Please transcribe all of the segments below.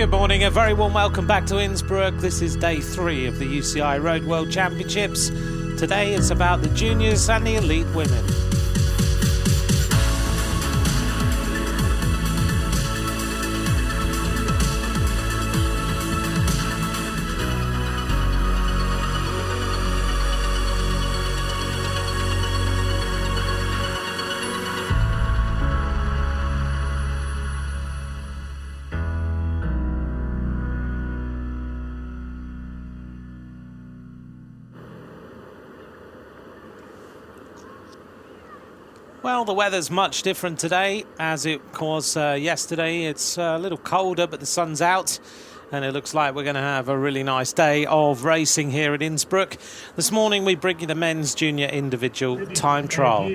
Good morning, a very warm welcome back to Innsbruck. This is day 3 of the UCI Road World Championships. Today it's about the juniors and the elite women. Well, the weather's much different today as it was yesterday. It's a little colder, but the sun's out, and it looks like we're going to have a really nice day of racing here at Innsbruck. This morning we bring you the men's junior individual time trial.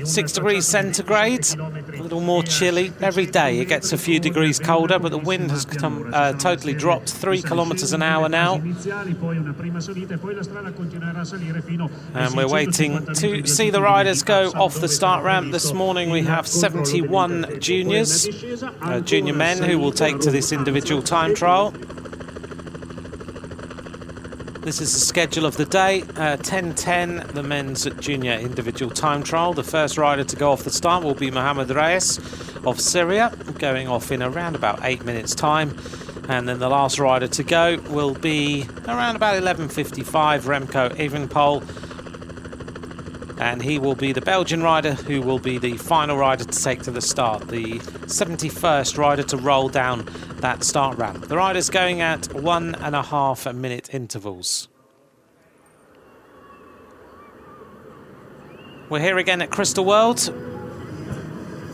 6 degrees centigrade, a little more chilly. Every day it gets a few degrees colder, but the wind has come, totally dropped 3 kilometers an hour now. And we're waiting to see the riders go off the start ramp. This morning we have 71 juniors, junior men who will take to this individual time trial. This is the schedule of the day. 10:10, the men's junior individual time trial. The first rider to go off the start will be Mohammed Reyes of Syria, going off in around about 8 minutes time. And then the last rider to go will be around about 11:55, Remco Evenepoel. And he will be the Belgian rider who will be the final rider to take to the start, the 71st rider to roll down that start ramp. The rider's going at 1.5 minute intervals. We're here again at Crystal World.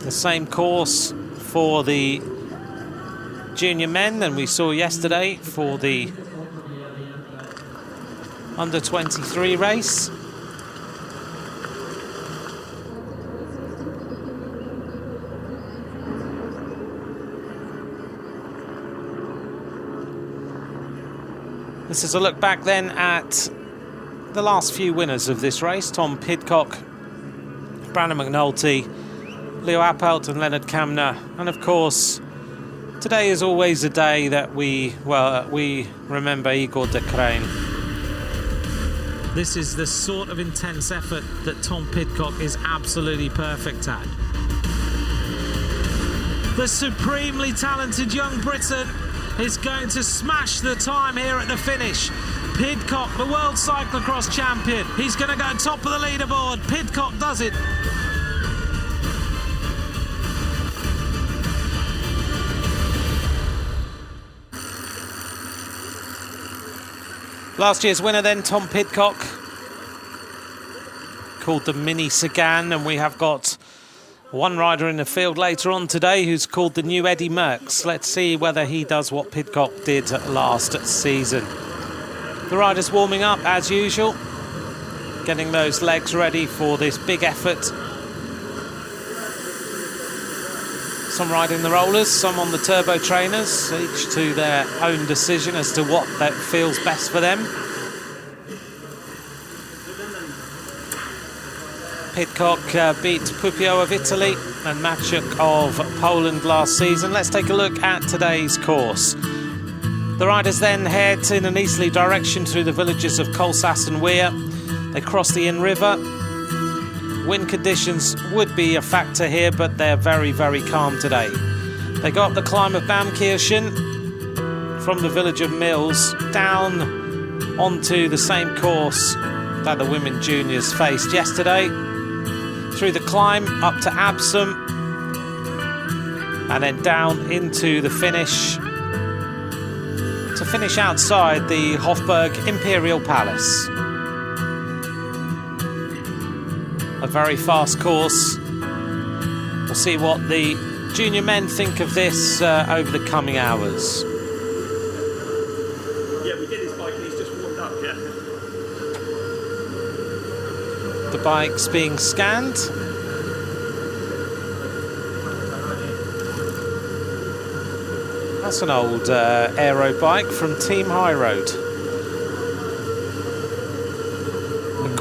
The same course for the junior men than we saw yesterday for the under 23 race. This is a look back then at the last few winners of this race. Tom Pidcock, Brandon McNulty, Leo Appelt and Leonard Kamner. And of course, today is always a day that we remember Igor de Crane. This is the sort of intense effort that Tom Pidcock is absolutely perfect at. The supremely talented young Briton is going to smash the time here at the finish. Pidcock, the world cyclocross champion, he's going to go top of the leaderboard. Pidcock does it. Last year's winner then, Tom Pidcock, called the Mini Sagan, and we have got one rider in the field later on today who's called the new Eddie Merckx. Let's see whether he does what Pidcock did last season. The riders warming up as usual, getting those legs ready for this big effort. Some riding the rollers, some on the turbo trainers, each to their own decision as to what that feels best for them. Pidcock beat Puppio of Italy and Maciek of Poland last season. Let's take a look at today's course. The riders then head in an easterly direction through the villages of Kolsas and Weir. They cross the Inn River. Wind conditions would be a factor here, but they're very, very calm today. They go up the climb of Baumkirchen from the village of Mills down onto the same course that the women juniors faced yesterday. Through the climb up to Absum and then down into the finish to finish outside the Hofburg Imperial Palace. A very fast course. We'll see what the junior men think of this over the coming hours. Yeah, we did his bike and he's just warmed up, yeah. The bike's being scanned. That's an old aero bike from Team High Road.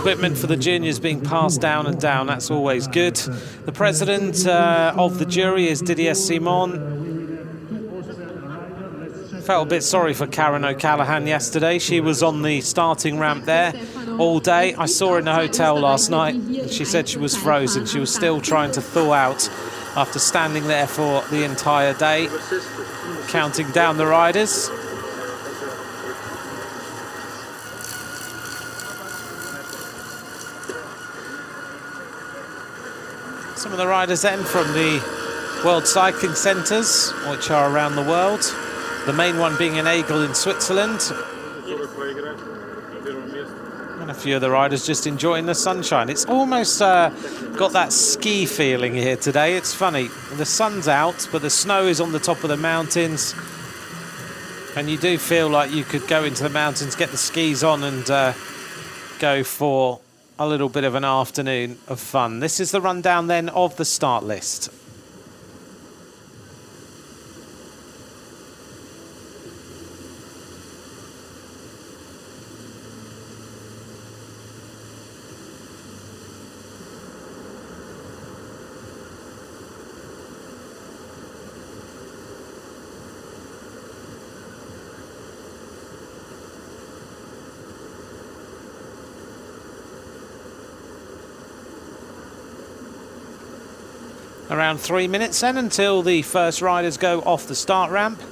Equipment for the juniors being passed down and down, that's always good. The president of the jury is Didier Simon. Felt a bit sorry for Karen O'Callaghan yesterday. She was on the starting ramp there all day. I saw her in the hotel last night. And she said she was frozen. She was still trying to thaw out after standing there for the entire day, counting down the riders. Some of the riders then from the World Cycling Centres, which are around the world. The main one being in Aigle in Switzerland. And a few of the riders just enjoying the sunshine. It's almost got that ski feeling here today. It's funny, the sun's out, but the snow is on the top of the mountains. And you do feel like you could go into the mountains, get the skis on and go for a little bit of an afternoon of fun. This is the rundown then of the start list. Around 3 minutes then until the first riders go off the start ramp.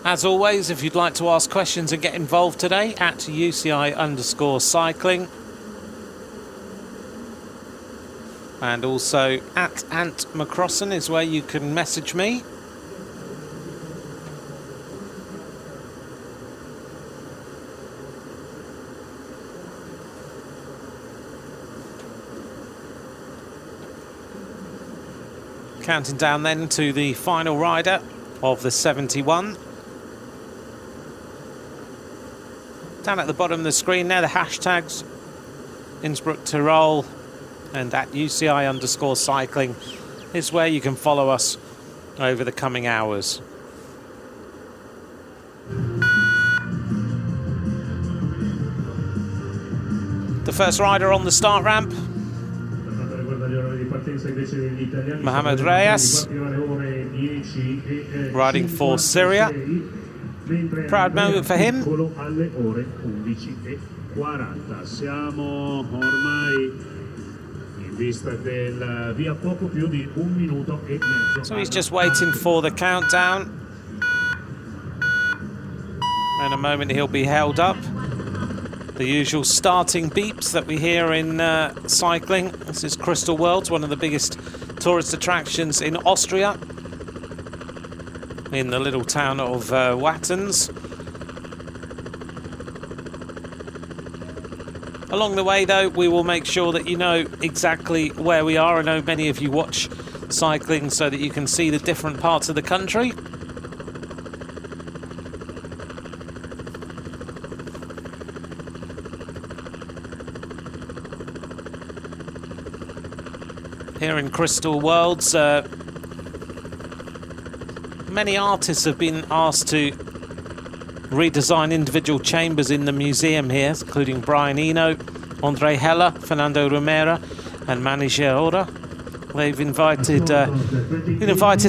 As always, if you'd like to ask questions and get involved today, at UCI_cycling. And also at Ant Mickelson is where you can message me. Counting down then to the final rider of the 71. Down at the bottom of the screen there, the hashtags Innsbruck-Tirol and at UCI_cycling is where you can follow us over the coming hours. The first rider on the start ramp, Mohamed Reyes, riding for Syria. Proud moment for him. So he's just waiting for the countdown. In a moment he'll be held up. The usual starting beeps that we hear in cycling. This is Crystal Worlds, one of the biggest tourist attractions in Austria, in the little town of Wattens. Along the way, though, we will make sure that you know exactly where we are. I know many of you watch cycling so that you can see the different parts of the country. Here in Crystal Worlds, many artists have been asked to redesign individual chambers in the museum here, including Brian Eno, Andre Heller, Fernando Romero and Manny Girauda. They've been invited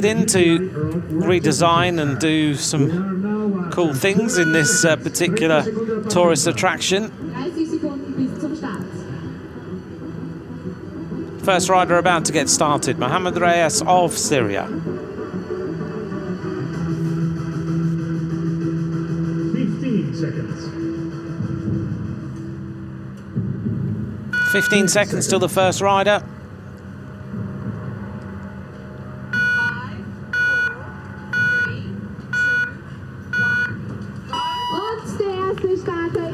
in to redesign and do some cool things in this particular tourist attraction. First rider about to get started, Mohamed Reyes of Syria. 15 seconds till the first rider. 5, 4, 3, 2, 1, go.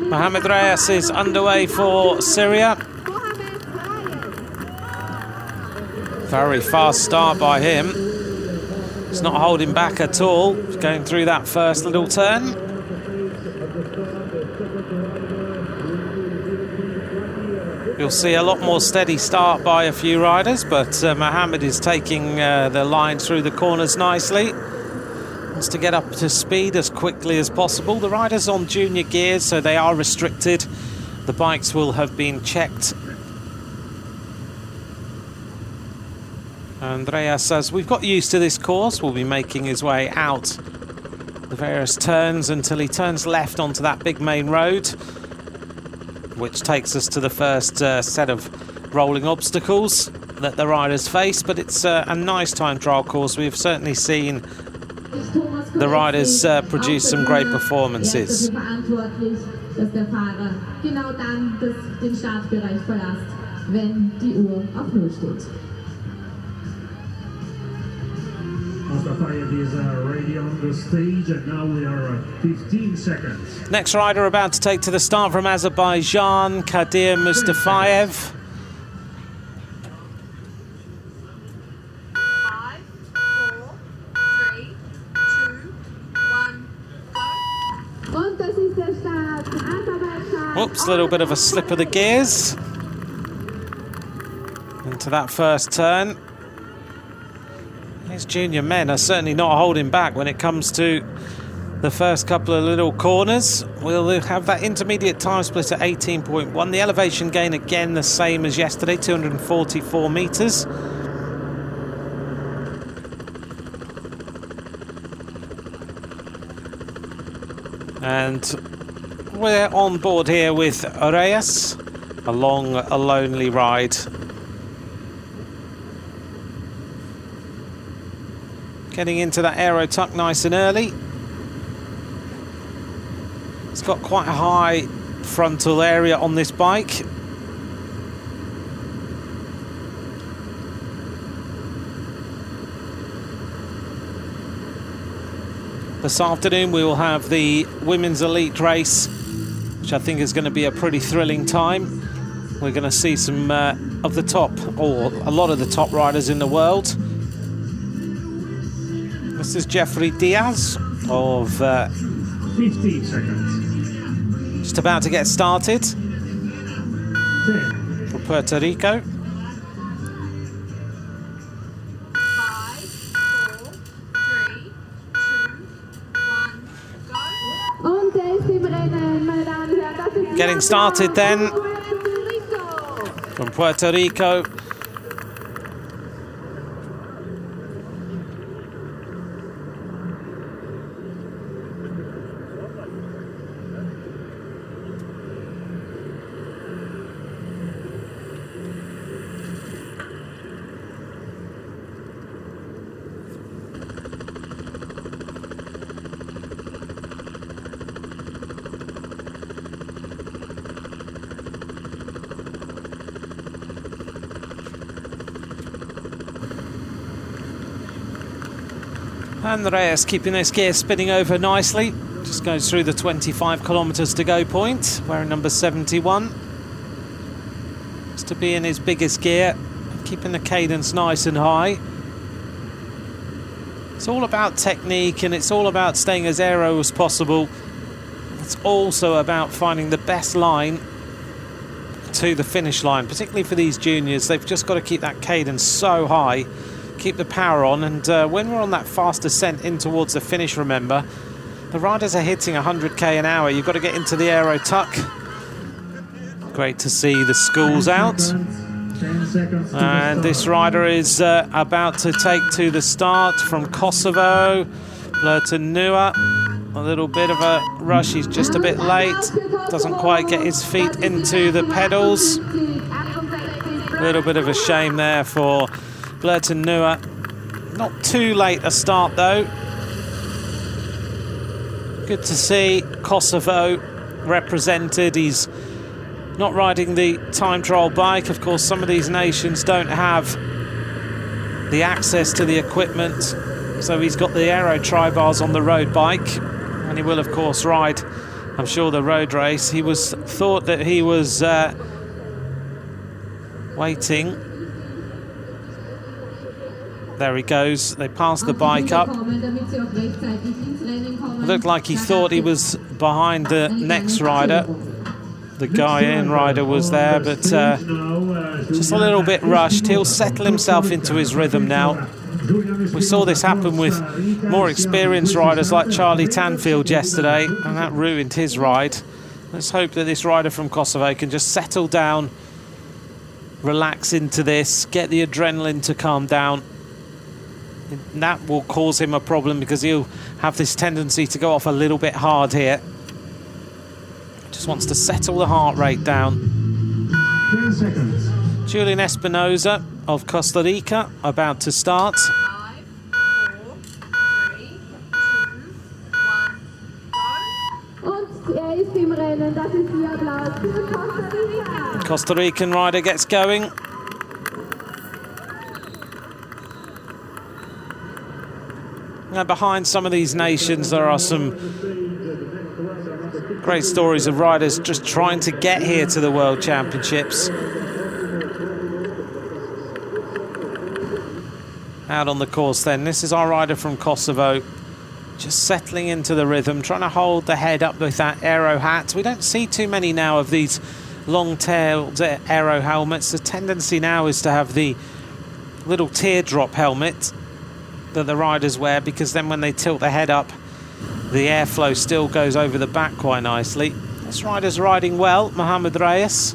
Mohamed Reyes is underway for Syria. Very fast start by him. He's not holding back at all. He's going through that first little turn. You'll see a lot more steady start by a few riders, but Mohamed is taking the line through the corners nicely. Wants to get up to speed as quickly as possible. The riders on junior gears, so they are restricted. The bikes will have been checked Andreea says, we've got used to this course. Will be making his way out the various turns until he turns left onto that big main road, which takes us to the first set of rolling obstacles that the riders face. But it's a nice time trial course. We've certainly seen the riders produce some great performances. Mustafayev is already on the stage, and now we are at 15 seconds. Next rider about to take to the start from Azerbaijan, Kadir Mustafayev. 5, 4, 3, 2, 1, go. Und das ist der Start. Aserbaidschan. Oops, a little bit of a slip of the gears into that first turn. These junior men are certainly not holding back when it comes to the first couple of little corners. We'll have that intermediate time split at 18.1. The elevation gain again the same as yesterday, 244 metres. And we're on board here with Reyes along a lonely ride. Getting into that aero tuck nice and early. It's got quite a high frontal area on this bike. This afternoon we will have the women's elite race, which I think is going to be a pretty thrilling time. We're going to see some of the top, or a lot of the top riders in the world. This is Jeffrey Diaz of 15 seconds. just about to get started 10, for Puerto Rico. 5, 4, 3, 2, 1, go. Und der ist im Rennen, meine Damen und Herren. Das ist Getting started then Puerto Rico. from Puerto Rico. And Reyes keeping this gear spinning over nicely. Just goes through the 25 kilometres to go point, wearing number 71. Just to be in his biggest gear, keeping the cadence nice and high. It's all about technique and it's all about staying as aero as possible. It's also about finding the best line to the finish line, particularly for these juniors. They've just got to keep that cadence so high, keep the power on, and when we're on that fast ascent in towards the finish, remember, the riders are hitting 100k an hour. You've got to get into the aero tuck. Great to see the schools out. 10 seconds to And the this start. rider is about to take to the start from Kosovo, Blurtanua. A little bit of a rush, he's just a bit late. Doesn't quite get his feet into the pedals. A little bit of a shame there for Blurtanua. Not too late a start though. Good to see Kosovo represented. He's not riding the time trial bike. Of course, some of these nations don't have the access to the equipment, so he's got the aero tri-bars on the road bike, and he will of course ride, I'm sure, the road race. He was thought that he was waiting. There he goes. They passed the bike up. It looked like he thought he was behind the next rider. The Guyane rider was there, but just a little bit rushed. He'll settle himself into his rhythm now. We saw this happen with more experienced riders like Charlie Tanfield yesterday, and that ruined his ride. Let's hope that this rider from Kosovo can just settle down, relax into this, get the adrenaline to calm down, That will cause him a problem because he'll have this tendency to go off a little bit hard here. Just wants to settle the heart rate down. 10 seconds. Julianne Espinosa of Costa Rica about to start. 5, 4, 3, 2, 1, go. Und er ist im Rennen, das ist ihr Applaus für Costa Rica. Costa Rican rider gets going. Now behind some of these nations there are some great stories of riders just trying to get here to the World Championships. Out on the course then, this is our rider from Kosovo, just settling into the rhythm, trying to hold the head up with that aero hat. We don't see too many now of these long-tailed aero helmets. The tendency now is to have the little teardrop helmet that the riders wear, because then when they tilt the head up, the airflow still goes over the back quite nicely. This rider's riding well, Mohamed Reyes.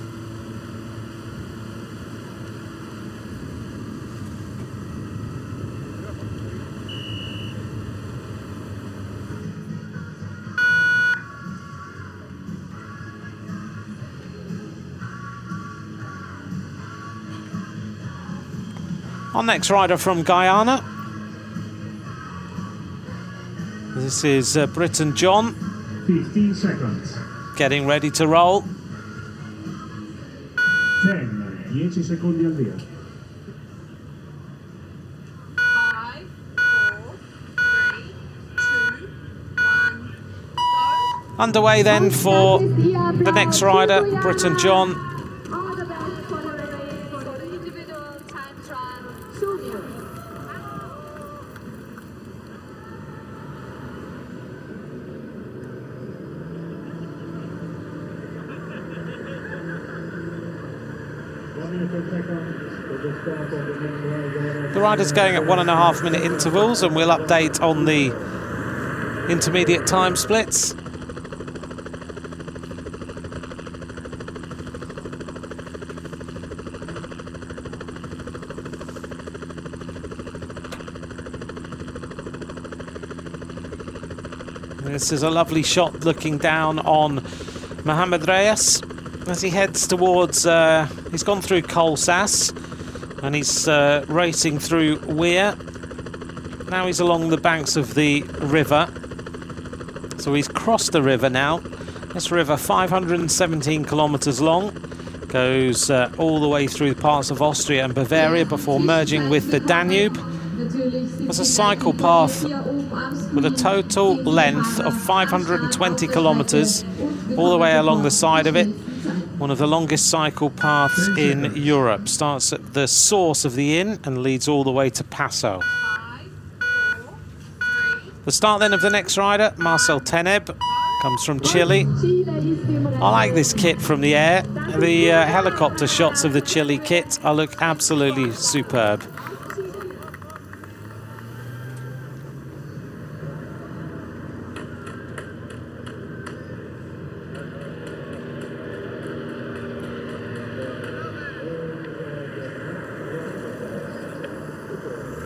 Our next rider from Guyana. This is Briton John. 15 seconds. Getting ready to roll. 10 secondi al via. 5, 4, 3, 2, 1, go. Underway then for the next rider, Briton John. All the best for the race for the individual time trial junior. The rider's going at 1.5 minute intervals, and we'll update on the intermediate time splits. This is a lovely shot looking down on Mohamed Reyes as he heads towards, he's gone through Colsass and he's racing through Weir. Now he's along the banks of the river. So he's crossed the river now. This river, 517 kilometers long, goes all the way through parts of Austria and Bavaria before merging with the Danube. There's a cycle path with a total length of 520 kilometers all the way along the side of it. One of the longest cycle paths in Europe. Starts at the source of the Inn and leads all the way to Passau. 5, 4, 3. The start then of the next rider, Marcel Teneb, comes from Chile. I like this kit from the air. The helicopter shots of the Chile kit look absolutely superb.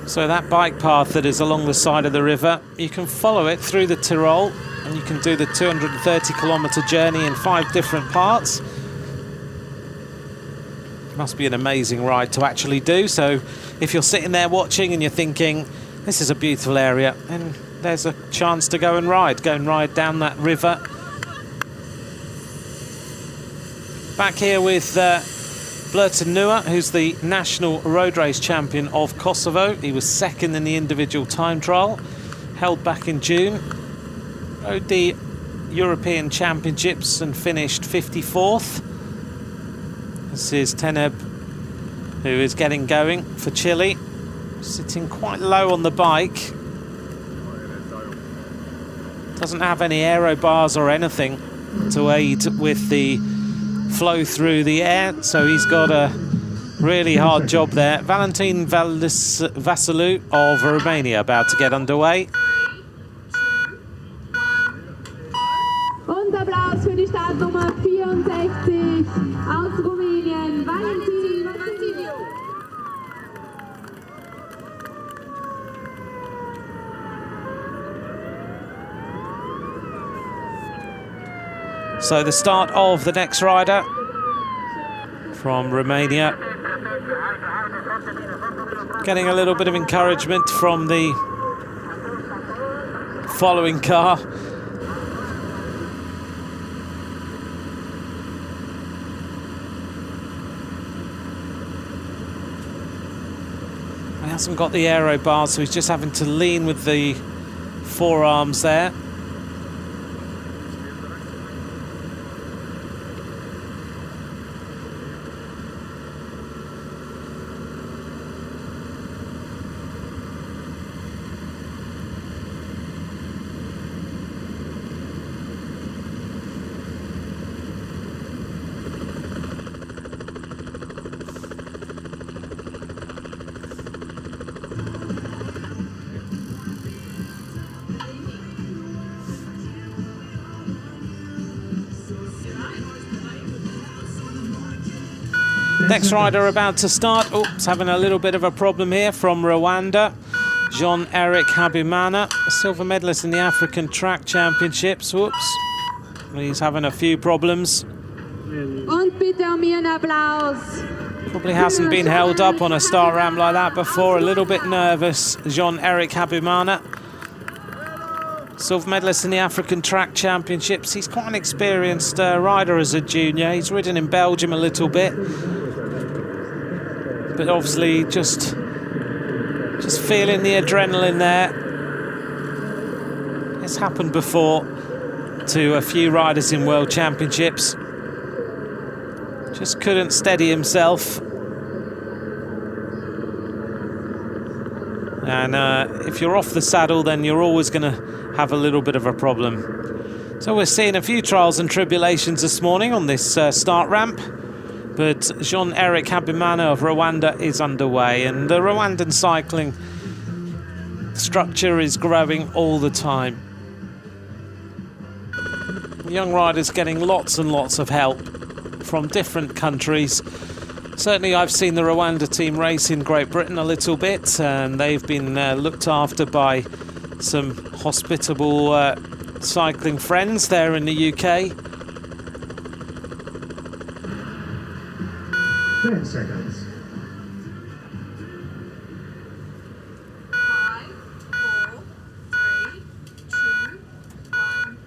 So that bike path that is along the side of the river, you can follow it through the Tyrol, and you can do the 230-kilometer journey in 5 different parts. Must be an amazing ride to actually do. So if you're sitting there watching and you're thinking, this is a beautiful area, then there's a chance to go and ride down that river. Back here with Blurton Nua, who's the national road race champion of Kosovo. He was second in the individual time trial, held back in June. Rode the European Championships and finished 54th. This is Teneb, who is getting going for Chile, sitting quite low on the bike. Doesn't have any aero bars or anything to aid with the flow through the air, so he's got a really hard job there. Valentin Vasilou of Romania about to get underway. 3, 2, 1, Und Applaus für die Startnummer 64 aus Rumänien, Valentin Vasilou. So the start of the next rider from Romania. Getting a little bit of encouragement from the following car. He hasn't got the aero bar, so he's just having to lean with the forearms there. Next rider about to start. Oops, having a little bit of a problem here from Rwanda. Jean-Eric Habimana, a silver medalist in the African Track Championships. Whoops. He's having a few problems. Und bitte mir einen Applaus. Probably hasn't been held up on a start ramp like that before. A little bit nervous, Jean-Eric Habimana. Silver medalist in the African Track Championships. He's quite an experienced rider as a junior. He's ridden in Belgium a little bit. But obviously just feeling the adrenaline there. It's happened before to a few riders in World Championships. Just couldn't steady himself. And if you're off the saddle, then you're always going to have a little bit of a problem. So we're seeing a few trials and tribulations this morning on this start ramp. But Jean-Eric Habimana of Rwanda is underway, and the Rwandan cycling structure is growing all the time. Young riders getting lots and lots of help from different countries. Certainly I've seen the Rwanda team race in Great Britain a little bit, and they've been looked after by some hospitable cycling friends there in the UK. 10 seconds. 5, 4, 3, 2, 1,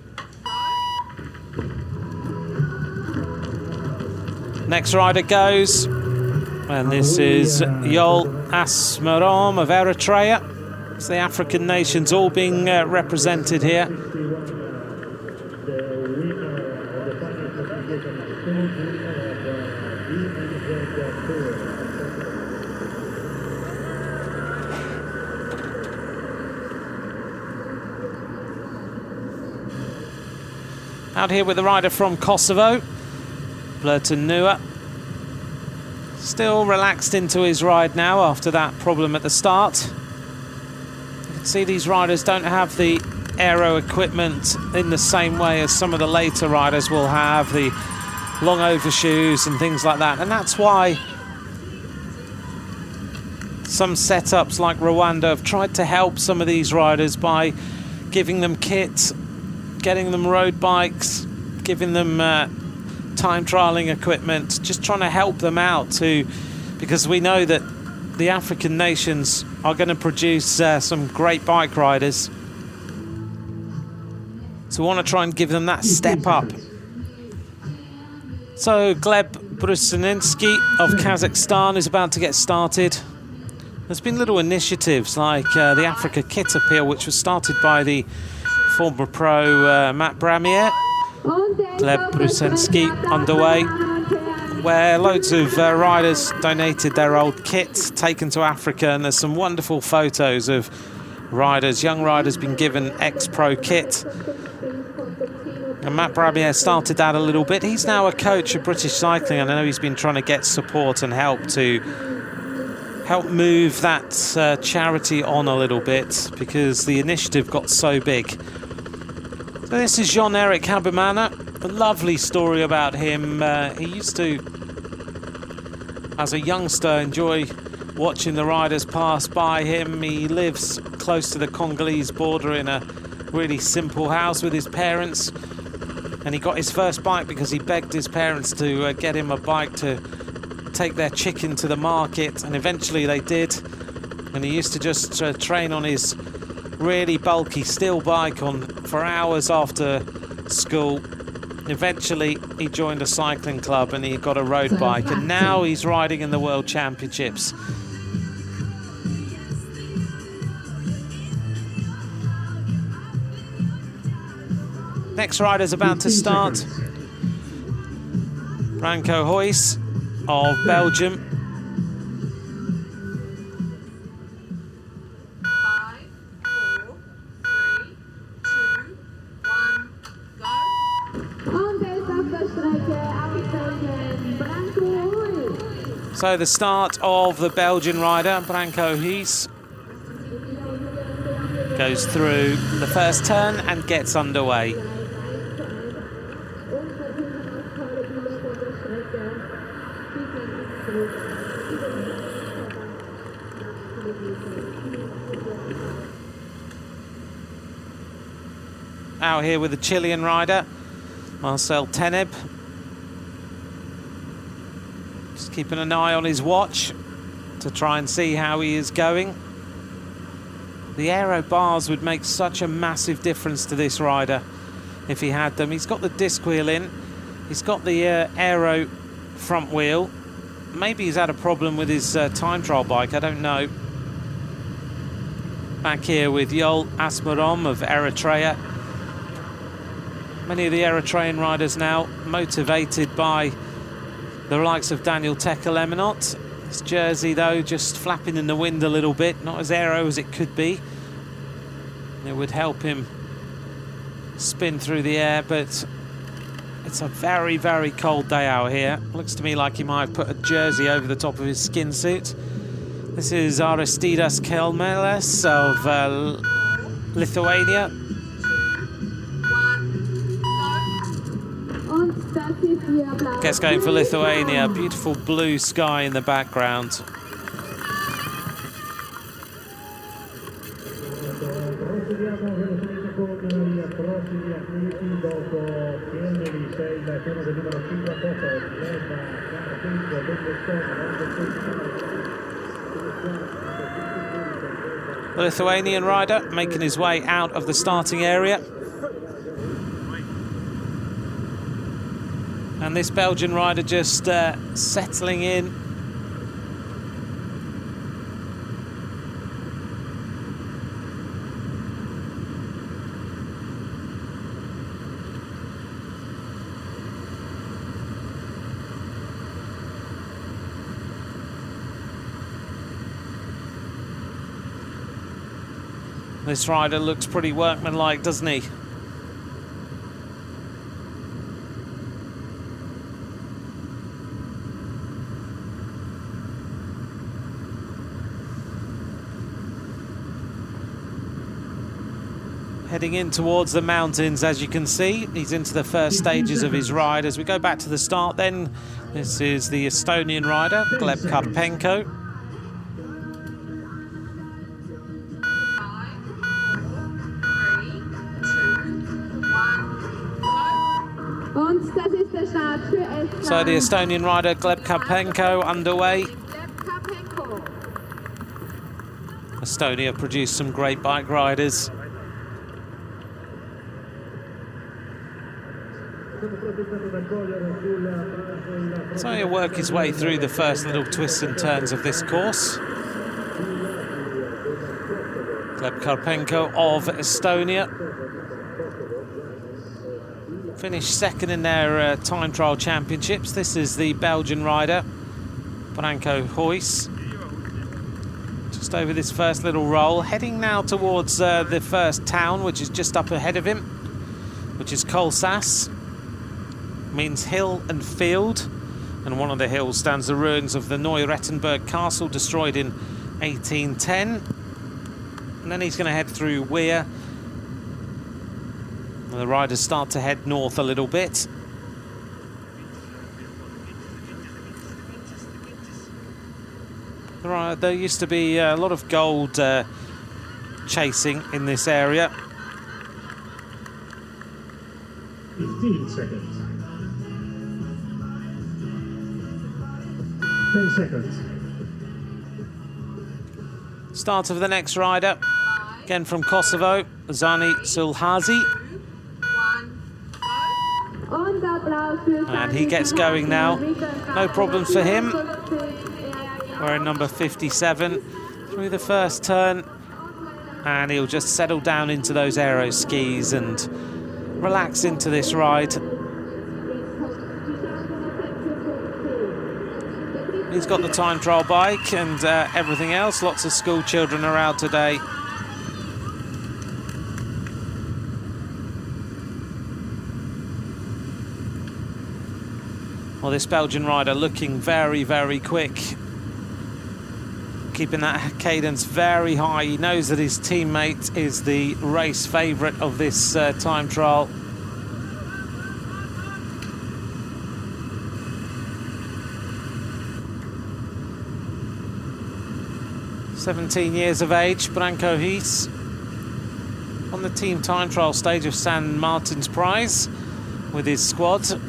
go. Next rider goes, and this is Yol Asmarom of Eritrea. It's the African nations all being represented here. Out here with the rider from Kosovo, Nua. Still relaxed into his ride now after that problem at the start. You can see these riders don't have the aero equipment in the same way as some of the later riders will have, the long overshoes and things like that. And that's why some setups like Rwanda have tried to help some of these riders by giving them kit, getting them road bikes, giving them time trialing equipment, just trying to help them out too, because we know that the African nations are going to produce some great bike riders. So we want to try and give them that step up. So Gleb Brusininsky of Kazakhstan is about to get started. There's been little initiatives like the Africa Kit Appeal, which was started by the former pro Matt Bramier. Gleb Brusininsky underway, where loads of riders donated their old kit taken to Africa, and there's some wonderful photos of riders, young riders being given ex-pro kit. And Matt Bramier started that a little bit. He's now a coach of British cycling, and I know he's been trying to get support and help to help move that charity on a little bit, because the initiative got so big. So this is Jean-Eric Habimana. A lovely story about him. He used to, as a youngster, enjoy watching the riders pass by him. He lives close to the Congolese border in a really simple house with his parents. And he got his first bike because he begged his parents to get him a bike to take their chicken to the market, and eventually they did. And he used to just train on his really bulky steel bike for hours after school. Eventually he joined a cycling club and he got a road bike, and now he's riding in the World Championships. Next rider's about to start. Branko Huijs of Belgium. 5, 4, 3, 2, 1, go. Und er ist auf der Strecke aussteigen, Branko Huijs. So the start of the Belgian rider, Branko Huijs, goes through the first turn and gets underway. Out here with the Chilean rider, Marcel Teneb. Just keeping an eye on his watch to try and see how he is going. The aero bars would make such a massive difference to this rider if he had them. He's got the disc wheel in, he's got the aero front wheel. Maybe he's had a problem with his time trial bike, I don't know. Back here with Yol Asmarom of Eritrea. Many of the Eritrean riders now motivated by the likes of Daniel Tekelemenot. His jersey, though, just flapping in the wind a little bit. Not as aero as it could be. It would help him spin through the air, but it's a very, very cold day out here. Looks to me like he might have put a jersey over the top of his skin suit. This is Aristidas Kelmeles of Lithuania. Gets going for Lithuania. Beautiful blue sky in the background. The Lithuanian rider making his way out of the starting area. And this Belgian rider just settling in. This rider looks pretty workmanlike, doesn't he? Heading in towards the mountains, as you can see. He's into the first stages of his ride. As we go back to the start then, this is the Estonian rider, Gleb Karpenko. 5, 4, 3, 2, 1, go. Und das ist der Start für Estland. So the Estonian rider, Gleb Karpenko, underway. Gleb Karpenko. Estonia produced some great bike riders. So he'll work his way through the first little twists and turns of this course. Gleb Karpenko of Estonia finished second in their time trial championships. This is the Belgian rider, Branko Huijs. Just over this first little roll, heading now towards the first town, which is just up ahead of him, which is Kolsas. Means hill and field, and one of the hills stands the ruins of the Neurettenberg castle, destroyed in 1810. And then he's going to head through Weir. And the riders start to head north a little bit. There used to be a lot of gold chasing in this area. 15 seconds. 10 seconds. Start of the next rider, again from Kosovo, Zani Sulhazi. 1, go. And he gets going now. No problems for him. Wearing number 57 through the first turn. And he'll just settle down into those aero skis and relax into this ride. He's got the time trial bike and everything else. Lots of school children are out today. Well, this Belgian rider looking very, very quick. Keeping that cadence very high. He knows that his teammate is the race favourite of this time trial. "17 years of age, Branko Hees on the team time trial stage of San Martin's Prize with his squad.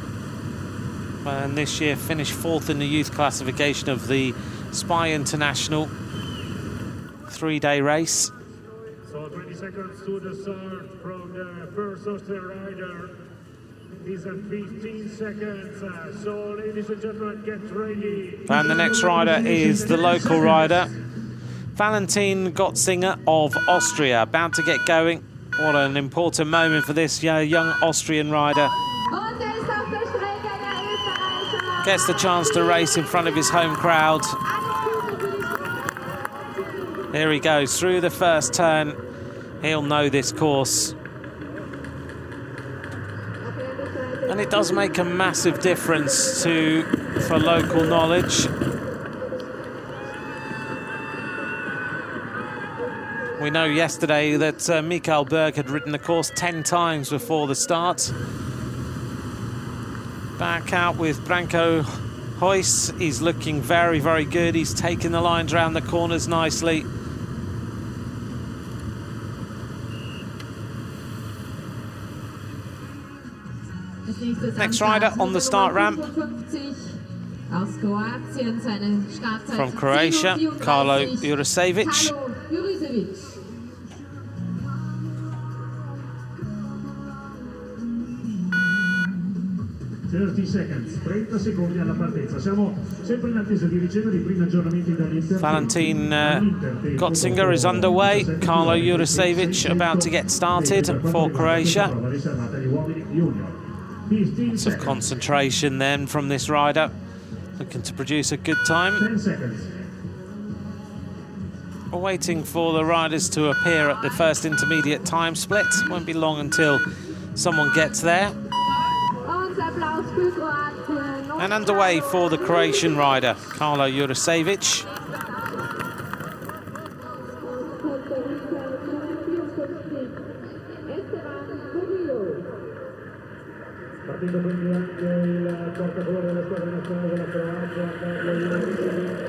And this year finished 4th in the youth classification of the Spy International 3-day race. So 20 seconds to the start from the first Austrian rider. These are 15 seconds. So ladies and gentlemen, get ready. And the next rider is the local rider, Valentin Gotzinger of Austria, about to get going. What an important moment for this young Austrian rider. Gets the chance to race in front of his home crowd. Here he goes through the first turn. He'll know this course. And it does make a massive difference for local knowledge. We know yesterday that Mikhail Berg had ridden the course 10 times before the start. Back out with Branko Hees. He's looking very, very good. He's taking the lines around the corners nicely. Next rider on the start ramp from Croatia, Carlo Jurisevic. 30 seconds, 30 secondi alla partenza. Siamo sempre in attesa di ricevere i primi aggiornamenti dall'Inter. Valentin Gotzinger is underway. Carlo Jurisevic about to get started for Croatia. Lots of concentration then from this rider, looking to produce a good time. 10 seconds. We're waiting for the riders to appear at the first intermediate time split. Won't be long until someone gets there. And underway for the Croatian rider, Carlo Jurisevic. Partendo quindi anche il portacolore della squadra nazionale della Croazia, Carlo Jurisevic.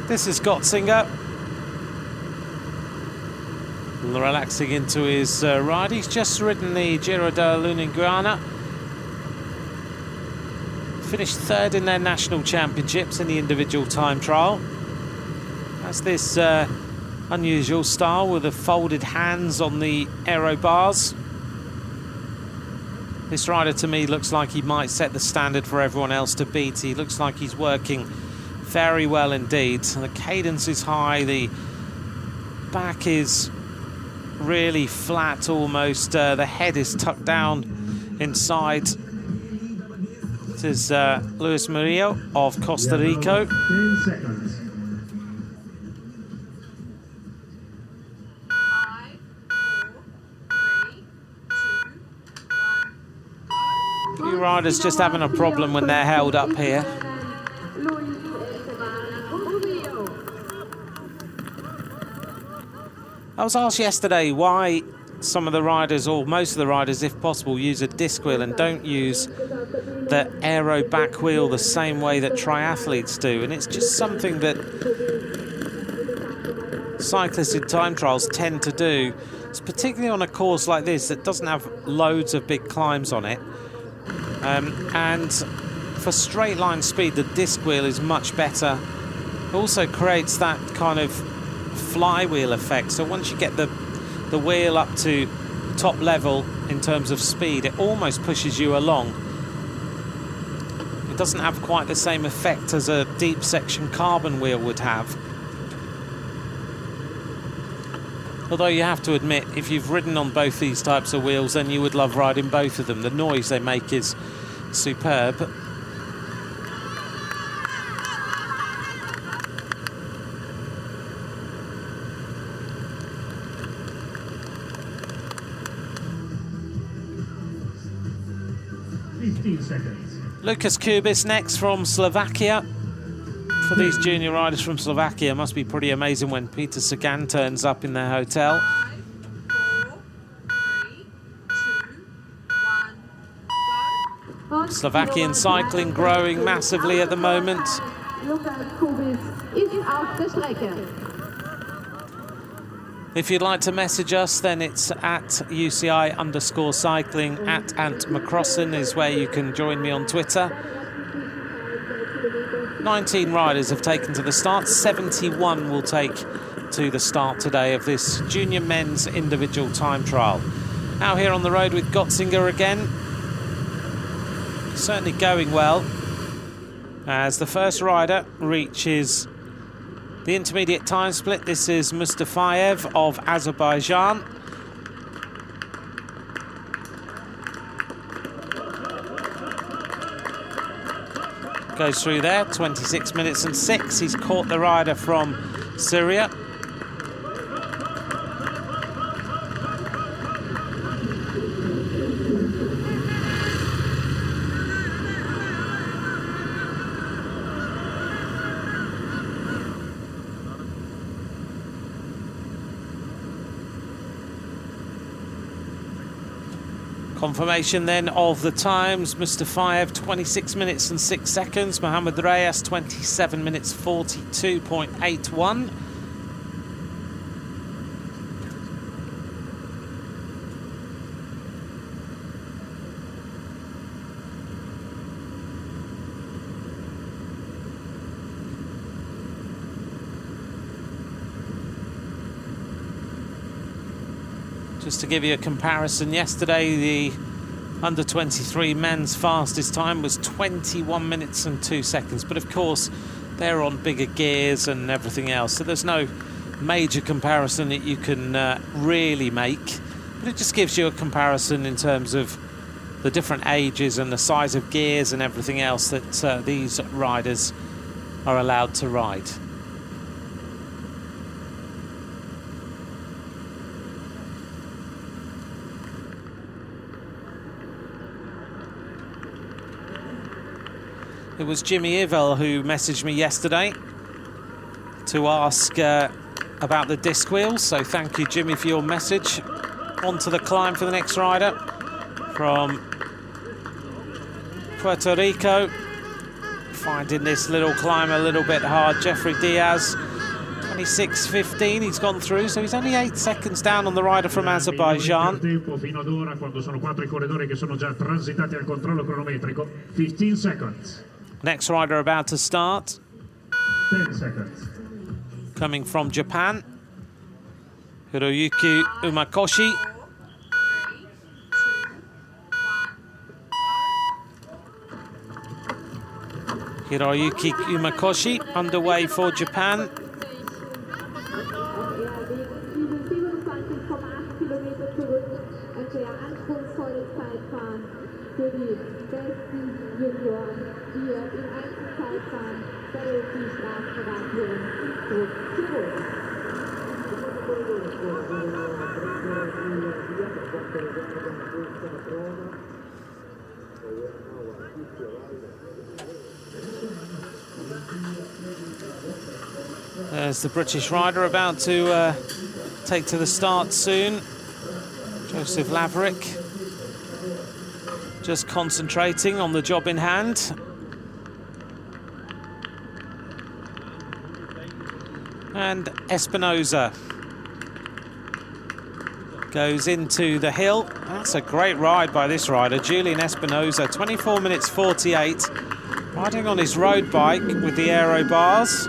This is Gotzinger, relaxing into his ride. He's just ridden the Giro della Lunigiana. Finished 3rd in their national championships in the individual time trial. Has this unusual style with the folded hands on the aero bars. This rider to me looks like he might set the standard for everyone else to beat. He looks like he's working very well indeed. The cadence is high, the back is really flat almost, the head is tucked down inside. This is Luis Murillo of Costa Rica. 10 seconds. 5, 4, 3, 2, 1, go. Few riders just having a problem when they're held up here. I was asked yesterday why some of the riders, or most of the riders, if possible, use a disc wheel and don't use the aero back wheel the same way that triathletes do. And it's just something that cyclists in time trials tend to do. It's particularly on a course like this that doesn't have loads of big climbs on it. And for straight line speed, the disc wheel is much better. It also creates that kind of flywheel effect. So once you get the wheel up to top level in terms of speed, it almost pushes you along. It doesn't have quite the same effect as a deep section carbon wheel would have. Although you have to admit, if you've ridden on both these types of wheels, then you would love riding both of them. The noise they make is superb. Lukas Kubis next from Slovakia. For these junior riders from Slovakia, it must be pretty amazing when Peter Sagan turns up in their hotel. 5, 4, 3, 2, 1, go. Slovakian cycling growing massively at the moment. Lukas Kubis ist auf der Strecke. If you'd like to message us, then it's at UCI_cycling, at Ant Macrosson is where you can join me on Twitter. 19 riders have taken to the start. 71 will take to the start today of this junior men's individual time trial. Out here on the road with Gotzinger again. Certainly going well, as the first rider reaches the intermediate time split. This is Mustafayev of Azerbaijan. Goes through there, 26 minutes and 6. He's caught the rider from Syria. Confirmation then of the times. Mustafayev 26 minutes and 6 seconds. Mohamed Reyes 27 minutes 42.81. Just to give you a comparison, yesterday the under-23 men's fastest time was 21 minutes and 2 seconds. But of course, they're on bigger gears and everything else, so there's no major comparison that you can really make. But it just gives you a comparison in terms of the different ages and the size of gears and everything else that these riders are allowed to ride. It was Jimmy Ivell who messaged me yesterday to ask about the disc wheels, so thank you, Jimmy, for your message. On to the climb for the next rider from Puerto Rico. Finding this little climb a little bit hard. Jeffrey Diaz, 26.15, he's gone through, so he's only 8 seconds down on the rider from Azerbaijan. 15 seconds. Next rider about to start. 10 seconds. Coming from Japan, Hiroyuki Umakoshi. 3, 2, 1, go. Hiroyuki Umakoshi underway for Japan. There's the British rider about to take to the start soon. Joseph Laverick just concentrating on the job in hand. And Espinosa goes into the hill. That's a great ride by this rider, Julianne Espinosa, 24 minutes 48, riding on his road bike with the aero bars.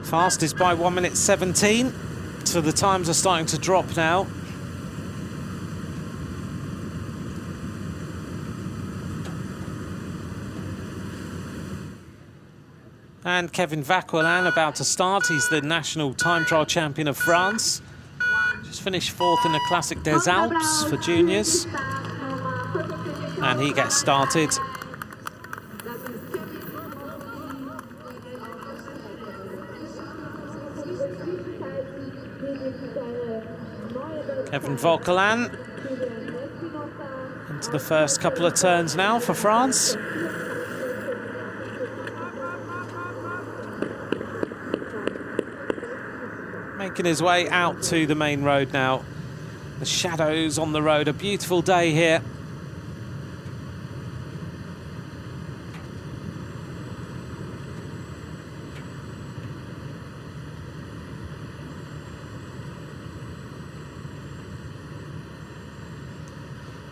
Fastest by 1 minute 17, so the times are starting to drop now. And Kevin Vauquelin about to start. He's the national time trial champion of France. Just finished fourth in the Classic des Alpes for juniors. And he gets started. Kevin Vauquelin into the first couple of turns now for France. Making his way out to the main road now. The shadows on the road, a beautiful day here.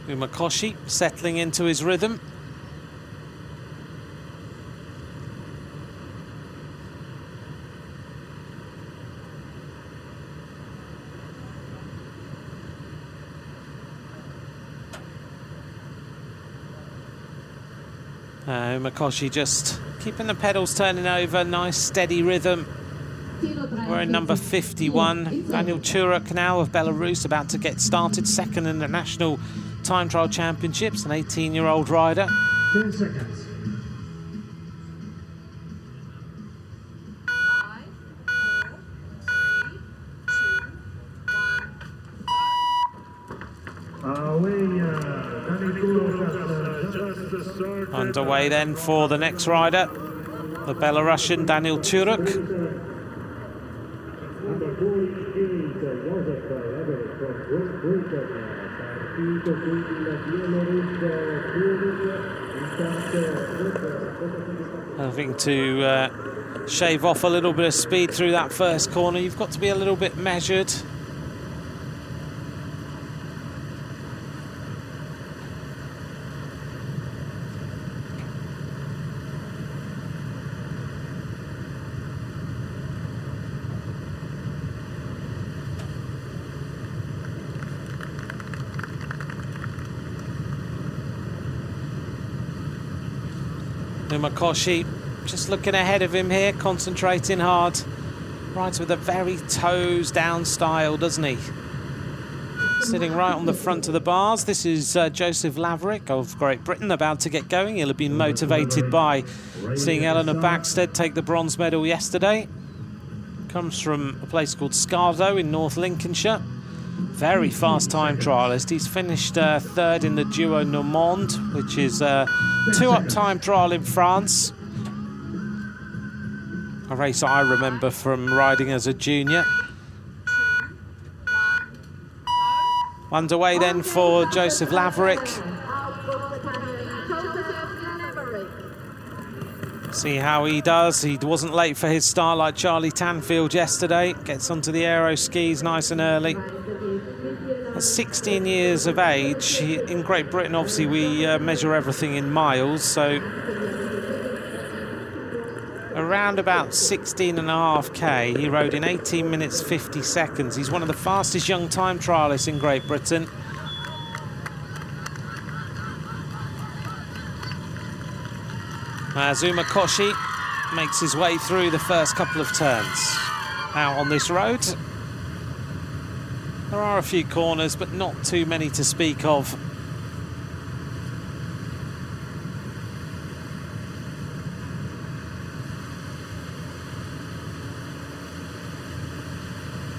Umakoshi settling into his rhythm. Umakoshi just keeping the pedals turning over, nice steady rhythm. We're in number 51. Daniel Turok now of Belarus about to get started, second in the national time trial championships, an 18-year-old rider. 10 seconds. 5, 4, 3, 2, 1. Underway then for the next rider, the Belarusian Daniel Turok. Having to shave off a little bit of speed through that first corner. You've got to be a little bit measured. Umakoshi just looking ahead of him here, concentrating hard. Rides with a very toes down style, doesn't he? Sitting right on the front of the bars. This is Joseph Laverick of Great Britain about to get going. He'll have been motivated by seeing Eleanor Backstead take the bronze medal yesterday. Comes from a place called Scardo in North Lincolnshire. Very fast time trialist. He's finished third in the Duo Normand, which is a two-up time trial in France. A race I remember from riding as a junior. Underway then for Joseph Laverick. See how he does. He wasn't late for his start like Charlie Tanfield yesterday. Gets onto the aero skis nice and early. At 16 years of age, in Great Britain, obviously, we measure everything in miles, so around about 16.5k, he rode in 18 minutes 50 seconds. He's one of the fastest young time trialists in Great Britain. As Umakoshi makes his way through the first couple of turns out on this road. There are a few corners, but not too many to speak of.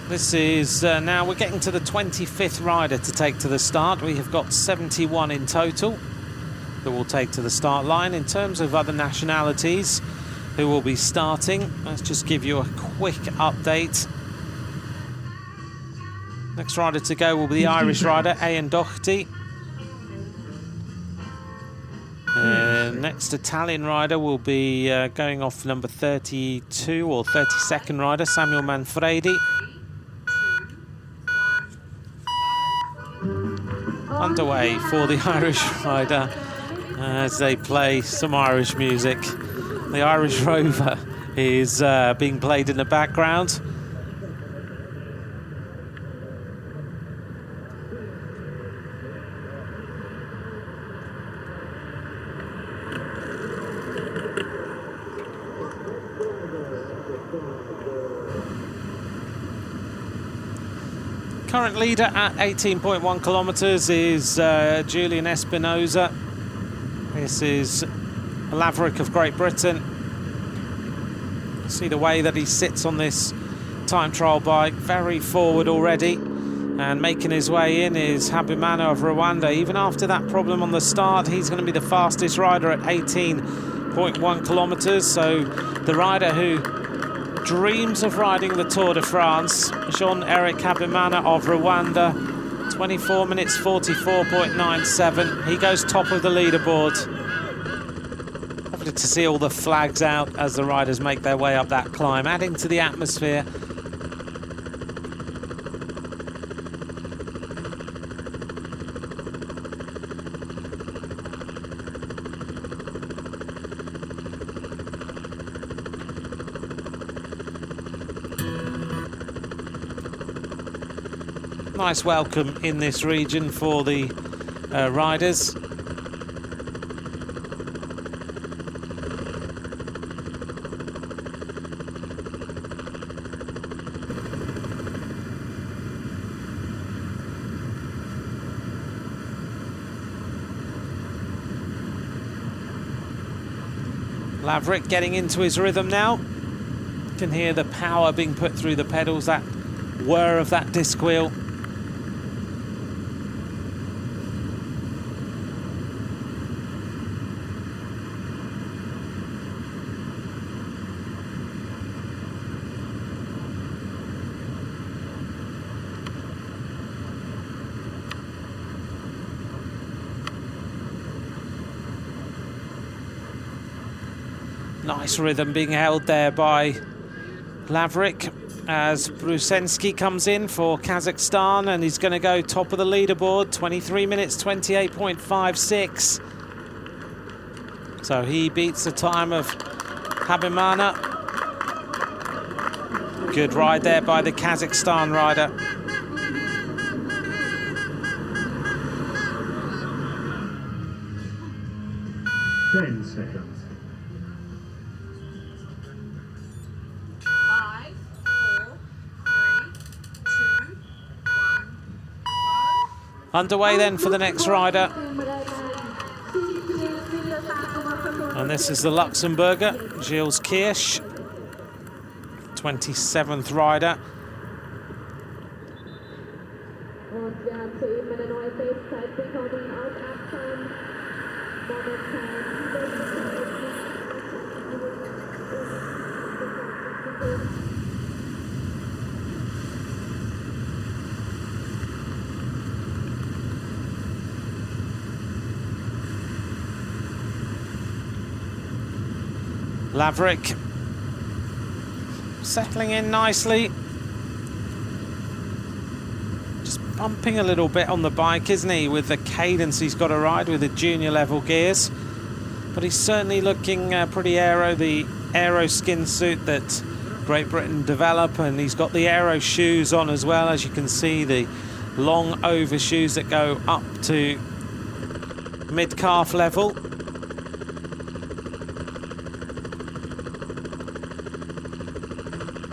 This is now we're getting to the 25th rider to take to the start. We have got 71 in total that will take to the start line. In terms of other nationalities, who will be starting. Let's just give you a quick update. Next rider to go will be the Irish rider, Ian Doherty. Next Italian rider will be going off number 32 or 32nd rider, Samuel Manfredi. Underway for the Irish rider as they play some Irish music. The Irish Rover is being played in the background. Current leader at 18.1 kilometres is Julianne Espinosa. This is Laverick of Great Britain. See the way that he sits on this time trial bike, very forward already. And making his way in is Hesseman of Rwanda. Even after that problem on the start, he's going to be the fastest rider at 18.1 kilometres. So the rider who dreams of riding the Tour de France, Jean-Eric Hesseman of Rwanda, 24 minutes 44.97. He goes top of the leaderboard. Lovely to see all the flags out as the riders make their way up that climb, adding to the atmosphere. Nice welcome in this region for the riders. Laverick getting into his rhythm now. You can hear the power being put through the pedals, that whir of that disc wheel. Nice rhythm being held there by Laverick as Brusensky comes in for Kazakhstan, and he's going to go top of the leaderboard, 23 minutes 28.56. So he beats the time of Hesseman. Good ride there by the Kazakhstan rider. Seconds. 5, 4, 3, 2, 1, go. Underway then for the next rider. And this is the Luxembourger, Gilles Kirsch, 27th rider. Und wir haben soeben eine neue Fähigkeit bekommen auf Abstand. Laverick settling in nicely. Just bumping a little bit on the bike, isn't he, with the cadence he's got to ride with the junior level gears. But he's certainly looking pretty aero, the aero skin suit that Great Britain develop, and he's got the aero shoes on as well, as you can see, the long overshoes that go up to mid-calf level.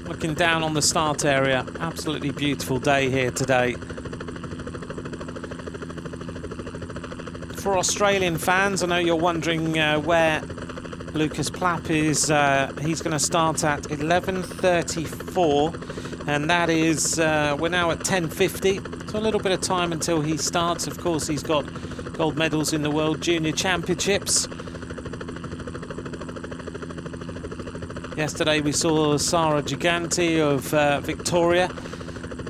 Looking down on the start area, absolutely beautiful day here today. For Australian fans, I know you're wondering where Lucas Platt is. He's going to start at 11:34, and that is, we're now at 10:50, so a little bit of time until he starts. Of course, he's got gold medals in the World Junior Championships. Yesterday we saw Sara Giganti of Victoria.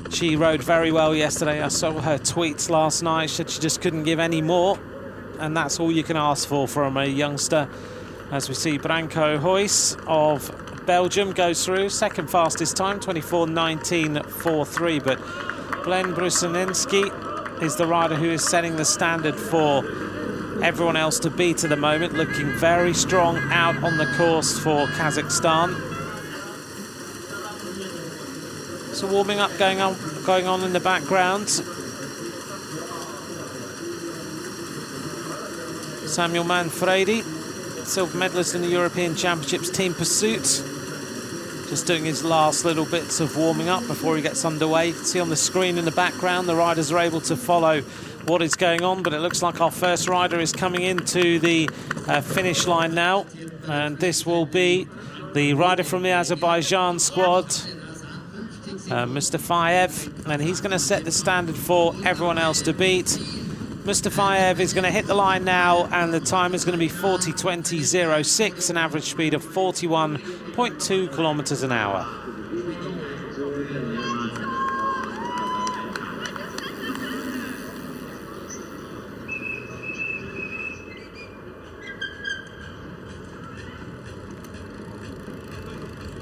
She rode very well yesterday. I saw her tweets last night. She said she just couldn't give any more, and that's all you can ask for from a youngster. As we see Branko Huys of Belgium goes through, second fastest time, 24:19.43, but Glenn Brusinensky is the rider who is setting the standard for everyone else to beat at the moment, looking very strong out on the course for Kazakhstan. So warming up going on in the background. Samuel Manfredi, silver medalist in the European Championships Team Pursuit, just doing his last little bits of warming up before he gets underway. You can see on the screen in the background the riders are able to follow what is going on, but it looks like our first rider is coming into the finish line now, and this will be the rider from the Azerbaijan squad, Mustafayev, and he's going to set the standard for everyone else to beat. Mustafayev is going to hit the line now, and the time is going to be 40:20.06, an average speed of 41.2 kilometers an hour.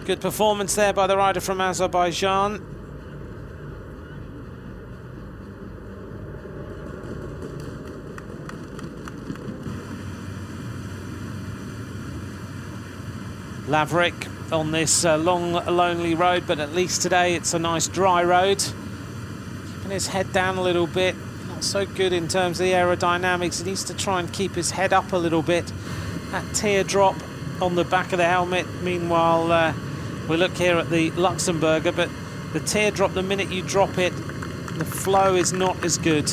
Good performance there by the rider from Azerbaijan. Laverick on this long, lonely road, but at least today it's a nice dry road. Keeping his head down a little bit. Not so good in terms of the aerodynamics. He needs to try and keep his head up a little bit. That teardrop on the back of the helmet. Meanwhile, we look here at the Luxembourger, but the teardrop, the minute you drop it, the flow is not as good.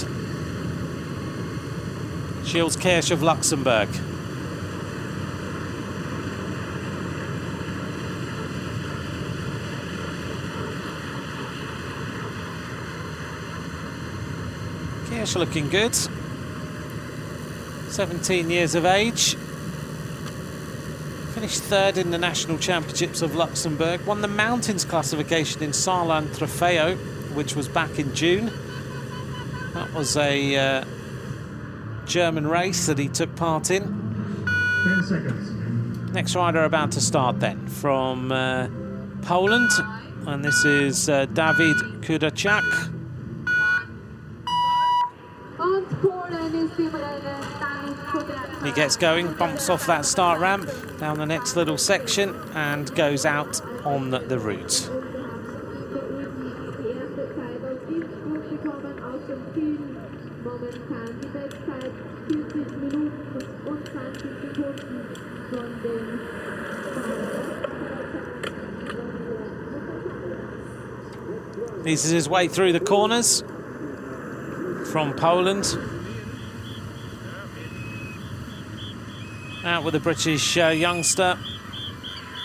Gilles Kirsch of Luxembourg. Kirsch looking good. 17 years of age. Finished third in the National Championships of Luxembourg. Won the Mountains classification in Saarland Trofeo, which was back in June. That was a German race that he took part in. 10 seconds. Next rider about to start then from Poland, and this is David Kudacek. He gets going, bumps off that start ramp, down the next little section, and goes out on the route. Eases his way through the corners from Poland. Out with the British youngster,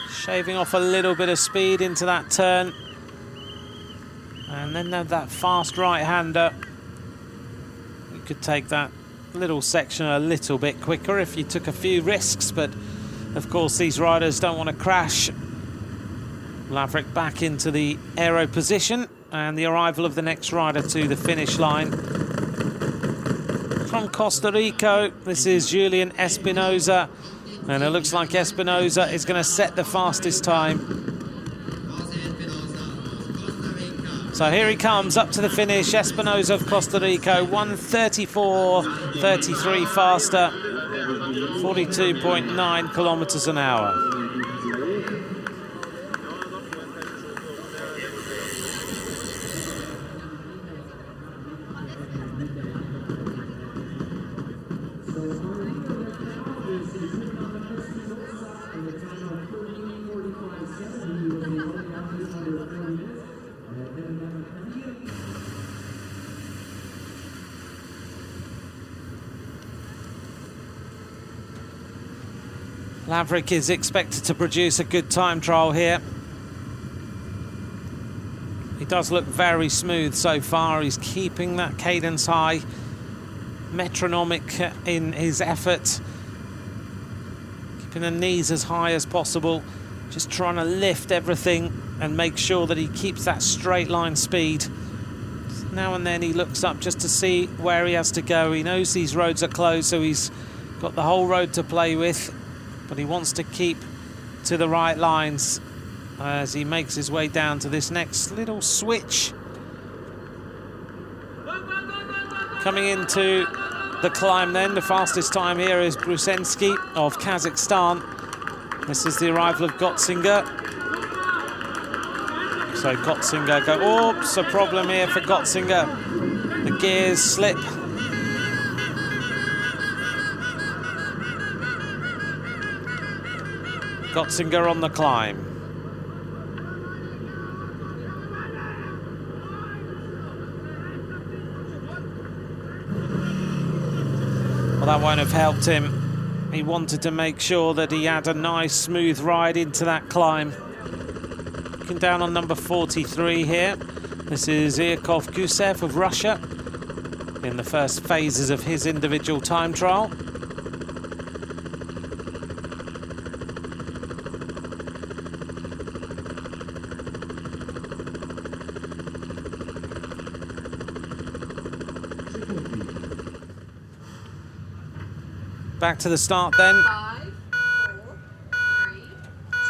shaving off a little bit of speed into that turn, and then that fast right-hander. You could take that little section a little bit quicker if you took a few risks, but of course these riders don't want to crash. Laverick back into the aero position, and the arrival of the next rider to the finish line. From Costa Rica, this is Julianne Espinosa, and it looks like Espinosa is going to set the fastest time. So here he comes up to the finish, Espinosa of Costa Rica, 1:34.33 faster, 42.9 kilometers an hour. Laverick is expected to produce a good time trial here. He does look very smooth so far. He's keeping that cadence high, metronomic in his effort, keeping the knees as high as possible, Just trying to lift everything and make sure that he keeps that straight line speed. Now and then he looks up just to see where he has to go. He knows these roads are closed, so he's got the whole road to play with, but he wants to keep to the right lines as he makes his way down to this next little switch. Coming into the climb then, the fastest time here is Brusensky of Kazakhstan. This is the arrival of Gotzinger. So Gotzinger go, oops, a problem here for Gotzinger. The gears slip. Gotzinger on the climb. Well, that won't have helped him. He wanted to make sure that he had a nice smooth ride into that climb. Looking down on number 43 here. This is Iakov Gusev of Russia in the first phases of his individual time trial. Back to the start then. 5, 4,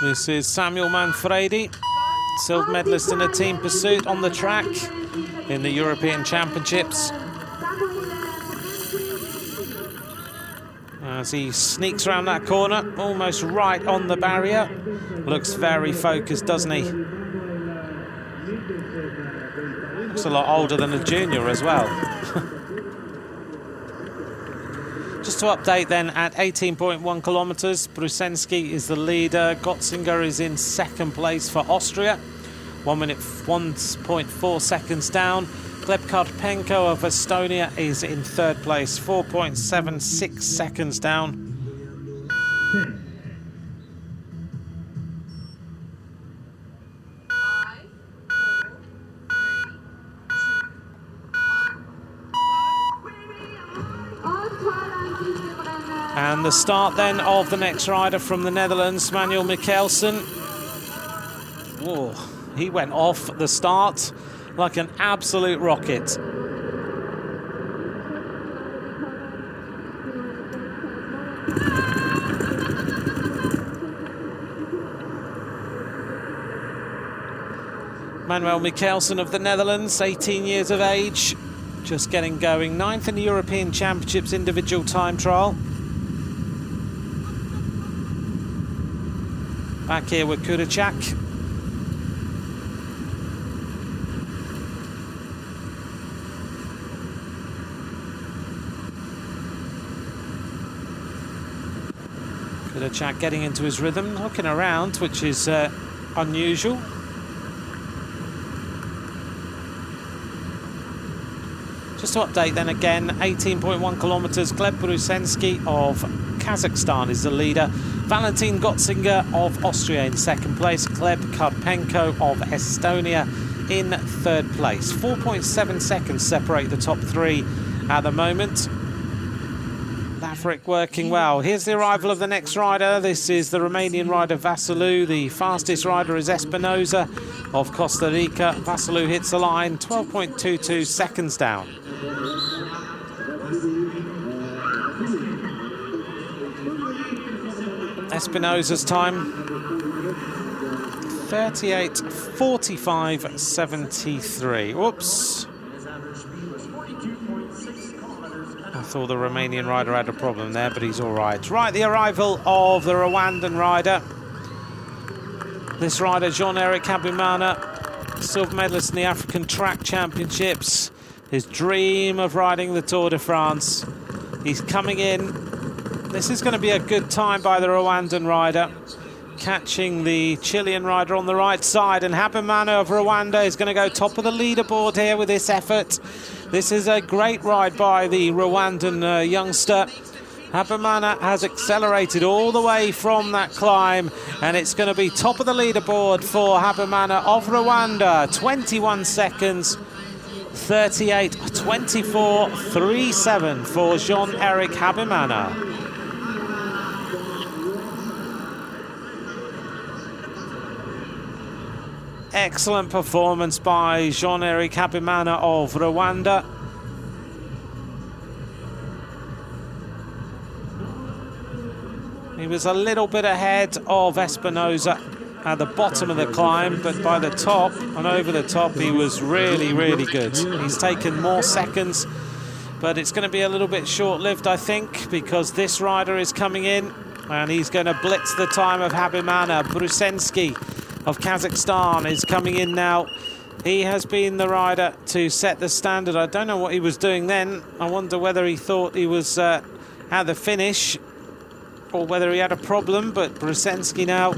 3. This is Samuel Manfredi, silver medalist in a team pursuit on the track in the European Championships. As he sneaks around that corner, almost right on the barrier. Looks very focused, doesn't he? Looks a lot older than a junior as well. Just to update then, at 18.1 kilometres, Brusensky is the leader. Gotzinger is in second place for Austria. 1 minute 1.4 seconds down. Gleb Karpenko of Estonia is in third place, 4.76 seconds down. And the start then of the next rider from the Netherlands, Manuel Mickelson. Whoa, he went off the start like an absolute rocket. Manuel Mickelson of the Netherlands, 18 years of age, just getting going. 9th in the European Championships individual time trial. Back here with Kurachak. Kurachak getting into his rhythm, looking around, which is unusual. Just to update then again, 18.1 kilometres, Gleb Brusensky of Kazakhstan is the leader. Valentin Gotzinger of Austria in second place. Gleb Karpenko of Estonia in third place. 4.7 seconds separate the top three at the moment. Maverick working well. Here's the arrival of the next rider. This is the Romanian rider Vasilou. The fastest rider is Espinosa of Costa Rica. Vasilou hits the line, 12.22 seconds down. Espinosa's time, 38.45.73. Whoops. I thought the Romanian rider had a problem there, but he's all right. Right, the arrival of the Rwandan rider. This rider, Jean-Eric Habimana, silver medalist in the African Track Championships. His dream of riding the Tour de France. He's coming in. This is going to be a good time by the Rwandan rider, catching the Chilean rider on the right side, and Habimana of Rwanda is going to go top of the leaderboard here with this effort. This is a great ride by the Rwandan youngster. Habimana has accelerated all the way from that climb, and it's going to be top of the leaderboard for Habimana of Rwanda. 21 seconds, 38.24.37 for Jean-Eric Habimana. Excellent performance by Jean-Eric Habimana of Rwanda. He was a little bit ahead of Espinosa at the bottom of the climb, but by the top and over the top, he was really, really good. He's taken more seconds, but it's going to be a little bit short-lived, I think, because this rider is coming in, and he's going to blitz the time of Habimana. Brusensky of Kazakhstan is coming in now. He has been the rider to set the standard. I don't know what he was doing then. I wonder whether he thought he was at the finish or whether he had a problem, but Brusensky now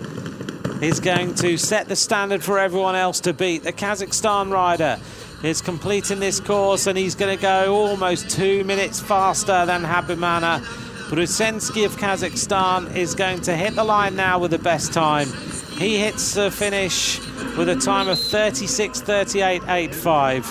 is going to set the standard for everyone else to beat. The Kazakhstan rider is completing this course, and he's going to go almost 2 minutes faster than Habimana. Brusensky of Kazakhstan is going to hit the line now with the best time. He hits the finish with a time of 36:38.85.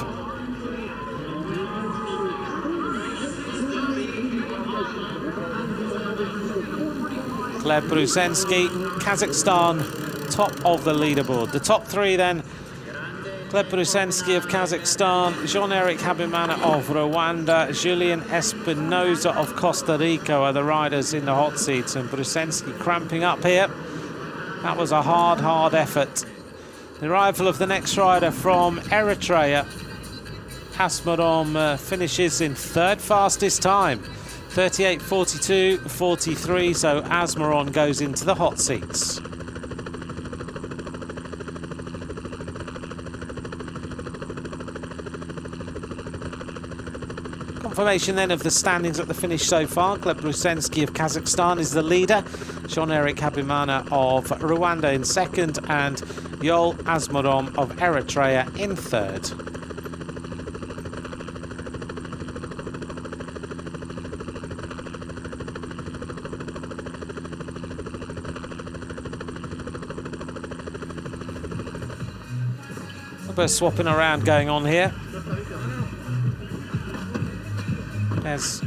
Gleb Brusensky, Kazakhstan, top of the leaderboard. The top three then: Gleb Brusensky of Kazakhstan, Jean-Eric Habimana of Rwanda, Julianne Espinosa of Costa Rica are the riders in the hot seats, and Brusensky cramping up here. That was a hard effort. The arrival of the next rider from Eritrea, Asmarom, finishes in third fastest time. 38:42.43, so Asmaron goes into the hot seats. Confirmation then of the standings at the finish so far. Gleb Brusensky of Kazakhstan is the leader. Jean-Eric Habimana of Rwanda in second, and Yol Asmarom of Eritrea in third. A bit of swapping around going on here. There's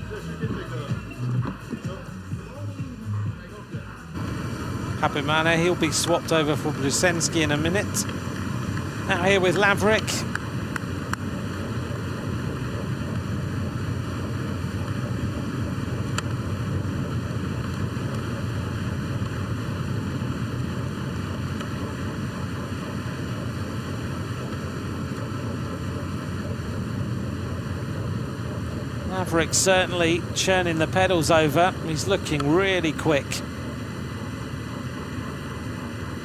Habimana, he'll be swapped over for Brusensky in a minute. Now here with Laverick. Maverick certainly churning the pedals over. He's looking really quick.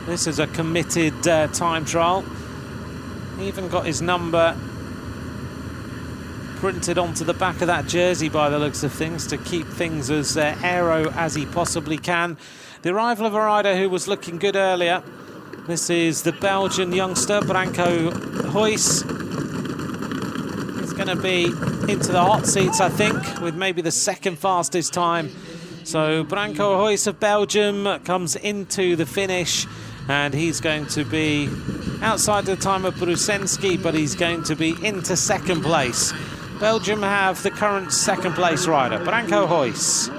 This is a committed time trial. He even got his number printed onto the back of that jersey by the looks of things to keep things as aero as he possibly can. The arrival of a rider who was looking good earlier. This is the Belgian youngster, Branko Huys. He's going to be into the hot seats, I think, with maybe the second fastest time. So Branko Huys of Belgium comes into the finish, and he's going to be outside the time of Brusensky, but he's going to be into second place. Belgium have the current second place rider, Branko Huys.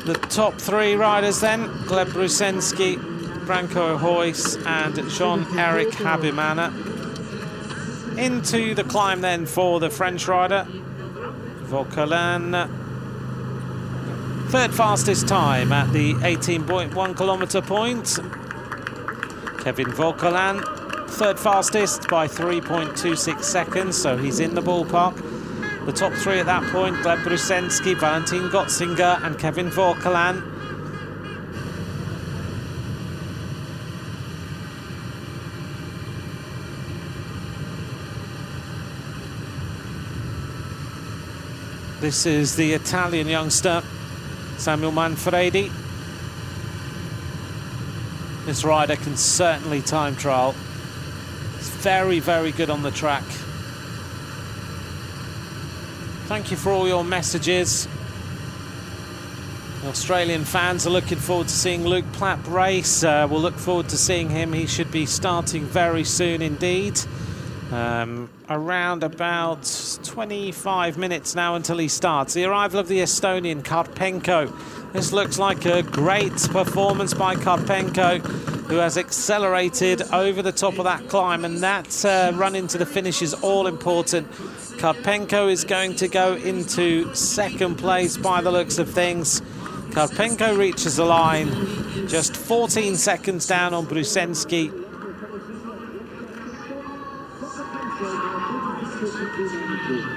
The top three riders then: Gleb Brusensky, Branko Huys and Jean-Eric Habimana. Into the climb then for the French rider, Volkl. Third fastest time at the 18.1 kilometre point. Kevin Volkl, third fastest by 3.26 seconds, so he's in the ballpark. The top three at that point: Gleb Brusensky, Valentin Gotzinger and Kevin Volkl. This is the Italian youngster, Samuel Manfredi. This rider can certainly time trial. It's very, very good on the track. Thank you for all your messages. The Australian fans are looking forward to seeing Luke Platt race. We'll look forward to seeing him. He should be starting very soon indeed. Around about 25 minutes now until he starts. The arrival of the Estonian Karpenko. This looks like a great performance by Karpenko, who has accelerated over the top of that climb, and that run into the finish is all important. Karpenko is going to go into second place by the looks of things. Karpenko reaches the line, just 14 seconds down on Brusensky.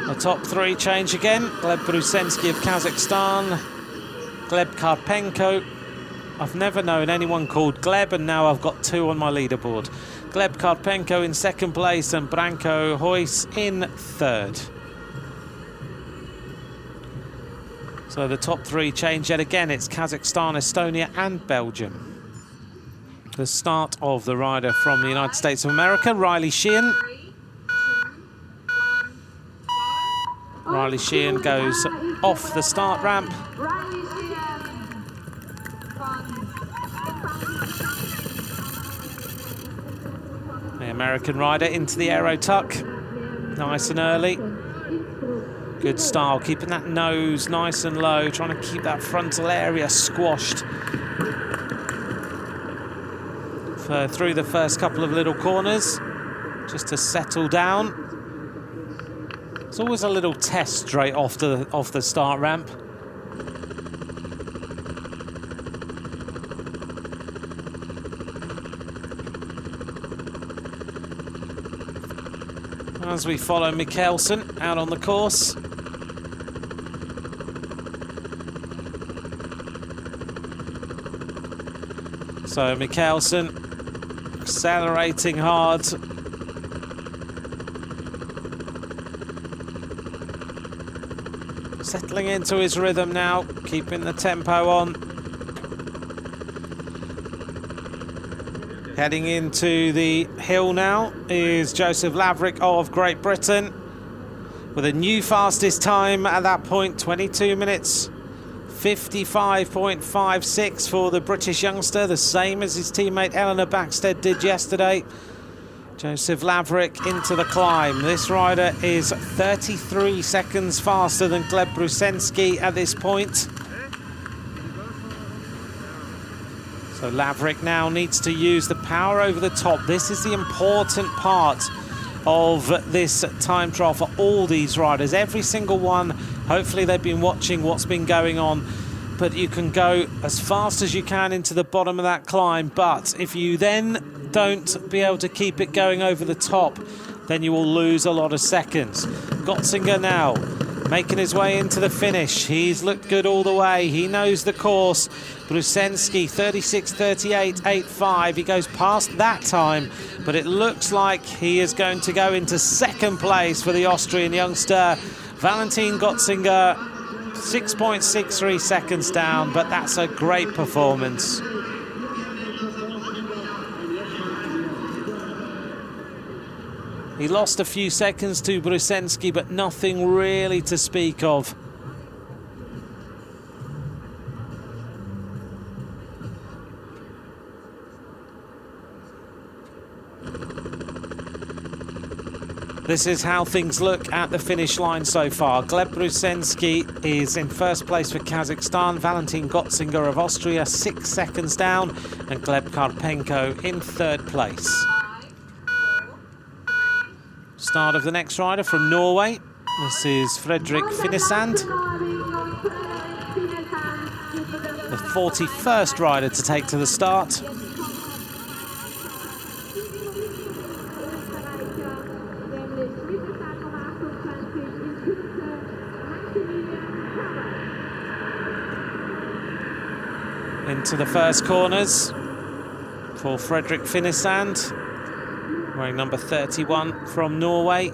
The top three change again. Gleb Brusensky of Kazakhstan, Gleb Karpenko. I've never known anyone called Gleb, and now I've got two on my leaderboard. Gleb Karpenko in second place and Branko Hoyce in third. So the top three change yet again. It's Kazakhstan, Estonia and Belgium. The start of the rider from the United States of America, Riley Sheehan. Riley Sheehan goes off the start ramp. The American rider into the aero tuck. Nice and early. Good style, keeping that nose nice and low, trying to keep that frontal area squashed. Through the first couple of little corners, just to settle down. It's always a little test straight off the start ramp. As we follow Mickelson out on the course. So Mickelson accelerating hard. Settling into his rhythm now, keeping the tempo on. Heading into the hill now is Joseph Laverick of Great Britain with a new fastest time at that point, 22 minutes 55.56 for the British youngster, the same as his teammate Eleanor Backstead did yesterday. Joseph Laverick into the climb. This rider is 33 seconds faster than Gleb Brusensky at this point. So Laverick now needs to use the power over the top. This is the important part of this time trial for all these riders. Every single one, hopefully they've been watching what's been going on, but you can go as fast as you can into the bottom of that climb, but if you then don't be able to keep it going over the top, then you will lose a lot of seconds. Gotzinger now making his way into the finish. He's looked good all the way. He knows the course. Brusensky 36.38.85. He goes past that time, but it looks like he is going to go into second place for the Austrian youngster. Valentin Gotzinger 6.63 seconds down, but that's a great performance. He lost a few seconds to Brusensky, but nothing really to speak of. This is how things look at the finish line so far. Gleb Brusensky is in first place for Kazakhstan. Valentin Gotzinger of Austria 6 seconds down, and Gleb Karpenko in third place. Start of the next rider from Norway. This is Fredrik Finnesand, the 41st rider to take to the start. Into the first corners for Fredrik Finnesand, wearing number 31 from Norway.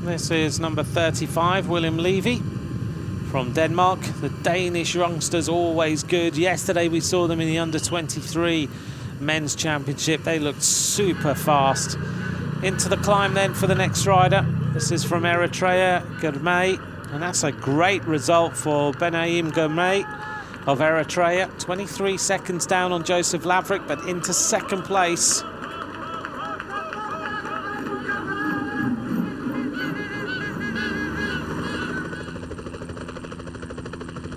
This is number 35, William Levy from Denmark. The Danish youngsters always good. Yesterday we saw them in the under-23 men's championship. They looked super fast. Into the climb then for the next rider. This is from Eritrea, Germay, and that's a great result for Benaim Germay of Eritrea. 23 seconds down on Joseph Laverick, but into second place.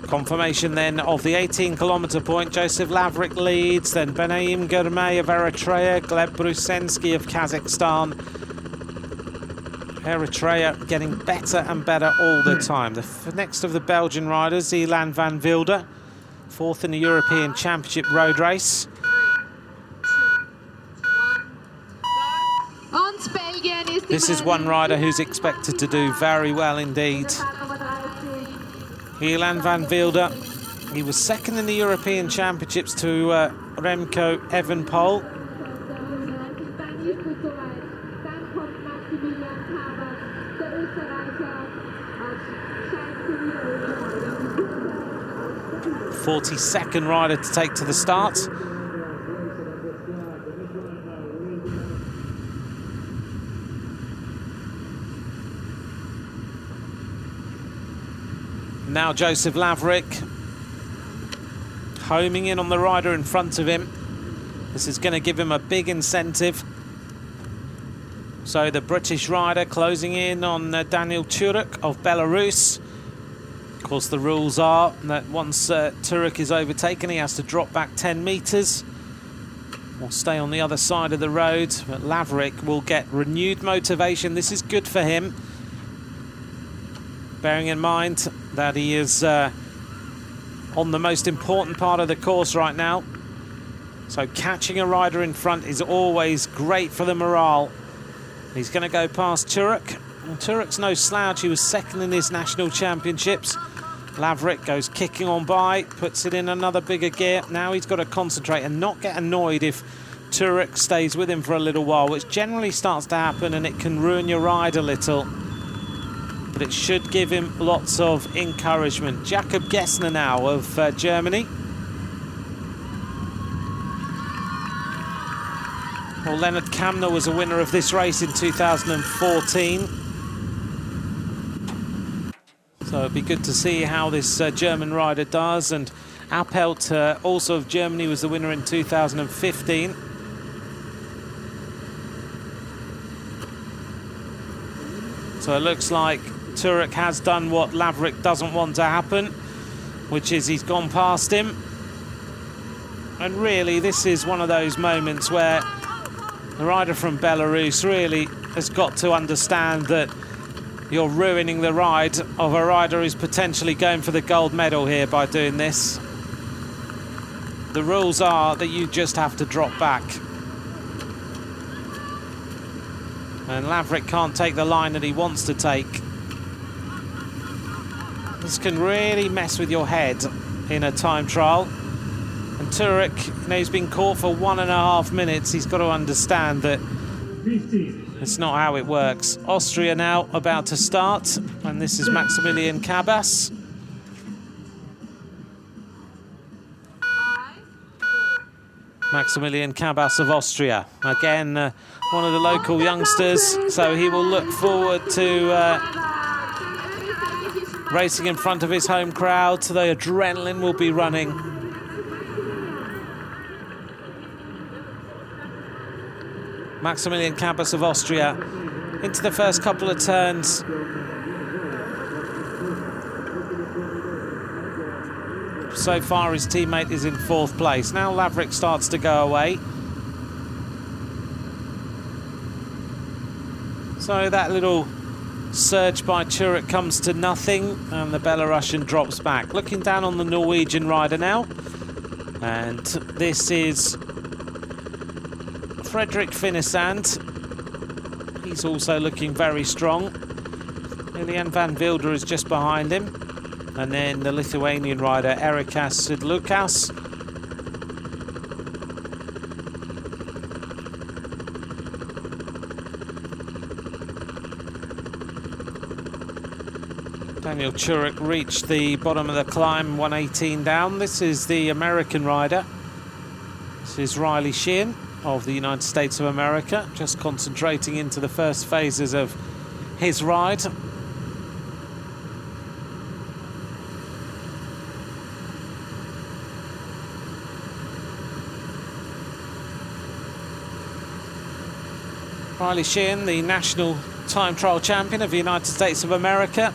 Confirmation then of the 18-kilometre point. Joseph Laverick leads, then Benaim Germay of Eritrea, Gleb Brusensky of Kazakhstan. Eritrea getting better and better all the time. The next of the Belgian riders, Ilan van Wilder, fourth in the European Championship road race. This is one rider who's expected to do very well indeed. Ilan van Wilder, he was second in the European Championships to Remco Evenepoel. .42 rider to take to the start. Now Joseph Laverick homing in on the rider in front of him. This is going to give him a big incentive. So the British rider closing in on Daniel Turok of Belarus. Of course, the rules are that once Turok is overtaken, he has to drop back 10 metres or stay on the other side of the road. But Laverick will get renewed motivation. This is good for him, bearing in mind that he is on the most important part of the course right now. So catching a rider in front is always great for the morale. He's going to go past Turok. And Turok's no slouch. He was second in his national championships. Laverick goes kicking on by, puts it in another bigger gear. Now he's got to concentrate and not get annoyed if Turok stays with him for a little while, which generally starts to happen, and it can ruin your ride a little. But it should give him lots of encouragement. Jakob Gessner now of Germany. Well, Leonard Kamner was a winner of this race in 2014. So it'd be good to see how this German rider does. And Appelt, also of Germany, was the winner in 2015. So it looks like Turok has done what Laverick doesn't want to happen, which is he's gone past him. And really, this is one of those moments where the rider from Belarus really has got to understand that you're ruining the ride of a rider who's potentially going for the gold medal here by doing this. The rules are that you just have to drop back. And Laverick can't take the line that he wants to take. This can really mess with your head in a time trial. And Turok, you know, he's been caught for 1.5 minutes. He's got to understand that 50. it's not how it works. Austria now about to start, and this is Maximilian Cabas. Maximilian Cabas of Austria. Again, one of the local youngsters, so he will look forward to racing in front of his home crowd. The adrenaline will be running. Maximilian Cabas of Austria into the first couple of turns. So far his teammate is in 4th place. Now Laverick starts to go away. So that little surge by Turok comes to nothing, and the Belarusian drops back. Looking down on the Norwegian rider now. And this is Fredrik Finnesand. He's also looking very strong. Julianne van Wilder is just behind him. And then the Lithuanian rider, Erikas Sidlukas. Daniel Turok reached the bottom of the climb, 118 down. This is the American rider. This is Riley Sheehan of the United States of America, just concentrating into the first phases of his ride. Riley Sheehan, the national time trial champion of the United States of America.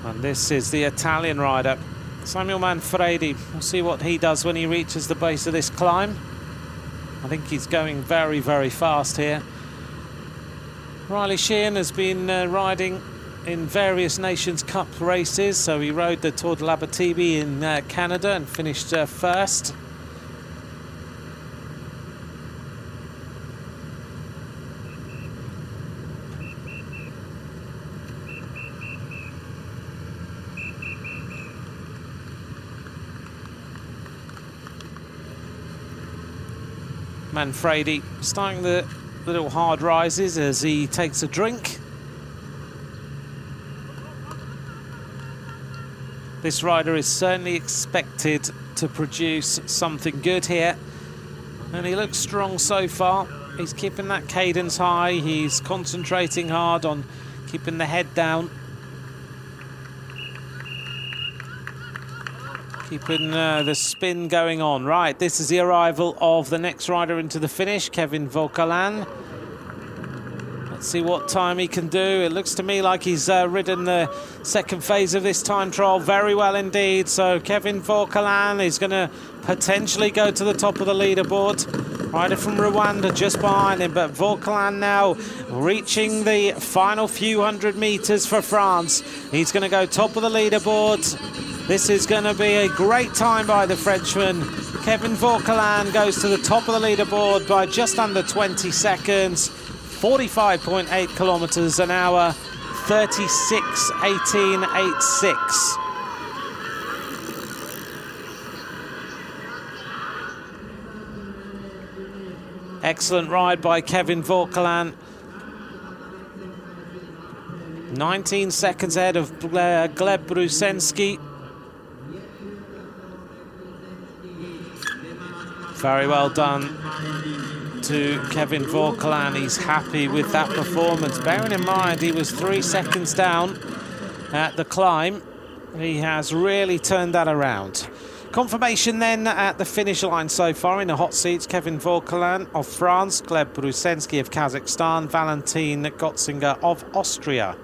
And this is the Italian rider, Samuel Manfredi. We'll see what he does when he reaches the base of this climb. I think he's going very, very fast here. Riley Sheehan has been riding in various Nations Cup races, so he rode the Tour de l'Abitibi in Canada and finished first. Manfredi starting the little hard rises as he takes a drink. This rider is certainly expected to produce something good here, and he looks strong so far. He's keeping that cadence high, he's concentrating hard on keeping the head down, keeping the spin going on. Right, this is the arrival of the next rider into the finish, Kevin Volkl. Let's see what time he can do. It looks to me like he's ridden the second phase of this time trial very well indeed. So Kevin Volkl is going to potentially go to the top of the leaderboard. Rider from Rwanda just behind him, but Volkl now reaching the final few hundred meters for France. He's going to go top of the leaderboard. This is going to be a great time by the Frenchman. Kevin Volkl goes to the top of the leaderboard by just under 20 seconds. 45.8 kilometers an hour, 36.18.86. Excellent ride by Kevin Volkl. 19 seconds ahead of Gleb Brusensky. Very well done to Kevin Volkl. He's happy with that performance. Bearing in mind he was 3 seconds down at the climb, he has really turned that around. Confirmation then at the finish line so far in the hot seats: Kevin Volkl of France, Gleb Brusensky of Kazakhstan, Valentin Gotzinger of Austria.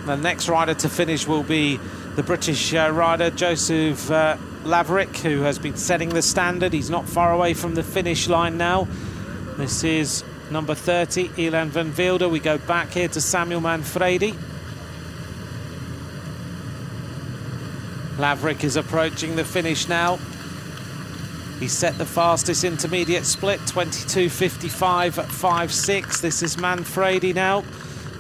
The next rider to finish will be the British rider Joseph Laverick, who has been setting the standard. He's not far away from the finish line now. This is number 30, Ilan van Wilder. We go back here to Samuel Manfredi. Laverick is approaching the finish now. He set the fastest intermediate split, 22:55.56. This is Manfredi now,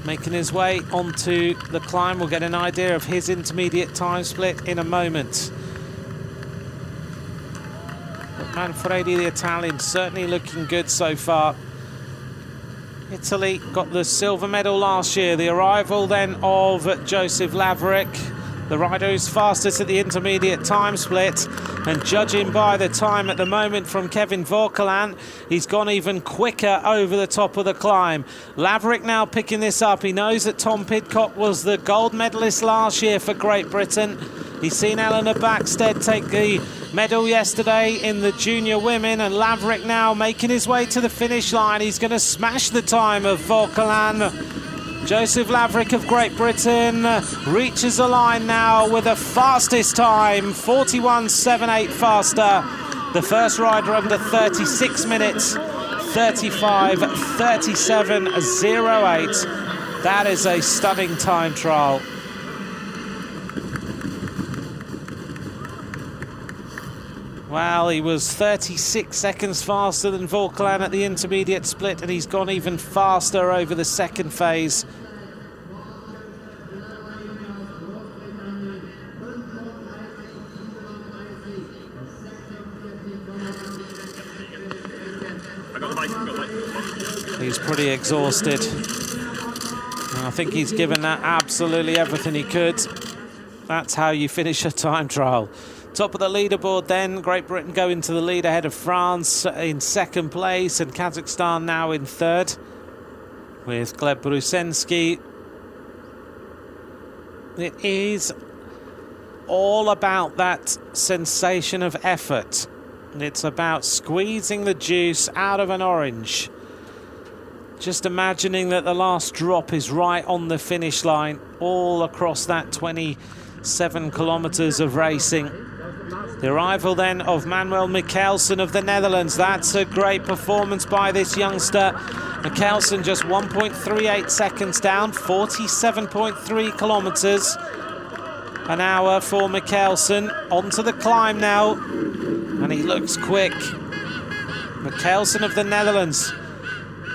making his way onto the climb. We'll get an idea of his intermediate time split in a moment. But Manfredi, the Italian, certainly looking good so far. Italy got the silver medal last year. The arrival then of Joseph Laverick, the rider who's fastest at the intermediate time split, and judging by the time at the moment from Kevin Volkl, he's gone even quicker over the top of the climb. Laverick now picking this up. He knows that Tom Pidcock was the gold medalist last year for Great Britain. He's seen Eleanor Backstead take the medal yesterday in the junior women, and Laverick now making his way to the finish line. He's going to smash the time of Volkl. Joseph Laverick of Great Britain reaches the line now with the fastest time, 41.78 faster. The first rider under 36 minutes, 35.37.08. That is a stunning time trial. Well, he was 36 seconds faster than Volkl at the intermediate split, and he's gone even faster over the second phase. He's pretty exhausted. And I think he's given that absolutely everything he could. That's how you finish a time trial. Top of the leaderboard then, Great Britain go into the lead ahead of France in second place, and Kazakhstan now in third, with Gleb Brusensky. It is all about that sensation of effort. It's about squeezing the juice out of an orange. Just imagining that the last drop is right on the finish line, all across that 27 kilometres of racing. The arrival then of Manuel Mickelson of the Netherlands. That's a great performance by this youngster. Mickelson just 1.38 seconds down, 47.3 kilometres an hour for Mickelson. Onto the climb now, and he looks quick. Mickelson of the Netherlands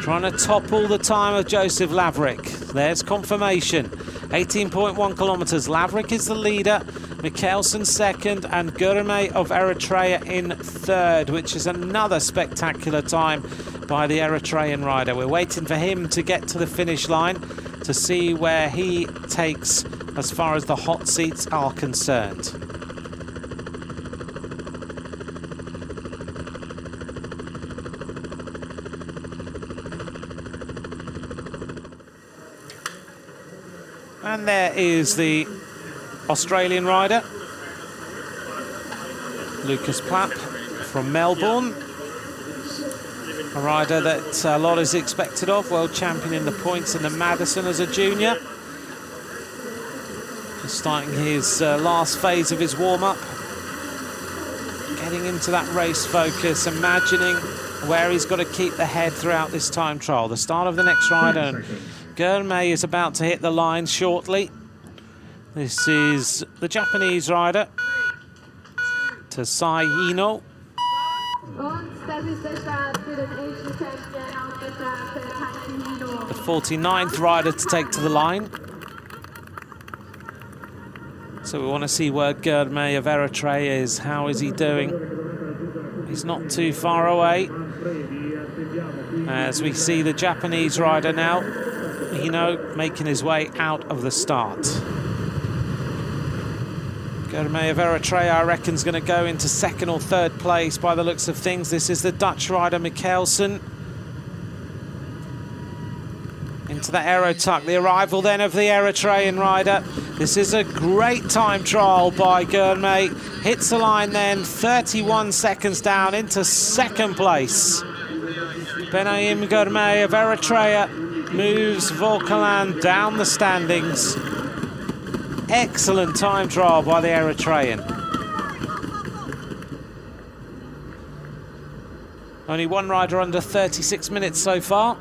trying to topple the time of Joseph Laverick. There's confirmation. 18.1 kilometres. Laverick is the leader, Mickelson second, and Gurmey of Eritrea in third, which is another spectacular time by the Eritrean rider. We're waiting for him to get to the finish line to see where he takes as far as the hot seats are concerned. And there is the Australian rider, Lucas Platt from Melbourne. A rider that a lot is expected of, world champion in the points in the Madison as a junior. Just starting his last phase of his warm-up. Getting into that race focus, imagining where he's got to keep the head throughout this time trial. The start of the next rider, and Gurmey is about to hit the line shortly. This is the Japanese rider, Tasai Hino. The 49th rider to take to the line. So we want to see where Gurmey of Eritrea is. How is he doing? He's not too far away. As we see the Japanese rider now, Hino, making his way out of the start. Gurmey of Eritrea, I reckon, is going to go into second or third place by the looks of things. This is the Dutch rider, Mickelson. Into the aerotuck, the arrival then of the Eritrean rider. This is a great time trial by Gurmey. Hits the line then, 31 seconds down into second place. Benaim Gurmey of Eritrea moves Volkl down the standings. Excellent time trial by the Eritrean. Only one rider under 36 minutes so far.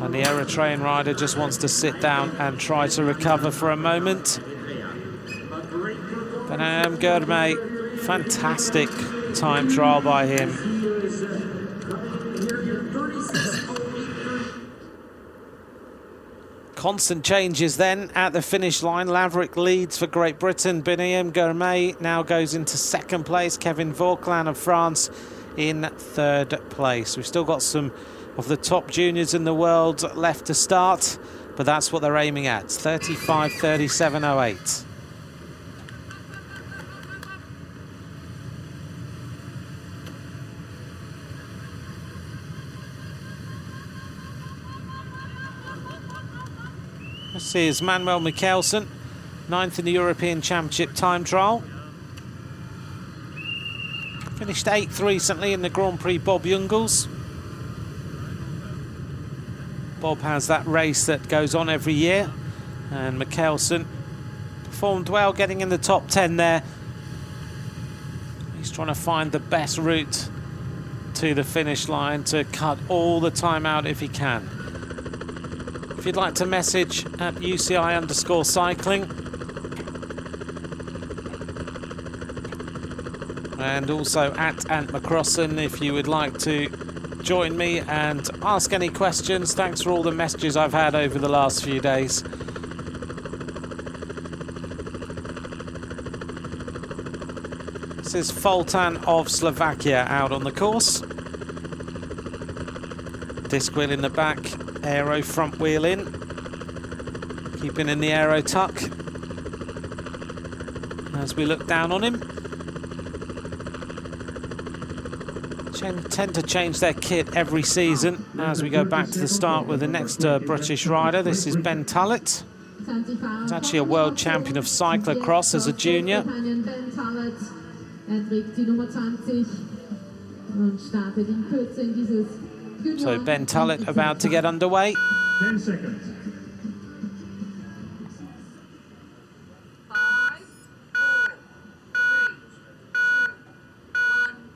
And the Eritrean rider just wants to sit down and try to recover for a moment. Benaim Gurmey, fantastic time trial by him. Constant changes then at the finish line. Laverick leads for Great Britain. Benaim Gurmey now goes into second place. Kevin Volkl of France in third place. We've still got some of the top juniors in the world left to start, but that's what they're aiming at, 35.37.08. This is Manuel Mickelson, 9th in the European Championship time trial. Finished 8th recently in the Grand Prix Bob Jungels. Bob has that race that goes on every year, and Mickelson performed well, getting in the top 10 there. He's trying to find the best route to the finish line to cut all the time out if he can. If you'd like to message at UCI_cycling, and also at Ant McCrossan if you would like to join me and ask any questions. Thanks for all the messages I've had over the last few days. This is Volkl of Slovakia out on the course. Disc wheel in the back, aero front wheel in. Keeping in the aero tuck as we look down on him. Tend to change their kit every season as we go back to the start with the next British rider. This is Ben Tullett. He's actually a world champion of cyclocross as a junior. So Ben Tullett about to get underway. 10 seconds. 5, 4, 3, 2, 1,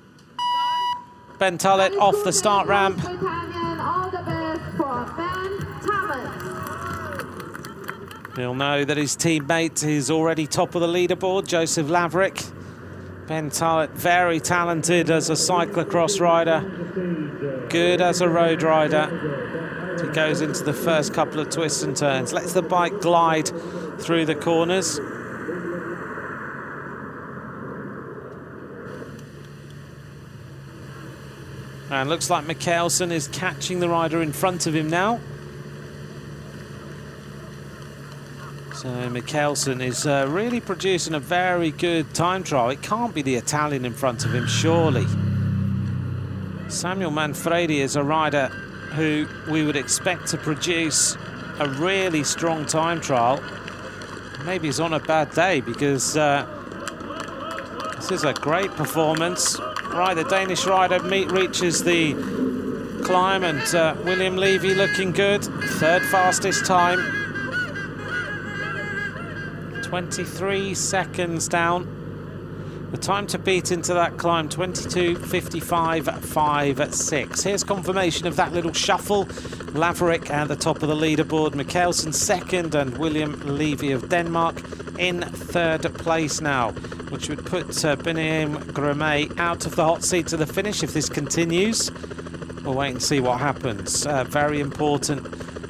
go. Ben Tullett off the start ramp. All the best for Ben Tullett. He'll know that his teammate is already top of the leaderboard, Joseph Laverick. Ben Tullett, very talented as a cyclocross rider, good as a road rider. He goes into the first couple of twists and turns, lets the bike glide through the corners. And looks like Mickelson is catching the rider in front of him now. So Mickelson is really producing a very good time trial. It can't be the Italian in front of him, surely. Samuel Manfredi is a rider who we would expect to produce a really strong time trial. Maybe he's on a bad day because this is a great performance. Right, the Danish rider reaches the climb, and William Levy looking good. Third fastest time. 23 seconds down. The time to beat into that climb, 22:55.56. Here's confirmation of that little shuffle. Laverick at the top of the leaderboard, Mickelson second, and William Levy of Denmark in third place now, which would put Biniam Grimet out of the hot seat to the finish if this continues. We'll wait and see what happens. Very important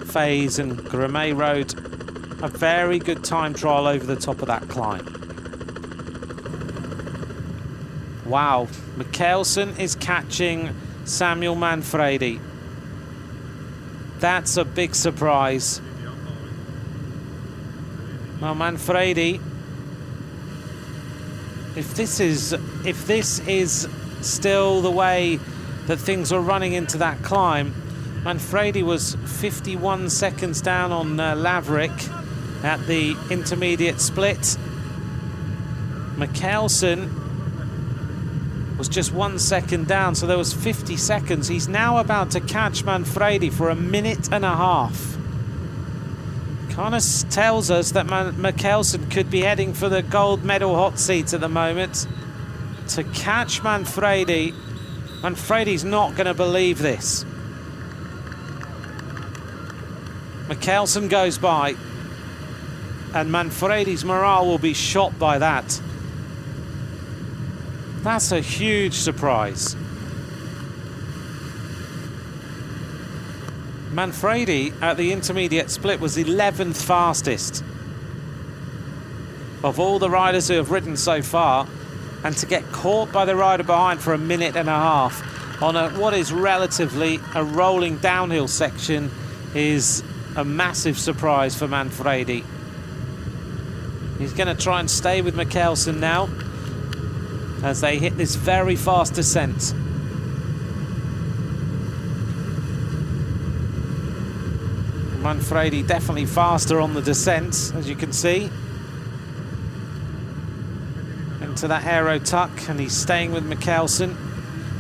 phase, and Grimet rode a very good time trial over the top of that climb. Wow, Mickelson is catching Samuel Manfredi. That's a big surprise. Well, Manfredi, if this is still the way that things are running into that climb, Manfredi was 51 seconds down on Laverick at the intermediate split. Mickelson was just 1 second down, so there was 50 seconds. He's now about to catch Manfredi for a minute and a half. Kind of tells us that Mickelson could be heading for the gold medal hot seat at the moment. To catch Manfredi, Manfredi's not going to believe this. Mickelson goes by, and Manfredi's morale will be shot by that. That's a huge surprise. Manfredi at the intermediate split was 11th fastest of all the riders who have ridden so far, and to get caught by the rider behind for a minute and a half on what is relatively a rolling downhill section is a massive surprise for Manfredi. He's going to try and stay with Mickelson now as they hit this very fast descent. Manfredi definitely faster on the descent, as you can see. Into that aero tuck, and he's staying with Mickelson.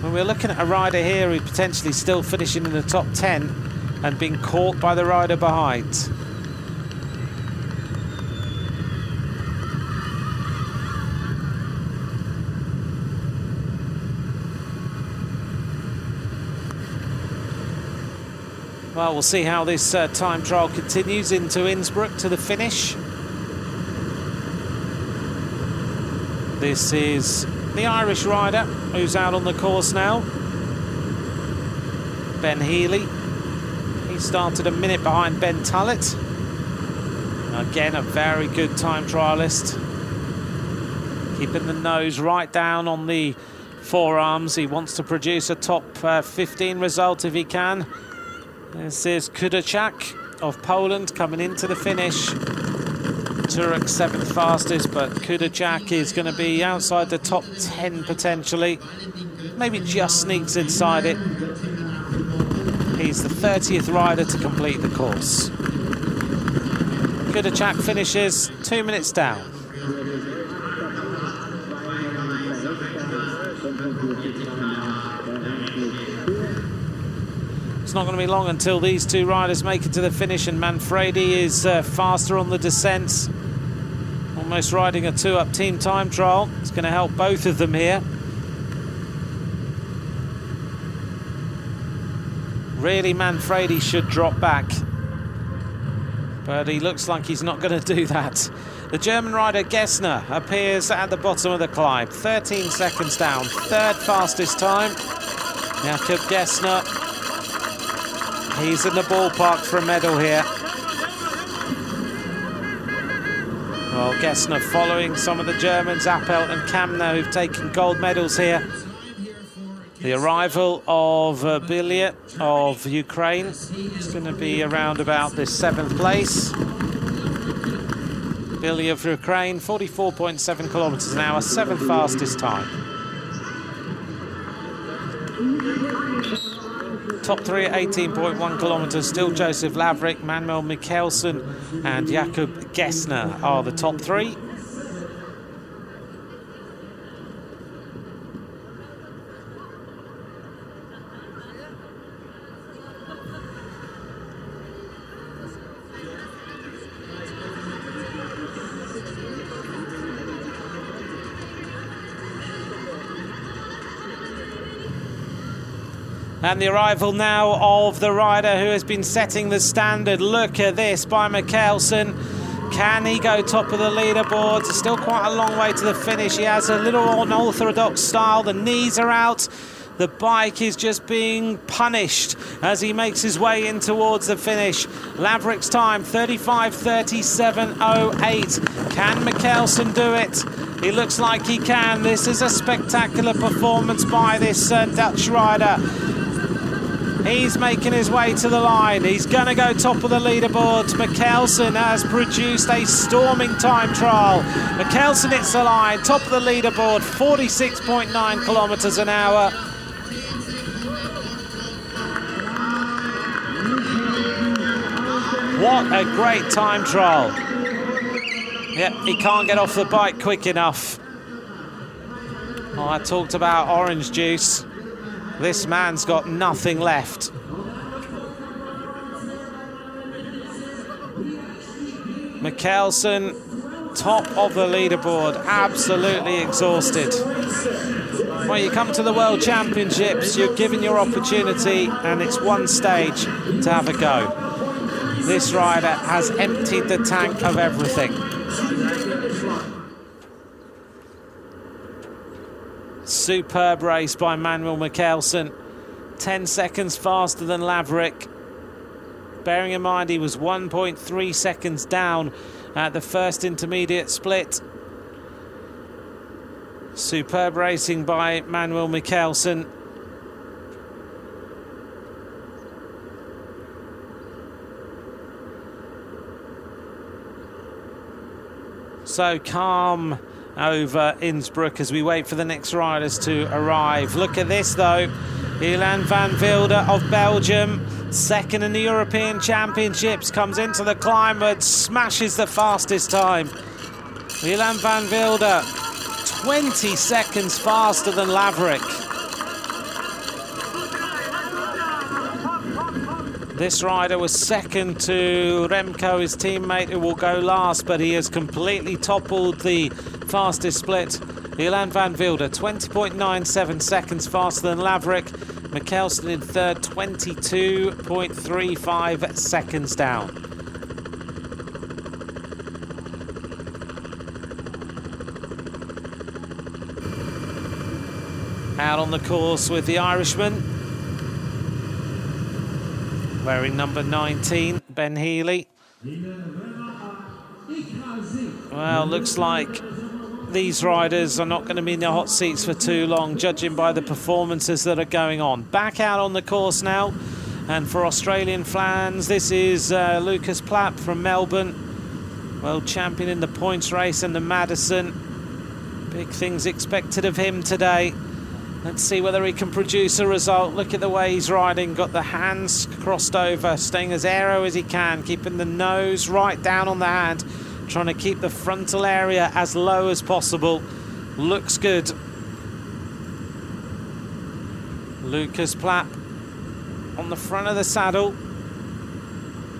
When we're looking at a rider here who's potentially still finishing in the top 10 and being caught by the rider behind. Well, we'll see how this time trial continues into Innsbruck to the finish. This is the Irish rider who's out on the course now, Ben Healy. He started a minute behind Ben Tullett. Again, a very good time trialist. Keeping the nose right down on the forearms. He wants to produce a top 15 result if he can. This is Kudacek of Poland coming into the finish. Turok 7th fastest, but Kudacek is going to be outside the top 10 potentially. Maybe just sneaks inside it. He's the 30th rider to complete the course. Kudacek finishes 2 minutes down. It's not going to be long until these two riders make it to the finish, and Manfredi is faster on the descents. Almost riding a 2-up team time trial. It's going to help both of them here. Really, Manfredi should drop back, but he looks like he's not going to do that. The German rider Gessner appears at the bottom of the climb, 13 seconds down, 3rd fastest time. Jakob Gessner, he's in the ballpark for a medal here. Well, Gessner following some of the Germans, Appelt and Kamner, who've taken gold medals here. The arrival of Bilia of Ukraine is going to be around about this 7th place. Bilia of Ukraine, 44.7 kilometers an hour, 7th fastest time. Top 3 at 18.1 kilometers, still Joseph Lavery, Manuel Mickelson and Jakob Gessner are the top 3. And the arrival now of the rider who has been setting the standard. Look at this by Mickelson. Can he go top of the leaderboard? Still quite a long way to the finish. He has a little unorthodox style. The knees are out. The bike is just being punished as he makes his way in towards the finish. Laverick's time, 35.37.08. Can Mickelson do it? He looks like he can. This is a spectacular performance by this Dutch rider. He's making his way to the line. He's going to go top of the leaderboard. Mickelson has produced a storming time trial. Mickelson hits the line, top of the leaderboard, 46.9 kilometers an hour. What a great time trial. Yep, he can't get off the bike quick enough. Oh, I talked about orange juice. This man's got nothing left. Mickelson, top of the leaderboard, absolutely exhausted. Well, you come to the World Championships, you're given your opportunity, and it's one stage to have a go. This rider has emptied the tank of everything. Superb race by Manuel Mickelson, 10 seconds faster than Laverick. Bearing in mind he was 1.3 seconds down at the first intermediate split. Superb racing by Manuel Mickelson. So calm over Innsbruck as we wait for the next riders to arrive. Look at this though. Julianne van Wilde of Belgium, second in the European Championships, comes into the climb and smashes the fastest time. Julianne van Wilde, 20 seconds faster than Laverick. This rider was second to Remco, his teammate, who will go last, but he has completely toppled the fastest split. Julianne van Wilde, 20.97 seconds faster than Laverick. Mickelson in third, 22.35 seconds down. Out on the course with the Irishman, wearing number 19, Ben Healy. Well, looks like these riders are not going to be in the hot seats for too long, judging by the performances that are going on. Back out on the course now, and for Australian fans, this is Lucas Platt from Melbourne, world champion in the points race and the Madison. Big things expected of him today. Let's see whether he can produce a result. Look at the way he's riding, got the hands crossed over, staying as aero as he can, keeping the nose right down on the hand, trying to keep the frontal area as low as possible. Looks good. Lucas Platt on the front of the saddle,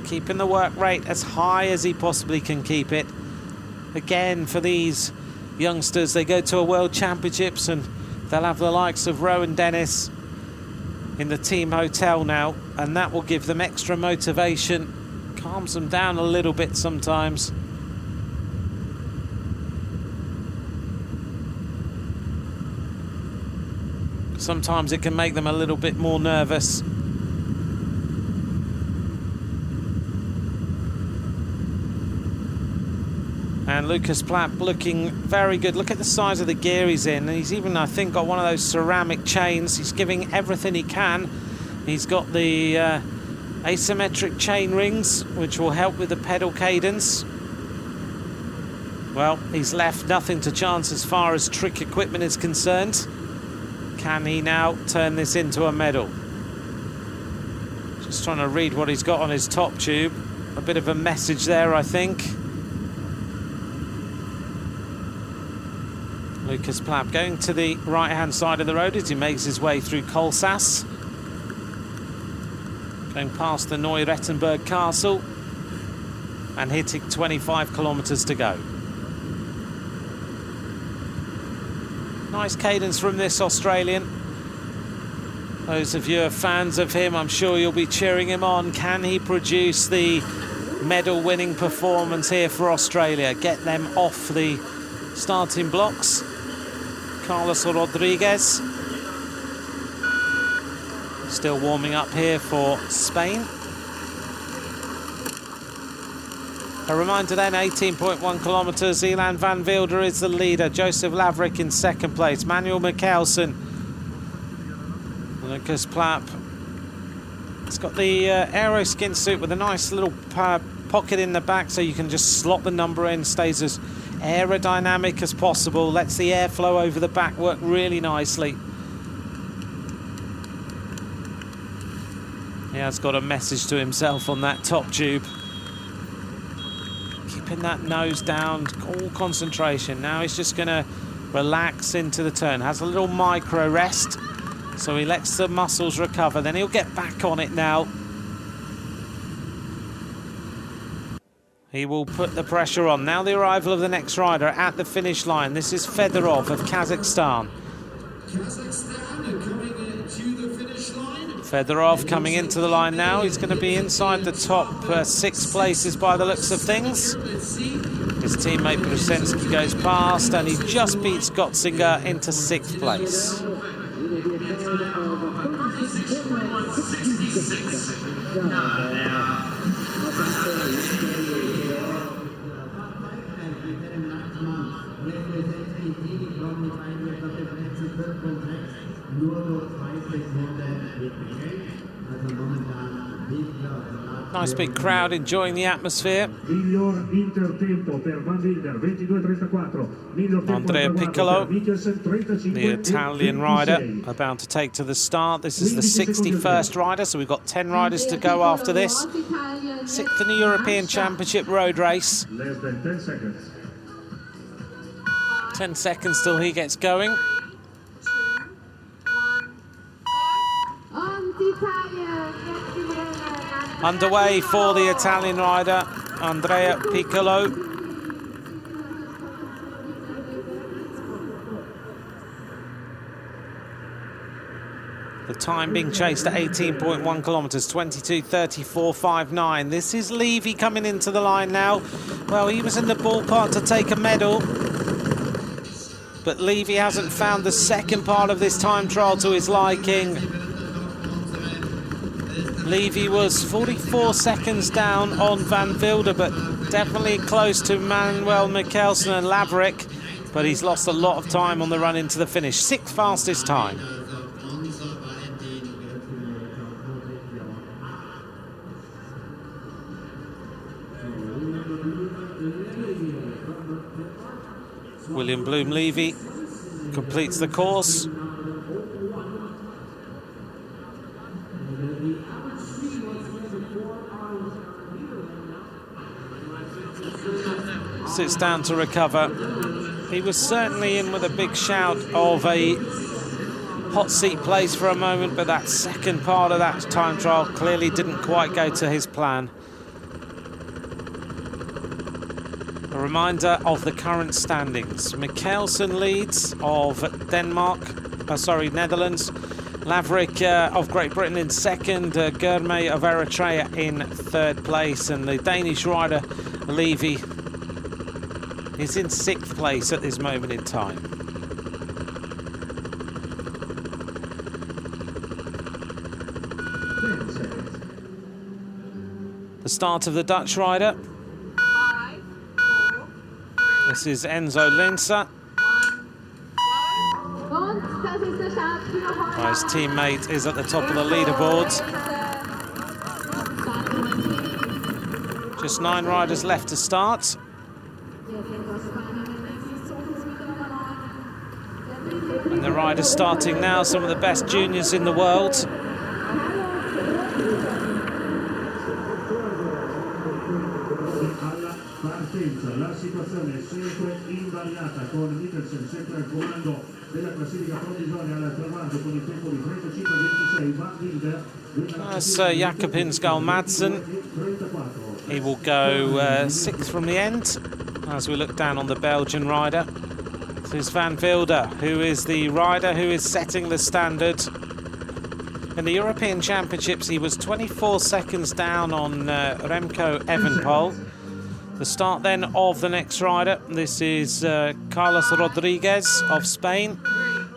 keeping the work rate as high as he possibly can keep it. Again, for these youngsters, they go to a World Championships and they'll have the likes of Rowan Dennis in the team hotel now, and that will give them extra motivation, calms them down a little bit sometimes. Sometimes it can make them a little bit more nervous. And Lucas Platt looking very good. Look at the size of the gear he's in. He's even, I think, got one of those ceramic chains. He's giving everything he can. He's got the asymmetric chain rings, which will help with the pedal cadence. Well, he's left nothing to chance as far as trick equipment is concerned. Can he now turn this into a medal? Just trying to read what he's got on his top tube. A bit of a message there, I think. Lucas Platt going to the right-hand side of the road as he makes his way through Colsass. Going past the Neu-Rettenberg Castle and hitting 25 kilometres to go. Nice cadence from this Australian. Those of you who are fans of him, I'm sure you'll be cheering him on. Can he produce the medal-winning performance here for Australia? Get them off the starting blocks. Carlos Rodriguez still warming up here for Spain. A reminder then, 18.1 kilometres, Elan van Wilder is the leader, Joseph Laverick in second place, Manuel Mickelson, Lucas Platt. It's got the aero skin suit with a nice little pocket in the back so you can just slot the number in, stays as aerodynamic as possible, lets the airflow over the back work really nicely. He has got a message to himself on that top tube. Keeping that nose down, all concentration. Now he's just going to relax into the turn. Has a little micro rest, so he lets the muscles recover. Then he'll get back on it now. He will put the pressure on. Now the arrival of the next rider at the finish line. This is Fedorov of Kazakhstan. Fedorov coming into the line now. He's going to be inside the top 6 places by the looks of things. His teammate Brusensky goes past and he just beats Gotzinger into 6th place. Nice big crowd enjoying the atmosphere. Andreea Piccolo, the Italian rider, about to take to the start. This is the 61st rider, so we've got 10 riders to go after this. 6th in the European Championship road race. Less than 10 seconds. 10 seconds till he gets going. Underway for the Italian rider, Andreea Piccolo. The time being chased at 18.1 kilometres, 22:34.59. This is Levy coming into the line now. Well, he was in the ballpark to take a medal, but Levy hasn't found the second part of this time trial to his liking. Levy was 44 seconds down on Van Wilder, but definitely close to Manuel Mickelson and Laverick. but he's lost a lot of time on the run into the finish. 6th fastest time. William Bloom-Levy completes the course. Sits down to recover. He was certainly in with a big shout of a hot seat place for a moment, but that second part of that time trial clearly didn't quite go to his plan. A reminder of the current standings. Mickelson leads of Netherlands. Lavery of Great Britain in second. Gurmey of Eritrea in third place. And the Danish rider, Levy, is in 6th place at this moment in time. The start of the Dutch rider. This is Enzo Linsa. His teammate is at the top of the leaderboard. Just 9 riders left to start. And the riders starting now, some of the best juniors in the world. La situazione è sempre invariata, con Mickelson sempre al comando della classifica provvisoria al traguardo con il tempo di 35-26. That's Jakob Hinsgaal Madsen. He will go 6th from the end as we look down on the Belgian rider. This is Van Wilder, who is the rider who is setting the standard. In the European Championships, he was 24 seconds down on Remco Evenepoel. The start then of the next rider. This is Carlos Rodriguez of Spain,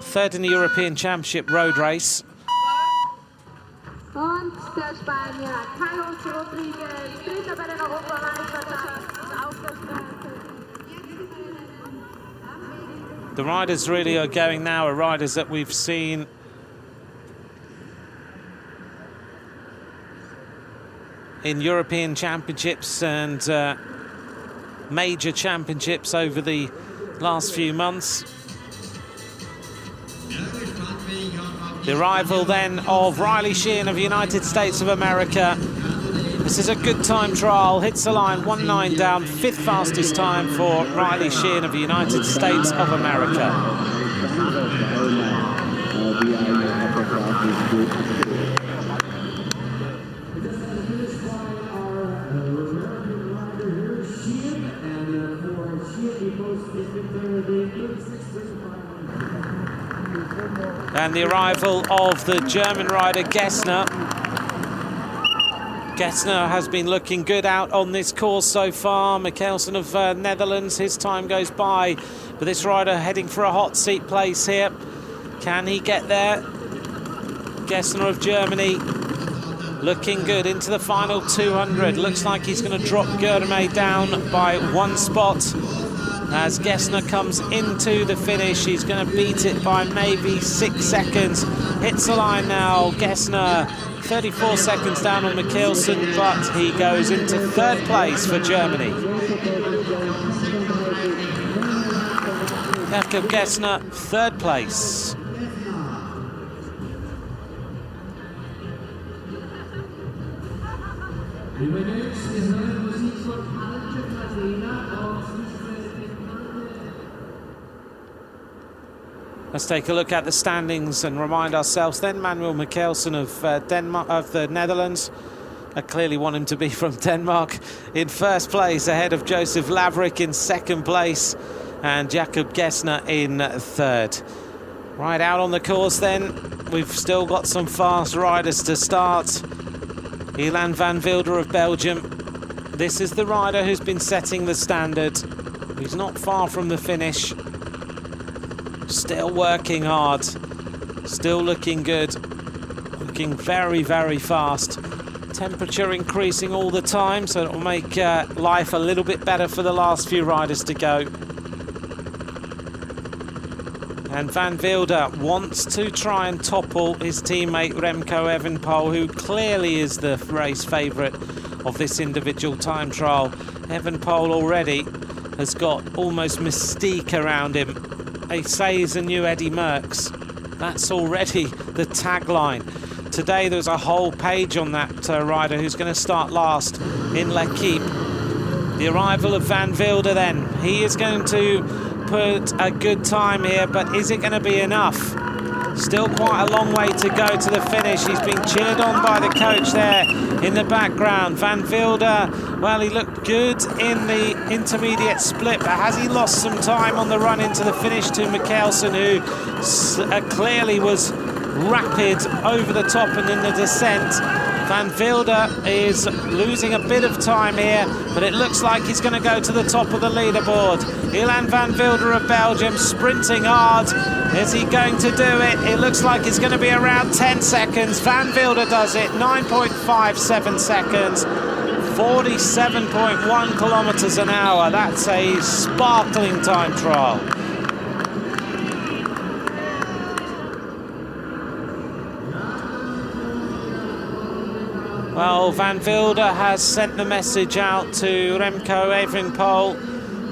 3rd in the European Championship road race. The riders really are going now are riders that we've seen in European Championships and major championships over the last few months. The arrival then of Riley Sheehan of the United States of America. This is a good time trial, hits the line 1.9 down, 5th fastest time for Riley Sheehan of the United States of America. And the arrival of the German rider Gessner. Gessner has been looking good out on this course so far. Mickelson of Netherlands, his time goes by. But this rider heading for a hot seat place here. Can he get there? Gessner of Germany looking good into the final 200. Looks like he's going to drop Gurmey down by 1 spot. As Gessner comes into the finish, he's going to beat it by maybe 6 seconds. Hits the line now. Gessner 34 seconds down on Mickelson, but he goes into 3rd place for Germany. Jakob Gessner, 3rd place. Let's take a look at the standings and remind ourselves then. Manuel Mickelson of the Netherlands. I clearly want him to be from Denmark. In 1st place, ahead of Joseph Lavery in 2nd place, and Jakob Gessner in 3rd. Right out on the course then, we've still got some fast riders to start. Ilan van Wilder of Belgium. This is the rider who's been setting the standard. He's not far from the finish. Still working hard, still looking good, looking very, very fast. Temperature increasing all the time, so it will make life a little bit better for the last few riders to go. And Van Wilder wants to try and topple his teammate Remco Evenepoel, who clearly is the race favourite of this individual time trial. Evenepoel already has got almost mystique around him. They say he's a new Eddie Merckx. That's already the tagline. Today there's a whole page on that rider who's going to start last in L'Equipe. The arrival of Van Wilder then. He is going to put a good time here, but is it going to be enough? Still quite a long way to go to the finish. He's been cheered on by the coach there in the background. Van Wilder, well, he looked good in the intermediate split, but has he lost some time on the run into the finish to Mickelson, who clearly was rapid over the top and in the descent? Van Wilder is losing a bit of time here, but it looks like he's going to go to the top of the leaderboard. Julianne Van Wilder of Belgium sprinting hard. Is he going to do it? It looks like it's going to be around 10 seconds. Van Wilder does it, 9.57 seconds, 47.1 kilometers an hour. That's a sparkling time trial. Well, Van Wilder has sent the message out to Remco Evenepoel,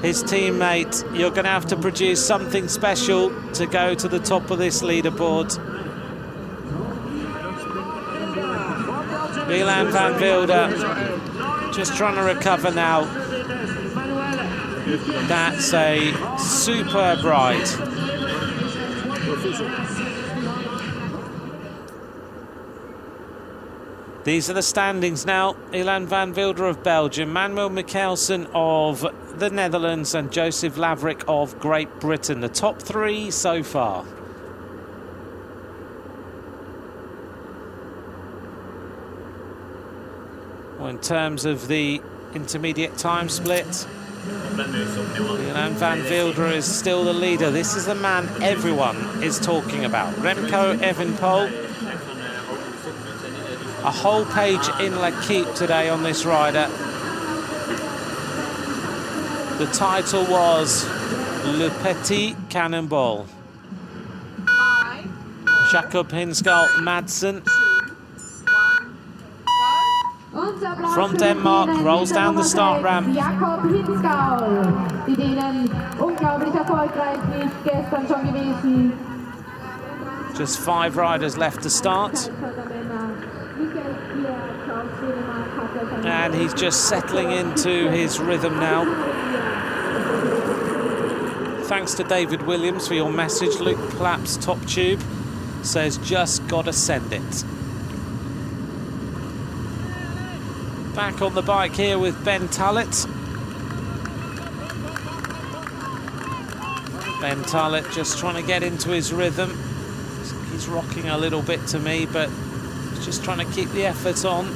his teammate. You're going to have to produce something special to go to the top of this leaderboard. Julianne Van Wilder just trying to recover now. That's a superb ride. These are the standings now. Julianne Van Wilder of Belgium, Manuel Mickelson of the Netherlands, and Joseph Lavery of Great Britain. The top three so far. Well, in terms of the intermediate time split, Julianne Van Wilder is still the leader. This is the man everyone is talking about. Remco Evenepoel. A whole page in L'Equipe today on this rider. The title was Le Petit Cannonball. Jakob Hinskal Madsen from Denmark rolls down the start ramp. Jakob Hinskal, die Dänen, unglaublich erfolgreich gestern schon gewesen. Just 5 riders left to start. And he's just settling into his rhythm now. Thanks to David Williams for your message. Luke Plapp's Top Tube says, just gotta send it. Back on the bike here with Ben Tullett. Ben Tullett just trying to get into his rhythm. He's rocking a little bit to me, but he's just trying to keep the effort on.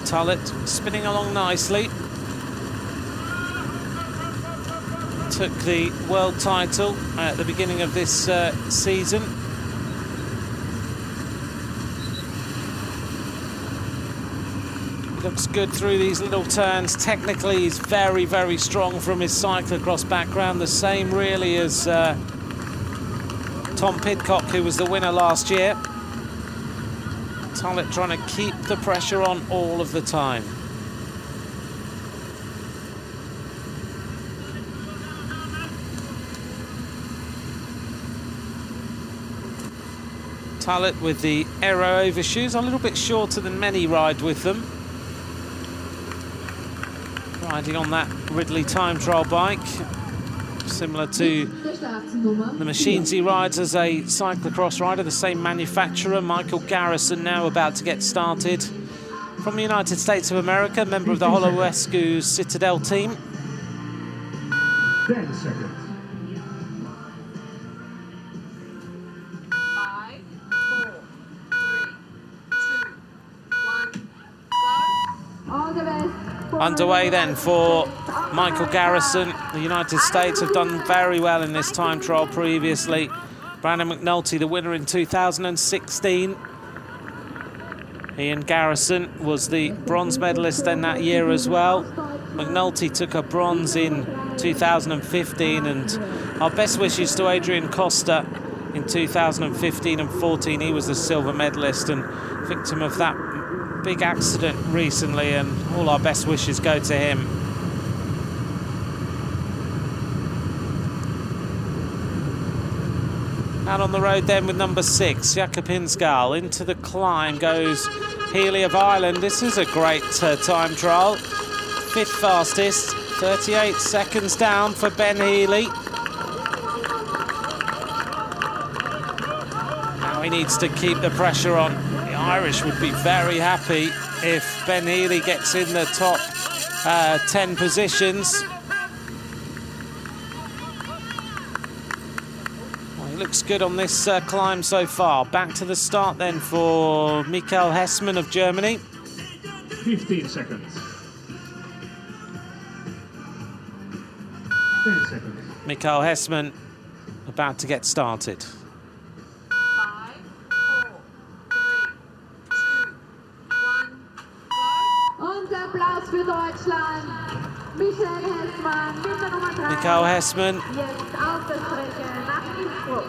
Tullett spinning along nicely. Took the world title at the beginning of this season. Looks good through these little turns. Technically, he's very, very strong from his cyclocross background. The same, really, as Tom Pidcock, who was the winner last year. Tullett trying to keep the pressure on all of the time. Tullett with the Aero overshoes, a little bit shorter than many ride with them. Riding on that Ridley time trial bike, similar to the machines he rides as a cyclocross rider, the same manufacturer. Michael Garrison now about to get started. From the United States of America, member of the Holowescu Citadel team. 10 seconds. 5, 4, 3, 2, 1, go. All the best. Underway then for Michael Garrison. The United States have done very well in this time trial previously. Brandon McNulty, the winner in 2016. Ian Garrison was the bronze medalist in that year as well. McNulty took a bronze in 2015, and our best wishes to Adrian Costa in 2015 and 14. He was the silver medalist and victim of that big accident recently, and all our best wishes go to him. Out on the road then with number 6, Jakob Hinskal. Into the climb goes Healy of Ireland. This is a great time trial. 5th fastest, 38 seconds down for Ben Healy. Now he needs to keep the pressure on. The Irish would be very happy if Ben Healy gets in the top 10 positions. Looks good on this climb so far. Back to the start then for Mikhail Hesseman of Germany. 15 seconds. 10 seconds. Mikhail Hesseman about to get started. 5, 4, 3, 2, 1, go. Und Applaus für Deutschland. Mikhail Hesseman mit der Nummer 3. Mikhail Hesseman. Jetzt auf der Strecke nach Innsbruck.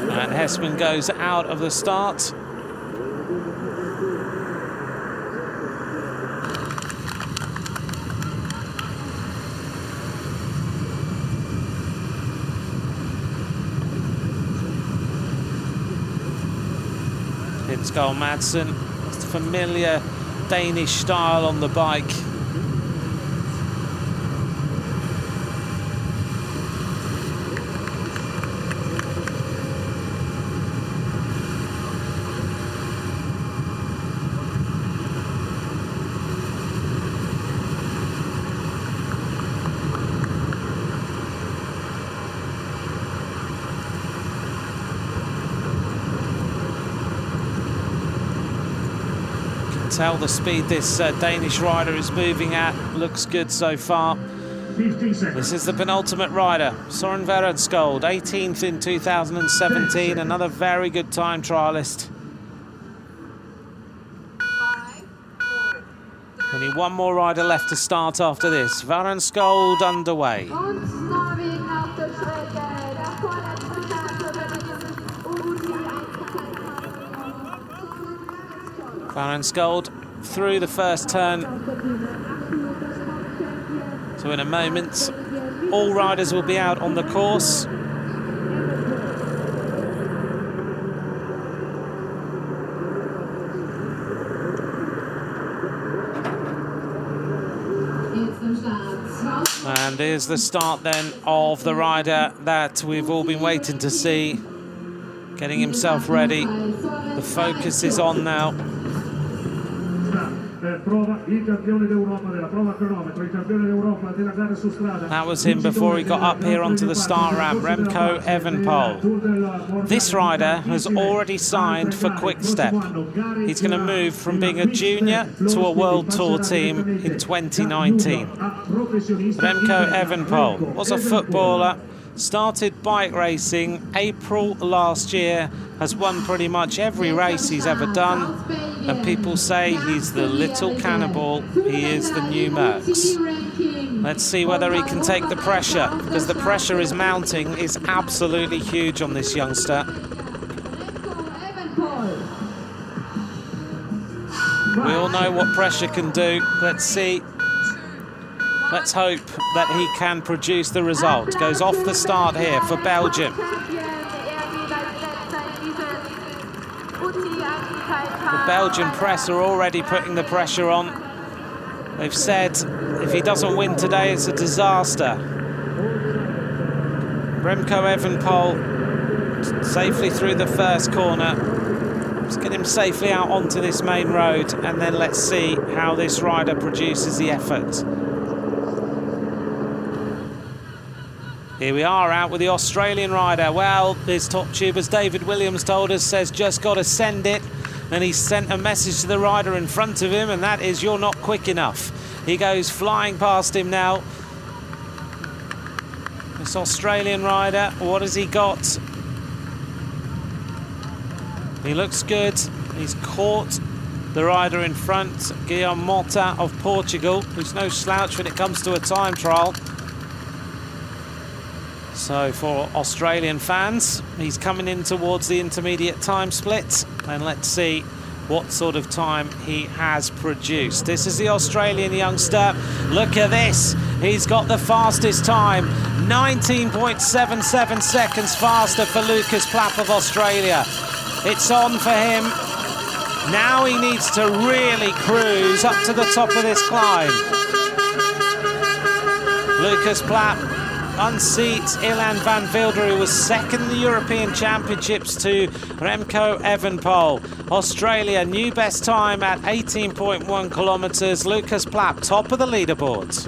And Hesseman goes out of the start. Hinskal Madsen, familiar Danish style on the bike. Tell the speed this Danish rider is moving at. Looks good so far. 50 seconds. This is the penultimate rider, Søren Verenskold, 18th in 2017, another very good time trialist. 5, 4, Only one more rider left to start after this. Verenskold underway. Und Norwegen auf der Strecke. Der vorletzte Starter wird Verenskold through the first turn. So in a moment, all riders will be out on the course. And here's the start then of the rider that we've all been waiting to see, getting himself ready. The focus is on now. That was him before he got up here onto the start ramp, Remco Evenepoel. This rider has already signed for Quick-Step. He's going to move from being a junior to a World Tour team in 2019. Remco Evenepoel was a footballer, started bike racing April last year, has won pretty much every race he's ever done, and people say he's the little cannibal. He is the new Merckx. Let's see whether he can take the pressure, because the pressure is mounting. It's absolutely huge on this youngster. We all know what pressure can do. Let's see. Let's hope that he can produce the result. Goes off the start here for Belgium. The Belgian press are already putting the pressure on. They've said if he doesn't win today, it's a disaster. Remco Evenepoel safely through the first corner. Let's get him safely out onto this main road, and then let's see how this rider produces the effort. Here we are out with the Australian rider. Well, his top tube, as David Williams told us, says just got to send it. and he sent a message to the rider in front of him, and that is, you're not quick enough. He goes flying past him now. This Australian rider, what has he got? He looks good. He's caught the rider in front, Guillaume Mota of Portugal, who's no slouch when it comes to a time trial. So for Australian fans, he's coming in towards the intermediate time split, and let's see what sort of time he has produced. This is the Australian youngster. Look at this. He's got the fastest time, 19.77 seconds faster for Lucas Platt of Australia. It's on for him. Now he needs to really cruise up to the top of this climb. Lucas Platt unseats Ilan van Wilder, who was second in the European Championships, to Remco Evenepoel. Australia, new best time at 18.1 kilometres. Lucas Platt, top of the leaderboards.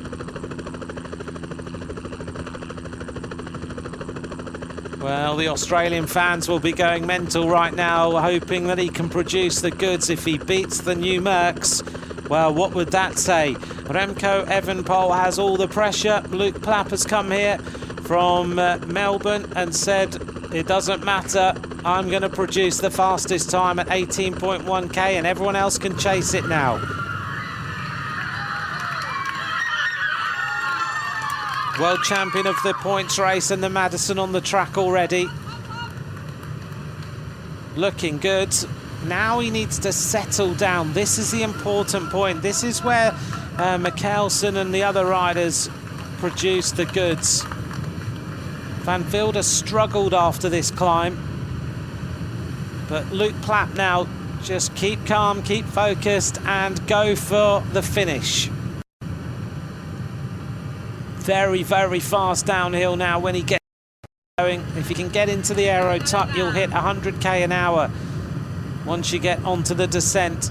Well, the Australian fans will be going mental right now, hoping that he can produce the goods if he beats the new Mercs. Well, what would that say? Remco Evenepoel has all the pressure. Luke Platt has come here from Melbourne and said, it doesn't matter, I'm going to produce the fastest time at 18.1k, and everyone else can chase it now. World champion of the points race and the Madison on the track already. Looking good. Now he needs to settle down. This is the important point. This is where Mickelson and the other riders produce the goods. Van Wilder struggled after this climb. But Luke Platt now, just keep calm, keep focused, and go for the finish. Very, very fast downhill now when he gets going. If you can get into the aero tuck, you'll hit 100k an hour once you get onto the descent.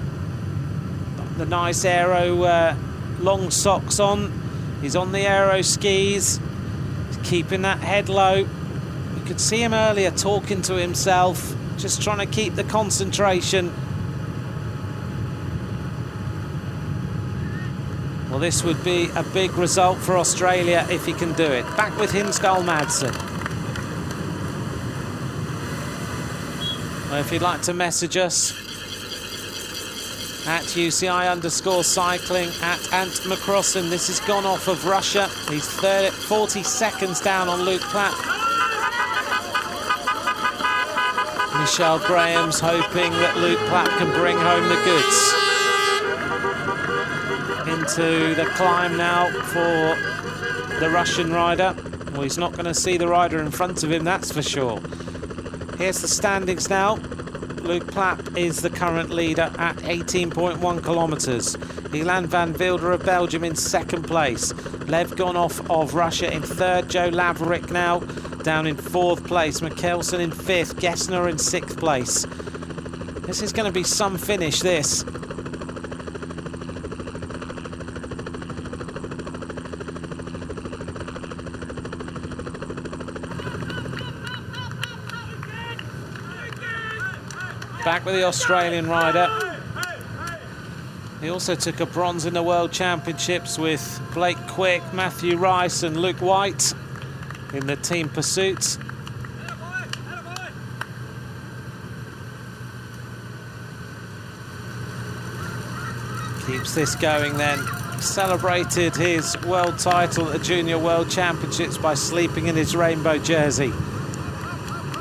The nice aero long socks on. He's on the aero skis. He's keeping that head low. You could see him earlier talking to himself, just trying to keep the concentration. Well, this would be a big result for Australia if he can do it. Back with Hinskull Madsen. Well, if you'd like to message us at UCI_cycling, at Ant McCrossan. This has gone off of Russia. He's 40 seconds down on Luke Platt. Michelle Graham's hoping that Luke Platt can bring home the goods. Into the climb now for the Russian rider. Well, he's not going to see the rider in front of him, that's for sure. Here's the standings now. Luke Platt is the current leader at 18.1 kilometres. Ilan van Wilder of Belgium in second place. Lev Gonov of Russia in third. Joe Laverick now down in fourth place. Mickelson in fifth. Gessner in sixth place. This is going to be some finish, this. Back with the Australian rider. He also took a bronze in the World Championships with Blake Quick, Matthew Rice and Luke White in the team pursuit. Keeps this going then. Celebrated his world title at the Junior World Championships by sleeping in his rainbow jersey.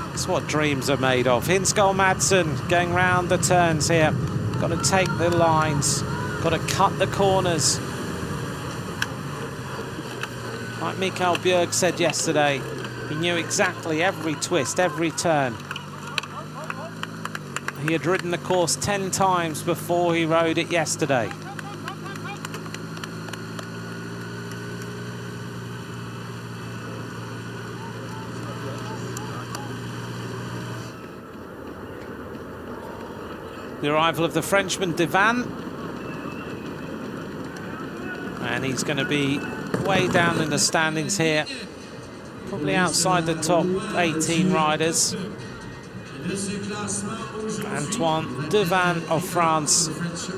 That's what dreams are made of. Hinskull Madsen going round the turns here. Got to take the lines. Got to cut the corners. Like Mikael Bjerg said yesterday, he knew exactly every twist, every turn. He had ridden the course 10 times before he rode it yesterday. The arrival of the Frenchman Devan, and he's going to be way down in the standings here, probably outside the top 18 riders. Antoine Devin of France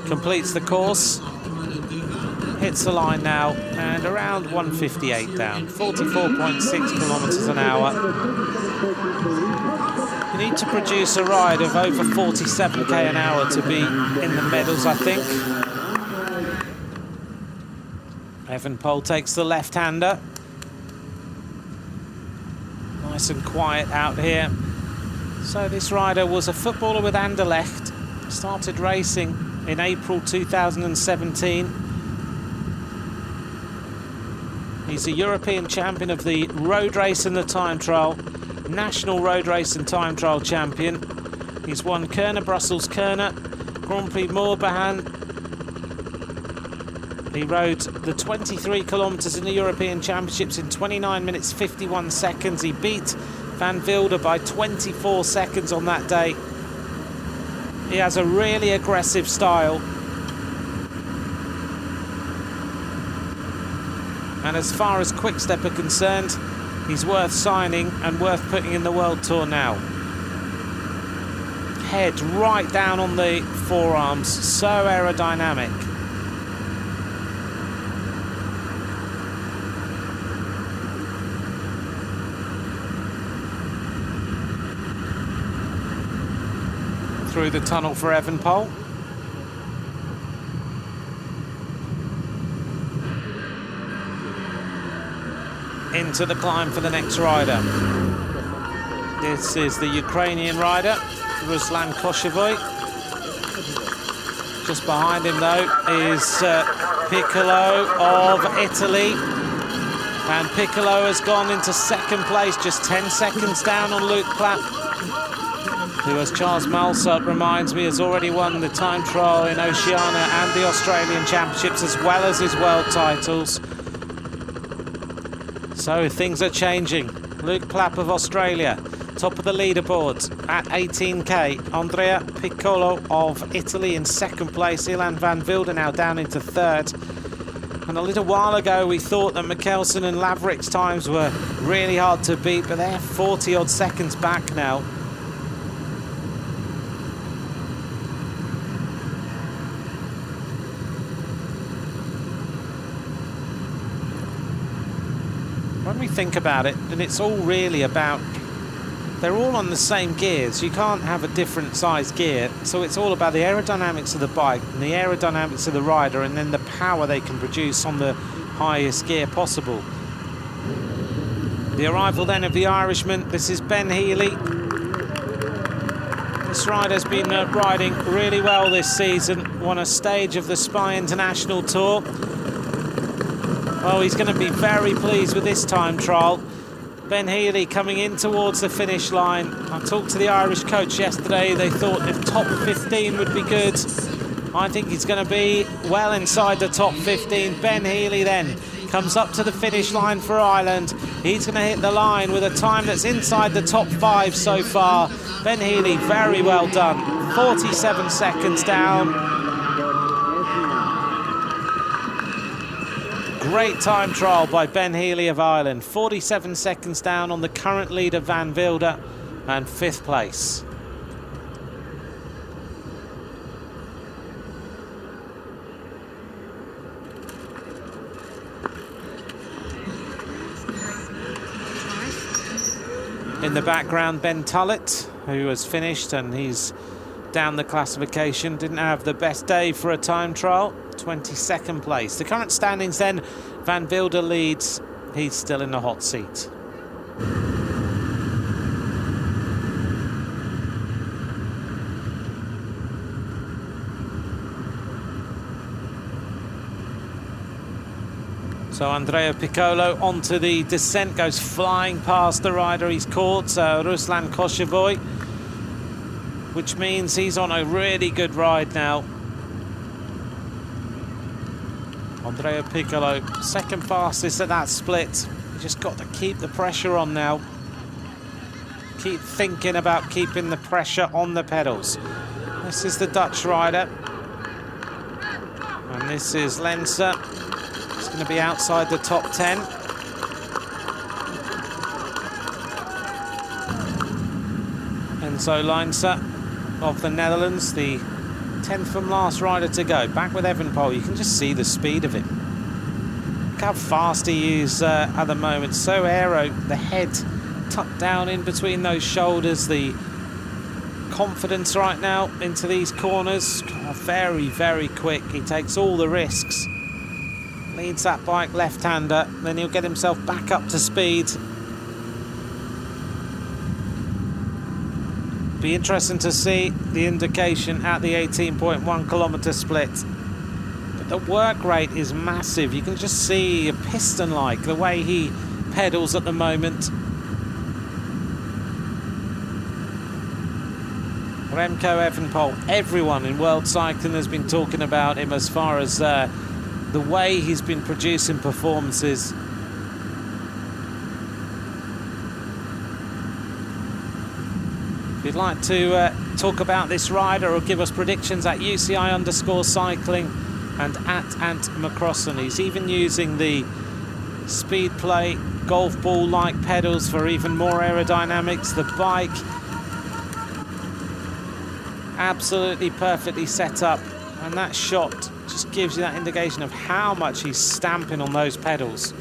completes the course, hits the line now, and around 158 down, 44.6 kilometers an hour. You need to produce a ride of over 47k an hour to be in the medals, I think. Evenepoel takes the left-hander. Nice and quiet out here. So this rider was a footballer with Anderlecht, started racing in April 2017. He's a European champion of the road race and the time trial, national road race and time trial champion. He's won Kuurne, Brussels-Kuurne, Grand Prix Morbihan. He rode the 23 kilometres in the European Championships in 29 minutes 51 seconds. He beat Van Wilder by 24 seconds on that day. He has a really aggressive style. And as far as Quick-Step are concerned, he's worth signing and worth putting in the World Tour now. Head right down on the forearms, so aerodynamic. Through the tunnel for Evenepoel. Into the climb for the next rider. This is the Ukrainian rider, Ruslan Koshevoy. Just behind him, though, is Piccolo of Italy. And Piccolo has gone into second place, just 10 seconds down on Luke Platt, who, as Charles Malsop reminds me, has already won the time trial in Oceania and the Australian Championships, as well as his world titles. So things are changing. Luke Platt of Australia, top of the leaderboard at 18k. Andreea Piccolo of Italy in second place. Ilan Van Wilder now down into third. And a little while ago we thought that Mickelson and Laverick's times were really hard to beat, but they're 40 odd seconds back now. When we think about it, and it's all really about, they're all on the same gears. You can't have a different size gear, so it's all about the aerodynamics of the bike and the aerodynamics of the rider, and then the power they can produce on the highest gear possible. The arrival then of the Irishman. This is Ben Healy. This rider's been riding really well this season, won a stage of the Spy International Tour. Well, he's going to be very pleased with this time trial. Ben Healy coming in towards the finish line. I talked to the Irish coach yesterday. They thought if top 15 would be good. I think he's going to be well inside the top 15. Ben Healy then comes up to the finish line for Ireland. He's going to hit the line with a time that's inside the top 5 so far. Ben Healy, very well done. 47 seconds down. Great time trial by Ben Healy of Ireland. 47 seconds down on the current leader Van Wilder, and 5th place. In the background, Ben Tullett, who has finished, and he's down the classification. Didn't have the best day for a time trial. 22nd place. The current standings then, Van Wilder leads. He's still in the hot seat. So Andreea Piccolo onto the descent, goes flying past the rider he's caught, Ruslan Koshevoy, which means he's on a really good ride now. Andreea Piccolo, second fastest at that split. You just got to keep the pressure on now. Keep thinking about keeping the pressure on the pedals. This is the Dutch rider. And this is Lenser. It's going to be outside the top 10. Enzo Leinster of the Netherlands, the 10th from last rider to go. Back with Evenepoel, you can just see the speed of him. Look how fast he is at the moment. So aero, the head tucked down in between those shoulders, the confidence right now into these corners. Very, very quick. He takes all the risks. Leads that bike left-hander, then he'll get himself back up to speed. Be interesting to see the indication at the 18.1 kilometre split. But the work rate is massive. You can just see a piston-like the way he pedals at the moment. Remco Evenepoel, everyone in world cycling has been talking about him as far as the way he's been producing performances. If you'd like to talk about this rider or give us predictions at UCI_cycling and at Ant Mickelson. He's even using the speed play golf ball-like pedals for even more aerodynamics. The bike absolutely perfectly set up, and that shot just gives you that indication of how much he's stamping on those pedals.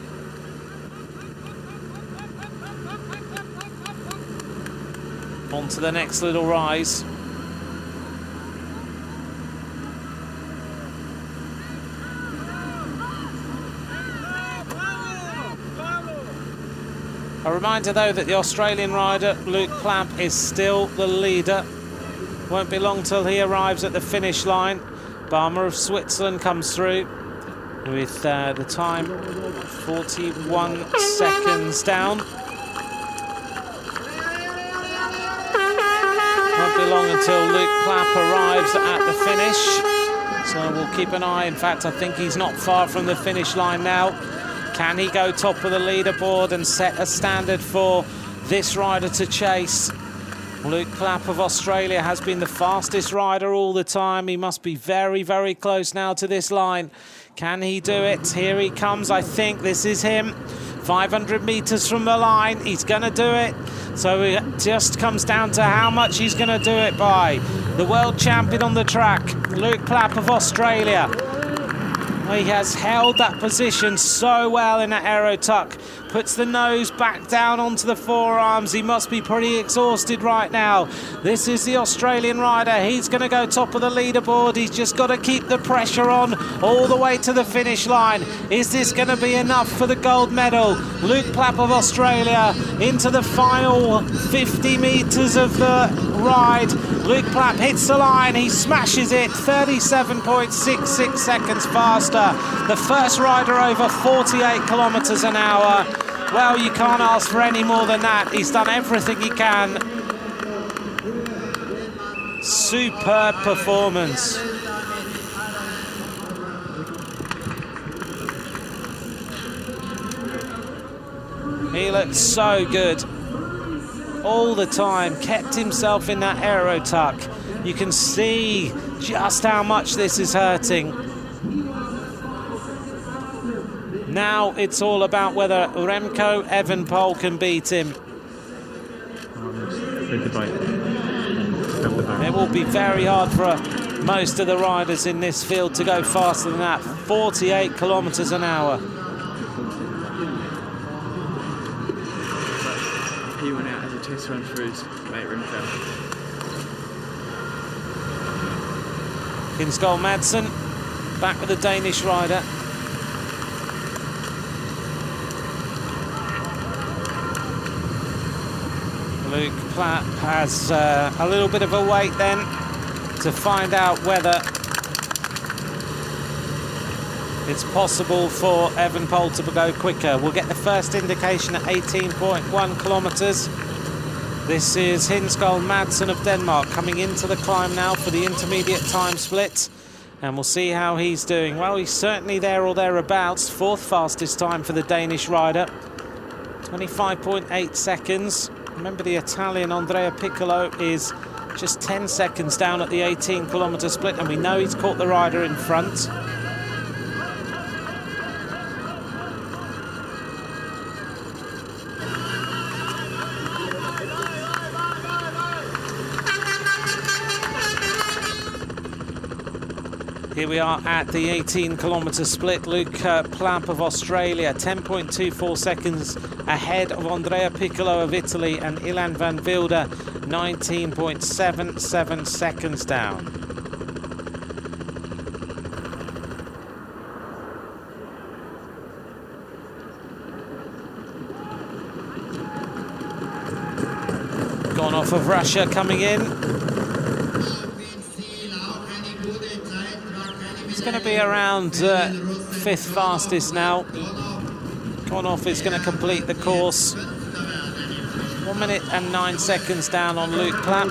On to the next little rise. A reminder though that the Australian rider Luke Platt is still the leader. Won't be long till he arrives at the finish line. Barmer of Switzerland comes through with the time 41 seconds down. Won't be long until Luke Platt arrives at the finish. So we'll keep an eye. In fact, I think he's not far from the finish line now. Can he go top of the leaderboard and set a standard for this rider to chase? Luke Platt of Australia has been the fastest rider all the time. He must be very, very close now to this line. Can he do it? Here he comes. I think this is him. 500 metres from the line. He's going to do it. So it just comes down to how much he's going to do it by. The world champion on the track, Luke Platt of Australia. He has held that position so well in that aero tuck. Puts the nose back down onto the forearms. He must be pretty exhausted right now. This is the Australian rider. He's going to go top of the leaderboard. He's just got to keep the pressure on all the way to the finish line. Is this going to be enough for the gold medal? Luke Platt of Australia into the final 50 metres of the ride. Luke Platt hits the line. He smashes it. 37.66 seconds faster. The first rider over 48 kilometres an hour. Well, you can't ask for any more than that. He's done everything he can. Superb performance. He looked so good all the time. Kept himself in that aero tuck. You can see just how much this is hurting. Now it's all about whether Remco Evenepoel can beat him. It will be very hard for most of the riders in this field to go faster than that. 48 kilometres an hour. He went out as a test run for his mate Remco. Innsbruck Madsen back with the Danish rider. Luke Platt has a little bit of a wait then to find out whether it's possible for Evenepoel to go quicker. We'll get the first indication at 18.1 kilometres. This is Hinskjold Madsen of Denmark coming into the climb now for the intermediate time split. And we'll see how he's doing. Well, he's certainly there or thereabouts. Fourth fastest time for the Danish rider. 25.8 seconds. Remember, the Italian Andreea Piccolo is just 10 seconds down at the 18-kilometre split, and we know he's caught the rider in front. Here we are at the 18-kilometre split. Luke Platt of Australia, 10.24 seconds ahead of Andreea Piccolo of Italy, and Ilan van Wilder, 19.77 seconds down. Gone off of Russia coming in. It's going to be around 5th fastest now. Konoff is going to complete the course. 1 minute and 9 seconds down on Luke Platt.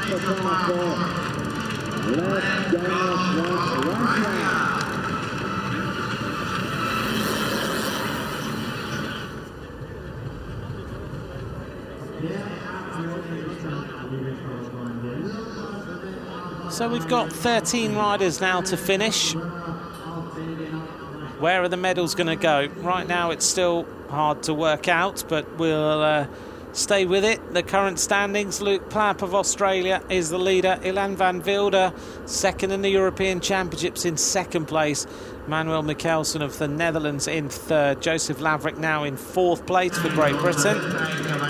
So we've got 13 riders now to finish. Where are the medals going to go? Right now it's still hard to work out, but we'll stay with it. The current standings: Luke Platt of Australia is the leader. Ilan van Wilder, second in the European Championships, in second place. Manuel Mickelson of the Netherlands in third. Joseph Lavery now in fourth place for Great Britain.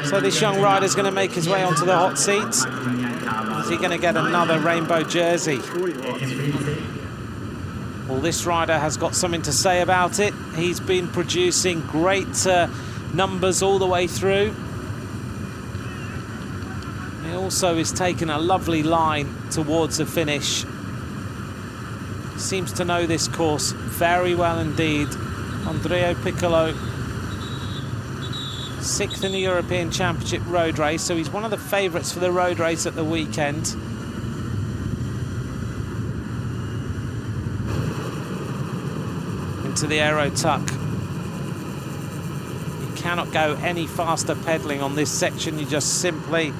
So this young rider is going to make his way onto the hot seats. Is he going to get another rainbow jersey? Well, this rider has got something to say about it. He's been producing great numbers all the way through. He also is taking a lovely line towards the finish. Seems to know this course very well indeed. Andreea Piccolo, 6th in the European Championship road race, so he's one of the favourites for the road race at the weekend. Into the aero tuck. You cannot go any faster pedalling on this section. You just simply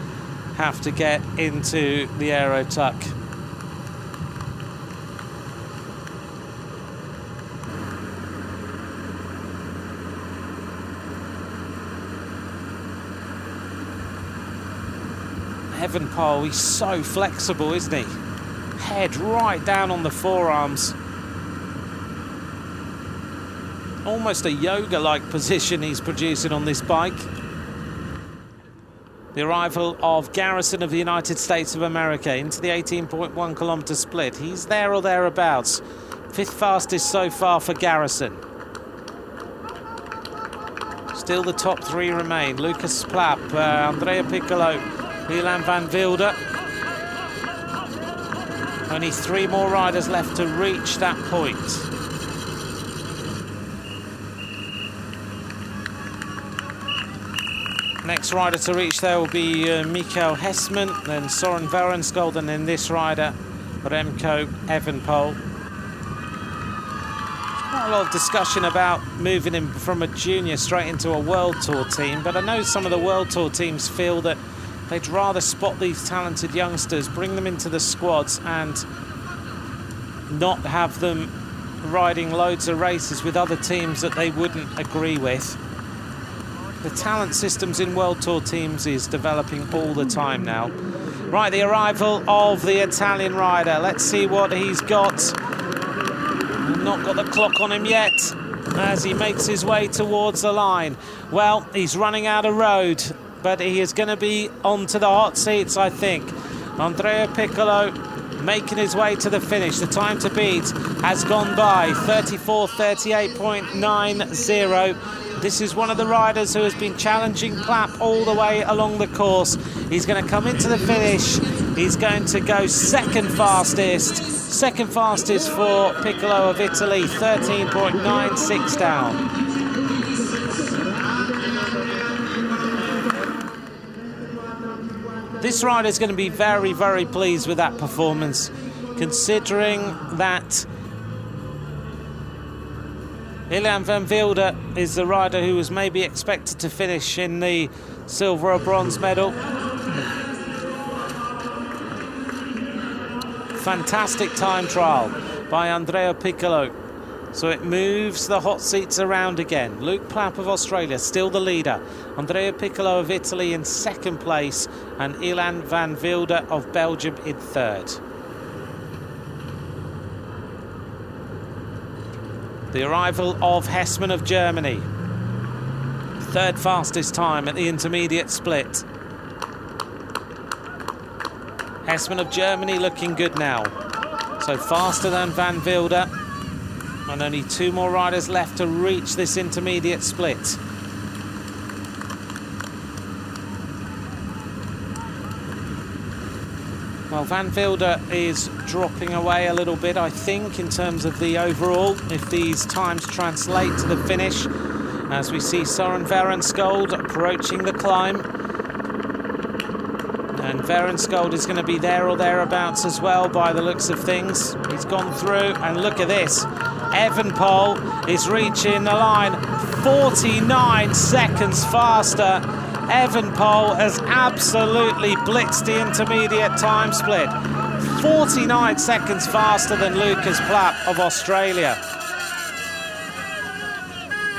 have to get into the aero tuck. Evenepoel, he's so flexible, isn't he? Head right down on the forearms. Almost a yoga-like position he's producing on this bike. The arrival of Garrison of the United States of America into the 18.1 kilometre split. He's there or thereabouts. 5th fastest so far for Garrison. Still the top three remain. Lucas Platt, Andreea Piccolo, Ilan van Wilder. Only 3 more riders left to reach that point. Next rider to reach there will be Mikhail Hesseman, then Soren Verenskold, and then this rider, Remco Evenepoel. Quite a lot of discussion about moving him from a junior straight into a World Tour team, but I know some of the World Tour teams feel that they'd rather spot these talented youngsters, bring them into the squads, and not have them riding loads of races with other teams that they wouldn't agree with. The talent systems in World Tour teams is developing all the time now. Right, the arrival of the Italian rider. Let's see what he's got. Not got the clock on him yet as he makes his way towards the line. Well, he's running out of road, but he is going to be onto the hot seats, I think. Andreea Piccolo making his way to the finish. The time to beat has gone by, 34:38.90. This is one of the riders who has been challenging Platt all the way along the course. He's going to come into the finish. He's going to go second fastest. Second fastest for Piccolo of Italy, 13.96 down. This rider is going to be very, very pleased with that performance, considering that Ilan van Wilder is the rider who was maybe expected to finish in the silver or bronze medal. Fantastic time trial by Andreea Piccolo. So it moves the hot seats around again. Luke Platt of Australia still the leader. Andreea Piccolo of Italy in second place, and Ilan van Wilder of Belgium in third. The arrival of Hesseman of Germany. Third fastest time at the intermediate split. Hesseman of Germany looking good now. So faster than Van Wilder. And only 2 more riders left to reach this intermediate split. Well, Van Wilder is dropping away a little bit, I think, in terms of the overall, if these times translate to the finish, as we see Søren Verenskold approaching the climb. And Verenskold is going to be there or thereabouts as well, by the looks of things. He's gone through, and look at this. Evenepoel is reaching the line 49 seconds faster. Evenepoel has absolutely blitzed the intermediate time split. 49 seconds faster than Lucas Platt of Australia.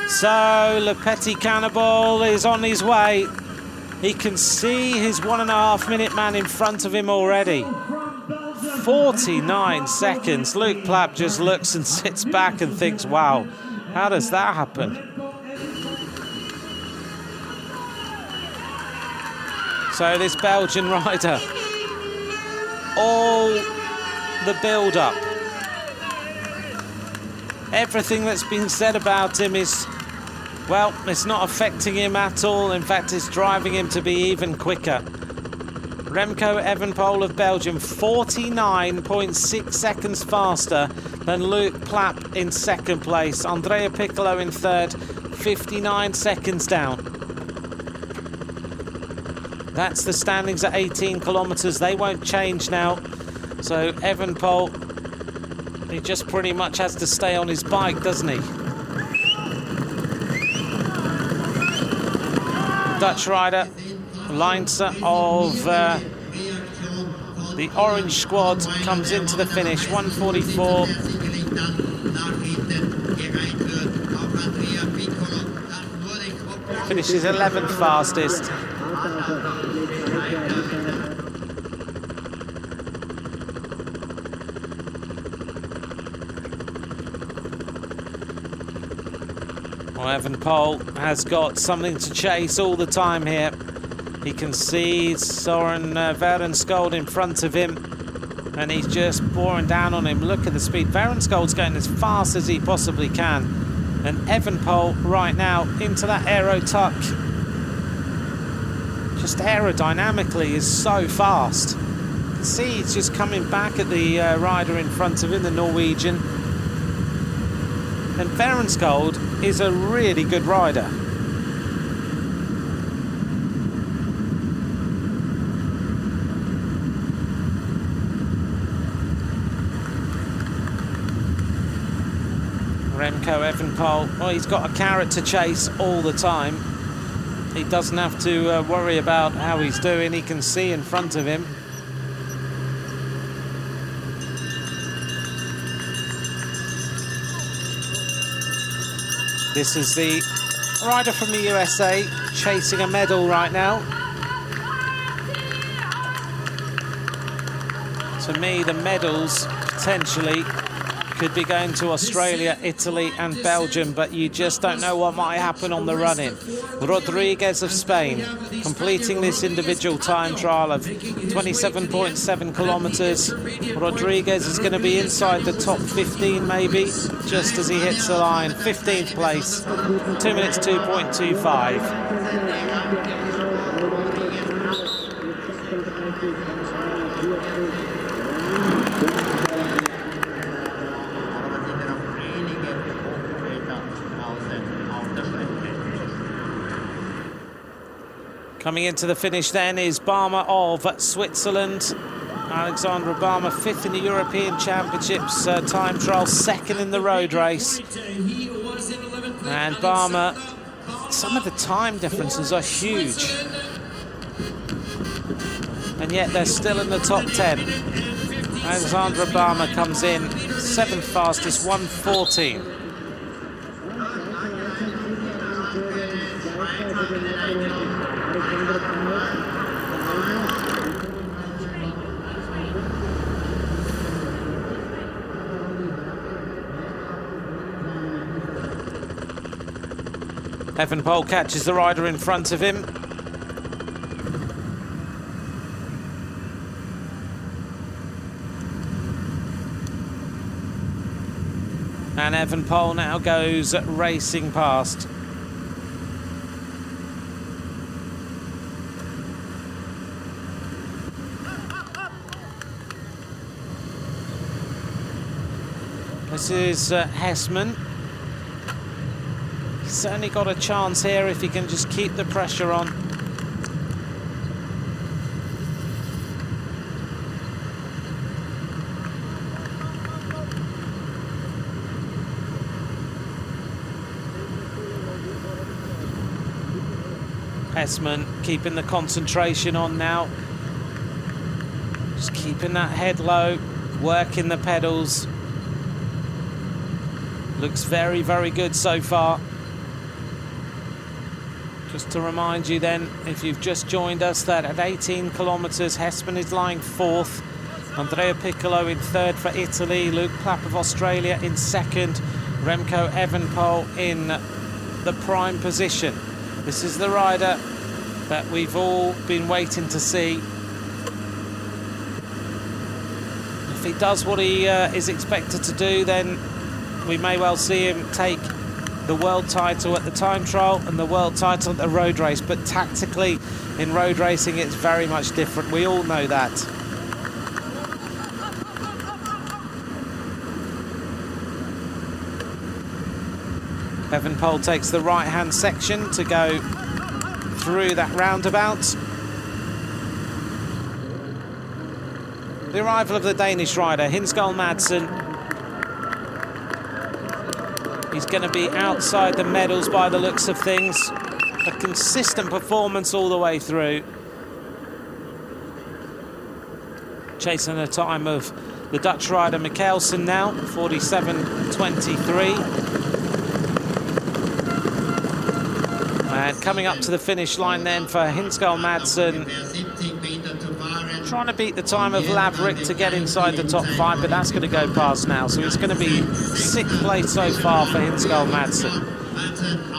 So Le Petit Cannibal is on his way. He can see his 1.5 minute man in front of him already. 49 seconds. Luke Platt just looks and sits back and thinks, wow, how does that happen? So this Belgian rider, all the build-up, everything that's been said about him is, well, it's not affecting him at all. In fact, it's driving him to be even quicker. Remco Evenepoel of Belgium, 49.6 seconds faster than Luke Platt in second place. Andreea Piccolo in third, 59 seconds down. That's the standings at 18 kilometres. They won't change now. So Evenepoel, he just pretty much has to stay on his bike, doesn't he? Dutch rider, Leinster of the orange squad, comes into the finish, 1:44. Finishes 11th fastest. Well, Evenepoel has got something to chase all the time here. He can see Søren Verenskold in front of him, and he's just pouring down on him. Look at the speed. Verenskold's going as fast as he possibly can. And Evenepoel right now into that aero tuck. Just aerodynamically is so fast. You can see he's just coming back at the rider in front of him, the Norwegian. And Verenskold is a really good rider. Remco Evenepoel, well, he's got a carrot to chase all the time. He doesn't have to worry about how he's doing. He can see in front of him. This is the rider from the USA chasing a medal right now. To me, the medals potentially could be going to Australia, Italy and Belgium, but you just don't know what might happen on the run-in. Rodriguez of Spain completing this individual time trial of 27.7 kilometres. Rodriguez is going to be inside the top 15 maybe, just as he hits the line. 15th place, 2 minutes 2.25. Coming into the finish then is Barmer of Switzerland. Alexandra Barmer, 5th in the European Championships time trial, 2nd in the road race. And Barmer, some of the time differences are huge. And yet they're still in the top 10. Alexandra Barmer comes in 7th fastest, 1:14. Evenepoel catches the rider in front of him. And Evenepoel now goes racing past. This is Hesseman. He's certainly got a chance here if he can just keep the pressure on. Hesseman keeping the concentration on now. Just keeping that head low, working the pedals. Looks very, very good so far. Just to remind you then, if you've just joined us, that at 18 kilometres, Hesseman is lying fourth. Andreea Piccolo in third for Italy. Luke Platt of Australia in second. Remco Evenepoel in the prime position. This is the rider that we've all been waiting to see. If he does what he is expected to do, then we may well see him take the world title at the time trial and the world title at the road race. But tactically, in road racing, it's very much different. We all know that. Evenepoel takes the right-hand section to go through that roundabout. The arrival of the Danish rider, Hinskal Madsen. He's going to be outside the medals by the looks of things. A consistent performance all the way through. Chasing the time of the Dutch rider Mickelson now, 47.23. And coming up to the finish line then for Hinskal Madsen. Trying to beat the time of Lavery to get inside the top 5, but that's going to go past now. So it's going to be 6th place so far for Hinskal Madsen.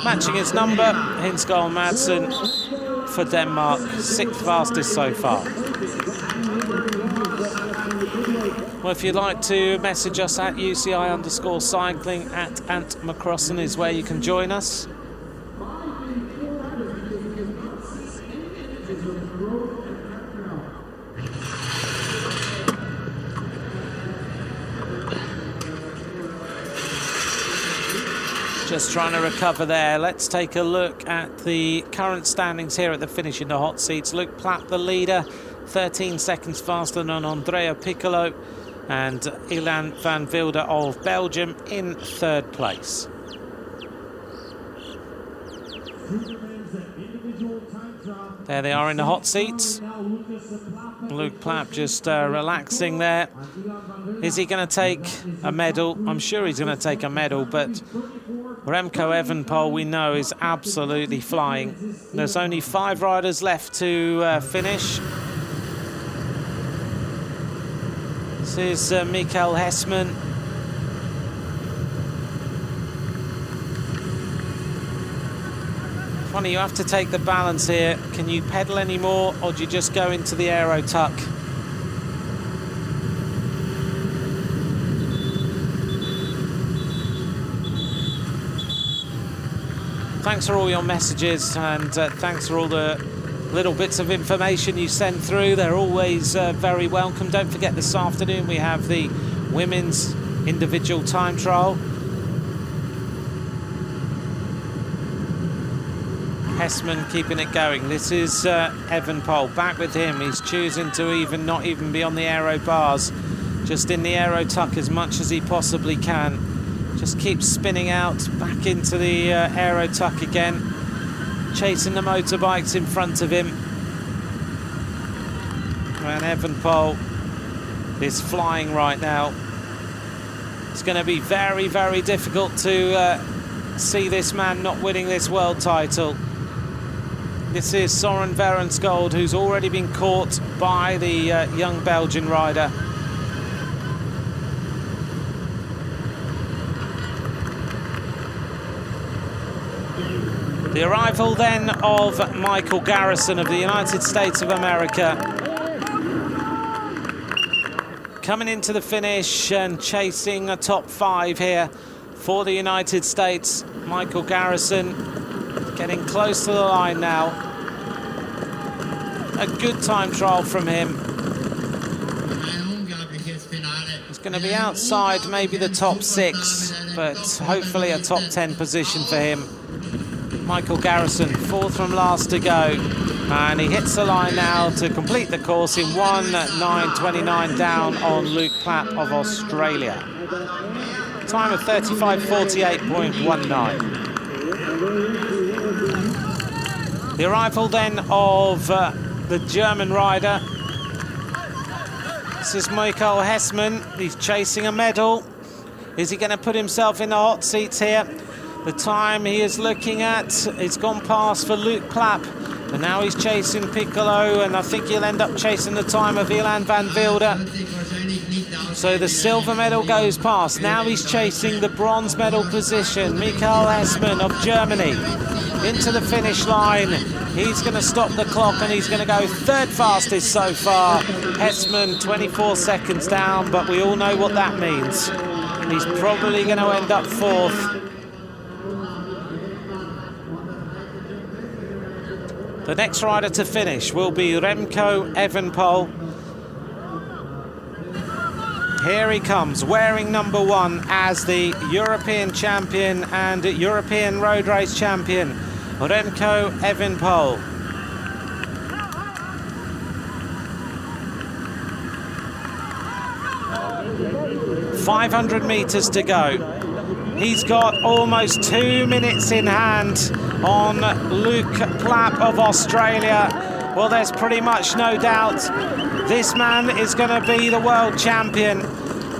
Matching his number, Hinskal Madsen for Denmark, 6th fastest so far. Well, if you'd like to message us at UCI_cycling at Ant Macrossan is where you can join us. Just trying to recover there. Let's take a look at the current standings here at the finish in the hot seats. Luke Platt, the leader, 13 seconds faster than Andreea Piccolo, and Ilan van Wilder of Belgium in third place. There they are in the hot seats. Luke Platt just relaxing there. Is he going to take a medal? I'm sure he's going to take a medal, but Remco Evenepoel, we know, is absolutely flying. There's only 5 riders left to finish. This is Mikhail Hesseman. Funny, you have to take the balance here. Can you pedal anymore, or do you just go into the aero tuck? Thanks for all your messages, and thanks for all the little bits of information you send through. They're always very welcome. Don't forget, this afternoon we have the women's individual time trial. Hesseman keeping it going. This is Evenepoel, back with him. He's choosing to not even be on the aero bars, just in the aero tuck as much as he possibly can. Just keeps spinning out, back into the aero tuck again, chasing the motorbikes in front of him. And Evenepoel is flying right now. It's going to be very, very difficult to see this man not winning this world title. This is Soren Verenskold, who's already been caught by the young Belgian rider. The arrival then of Michael Garrison of the United States of America. Coming into the finish and chasing a top 5 here for the United States. Michael Garrison getting close to the line now. A good time trial from him. He's going to be outside maybe the top 6, but hopefully a top 10 position for him. Michael Garrison, 4th from last to go, and he hits the line now to complete the course in 1:09.29 down on Luke Platt of Australia. Time of 35:48.19. The arrival then of the German rider. This is Mikhail Hesseman. He's chasing a medal. Is he going to put himself in the hot seats here? The time he is looking at, it's gone past for Luke Platt, and now he's chasing Piccolo, and I think he'll end up chasing the time of Ilan van Wilder. So the silver medal goes past. Now he's chasing the bronze medal position. Mikhail Hesseman of Germany into the finish line. He's going to stop the clock, and he's going to go 3rd fastest so far. Hesseman 24 seconds down, but we all know what that means. He's probably going to end up 4th. The next rider to finish will be Remco Evenepoel. Here he comes, wearing number 1 as the European champion and European road race champion, Remco Evenepoel. .500 metres to go. He's got almost 2 minutes in hand on Luke Platt of Australia. Well, there's pretty much no doubt this man is going to be the world champion.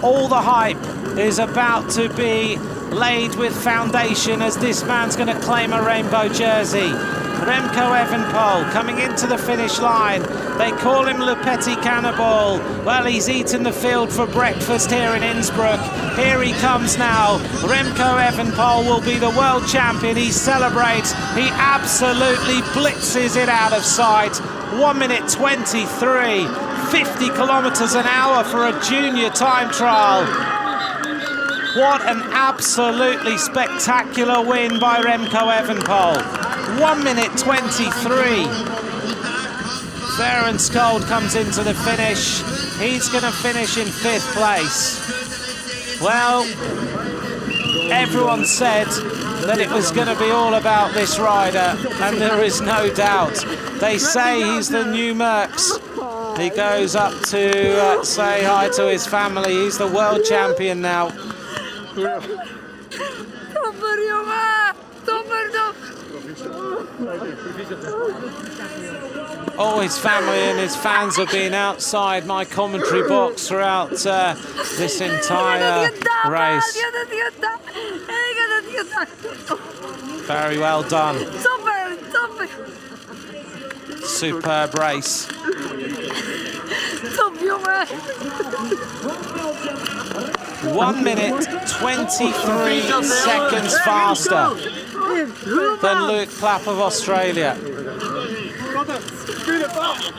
All the hype is about to be laid with foundation as this man's going to claim a rainbow jersey. Remco Evenepoel coming into the finish line. They call him Le Petit Cannibal. Well, he's eaten the field for breakfast here in Innsbruck. Here he comes now. Remco Evenepoel will be the world champion. He celebrates. He absolutely blitzes it out of sight. 1:23, 50 kilometers an hour for a junior time trial. What an absolutely spectacular win by Remco Evenepoel. 1:23. Ferenc Skold comes into the finish. He's going to finish in 5th place. Well, everyone said that it was going to be all about this rider, and there is no doubt. They say he's the new Merckx. He goes up to say hi to his family. He's the world champion now. All his family and his fans have been outside my commentary box throughout this entire race. Very well done. Superb race. 1:23 seconds faster than Luke Platt of Australia.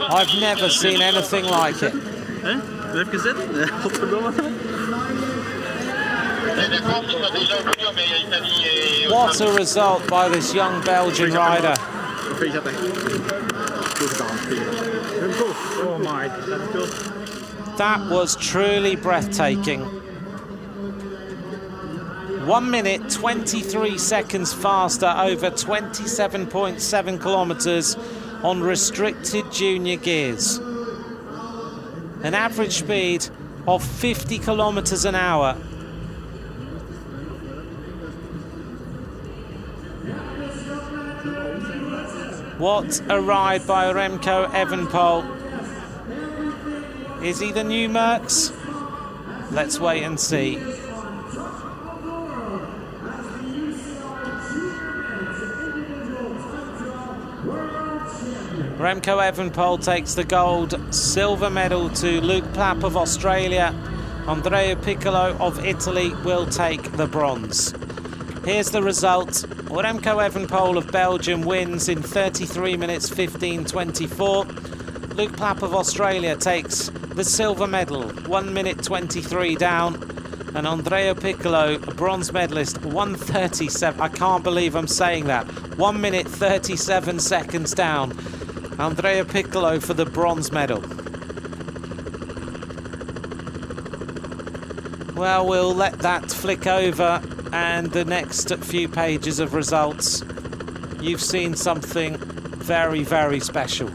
I've never seen anything like it. What a result by this young Belgian rider. That was truly breathtaking. 1:23 seconds faster over 27.7 kilometers on restricted junior gears. An average speed of 50 kilometers an hour. What a ride by Remco Evenepoel. Is he the new Merckx? Let's wait and see. Remco Evenepoel takes the gold, silver medal to Luke Platt of Australia. Andreea Piccolo of Italy will take the bronze. Here's the result. Remco Evenepoel of Belgium wins in 33 minutes 15:24. Luke Platt of Australia takes the silver medal, 1 minute 23 down. And Andreea Piccolo, a bronze medalist, 1:37. I can't believe I'm saying that. 1 minute 37 seconds down. Andreea Piccolo for the bronze medal. Well, we'll let that flick over, and the next few pages of results, you've seen something very, very special.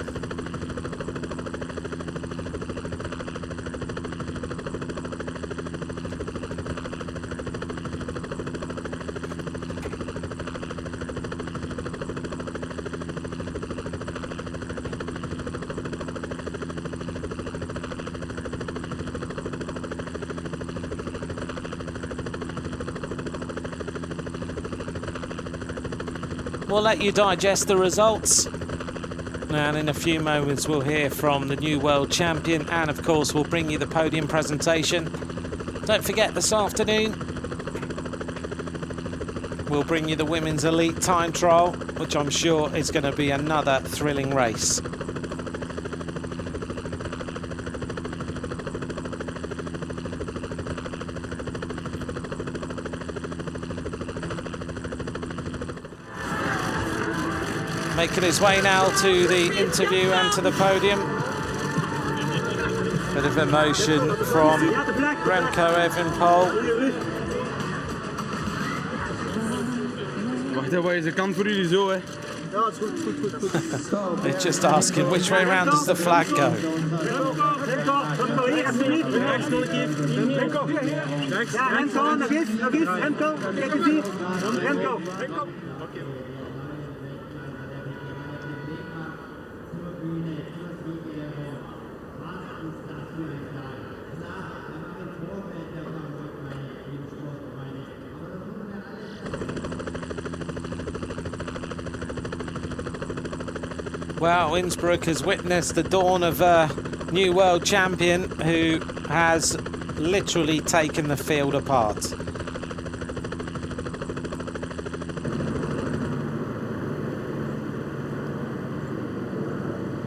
We'll let you digest the results, and in a few moments we'll hear from the new world champion, and of course we'll bring you the podium presentation. Don't forget, this afternoon we'll bring you the women's elite time trial, which I'm sure is going to be another thrilling race. Making his way now to the interview and to the podium. Bit of emotion from Remco Evenepoel. Wacht even, waar is de kant voor jullie zo, hè? Ja, het is goed. They're just asking which way around does the flag go. Remco, hier, alsjeblieft. Rechts nog een keer. Remco, rechts. Ja, Remco, nog eens. Remco, kijk eens hier. Remco. Well, Innsbruck has witnessed the dawn of a new world champion who has literally taken the field apart.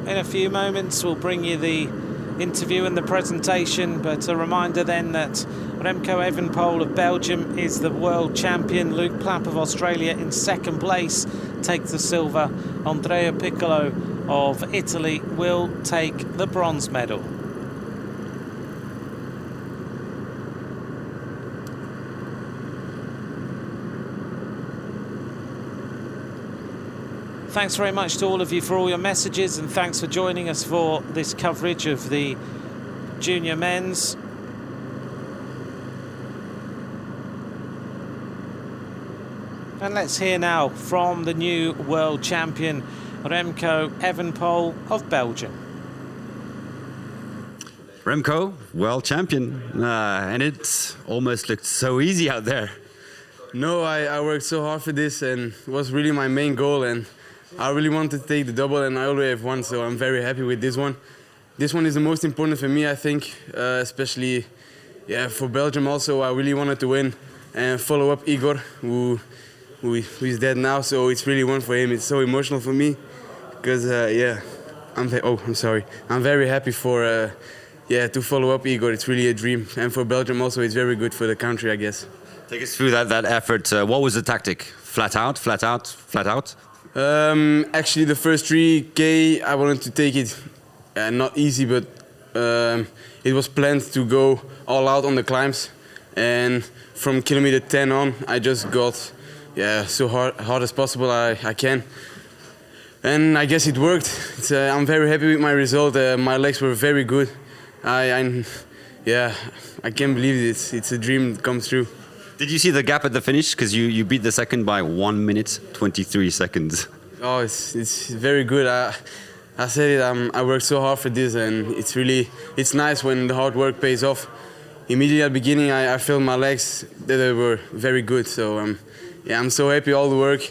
In a few moments we'll bring you the interview and the presentation, but a reminder then that Remco Evenepoel of Belgium is the world champion. Luke Platt of Australia in second place takes the silver. Andreea Piccolo of Italy will take the bronze medal. Thanks very much to all of you for all your messages, and thanks for joining us for this coverage of the junior men's. And let's hear now from the new world champion, Remco Evenepoel of Belgium. Remco, world champion, and it almost looked so easy out there. No, I worked so hard for this, and it was really my main goal, and I really wanted to take the double, and I already have won, so I'm very happy with this one. This one is the most important for me, I think, especially for Belgium also. I really wanted to win and follow up Igor, who is dead now, so it's really one for him. It's so emotional for me, because I'm very happy for to follow up Igor. It's really a dream, and for Belgium also, it's very good for the country, I guess. Take us through that effort. What was the tactic? Flat out, flat out, flat out? Actually, the first 3K, I wanted to take it not easy, but it was planned to go all out on the climbs, and from kilometer 10 on, I just got so hard as possible I can. And I guess it worked. I'm very happy with my result. My legs were very good. I can't believe it. It's a dream that comes true. Did you see the gap at the finish? Because you beat the second by 1 minute 23 seconds. Oh, it's very good. I said it. I worked so hard for this, and it's nice when the hard work pays off. Immediately at the beginning, I felt my legs that they were very good. So I'm so happy all the work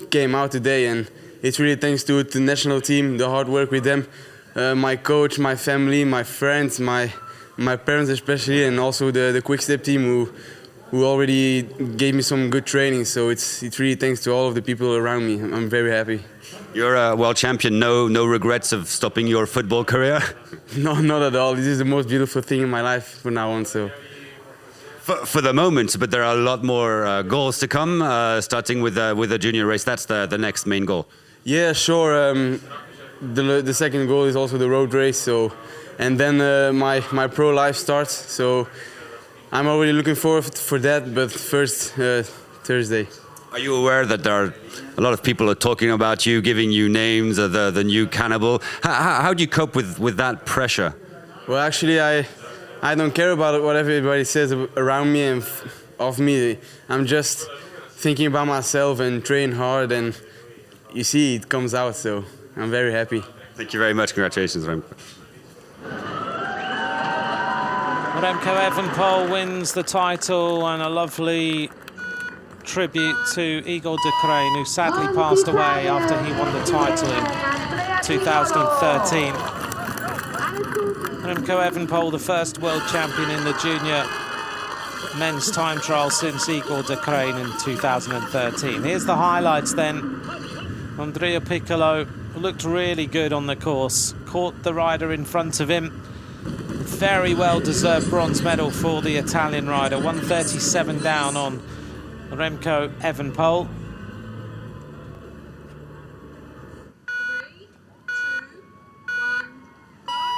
came out today, and it's really thanks to the national team, the hard work with them, my coach, my family, my friends, my parents especially, and also the Quick Step team who already gave me some good training. So it's really thanks to all of the people around me. I'm very happy. You're a world champion. No regrets of stopping your football career? No, not at all. This is the most beautiful thing in my life from now on. So. For the moment, but there are a lot more goals to come, starting with a junior race. That's the next main goal. Yeah, sure. The second goal is also the road race. So, and then my pro life starts. So I'm already looking forward for that. But first, Thursday. Are you aware that there are a lot of people are talking about you, giving you names, the new cannibal? How do you cope with that pressure? Well, actually, I don't care about what everybody says around me and of me. I'm just thinking about myself and train hard, and you see it comes out, so I'm very happy. Thank you very much. Congratulations, Remco. Remco Evenepoel wins the title, and a lovely tribute to Igor de Crane, who sadly passed away after he won the title in 2013. Remco Evenepoel, the first world champion in the junior men's time trial since Igor de Crane in 2013. Here's the highlights then. Andreea Piccolo looked really good on the course, caught the rider in front of him. Very well-deserved bronze medal for the Italian rider, 137 down on Remco Evenepoel.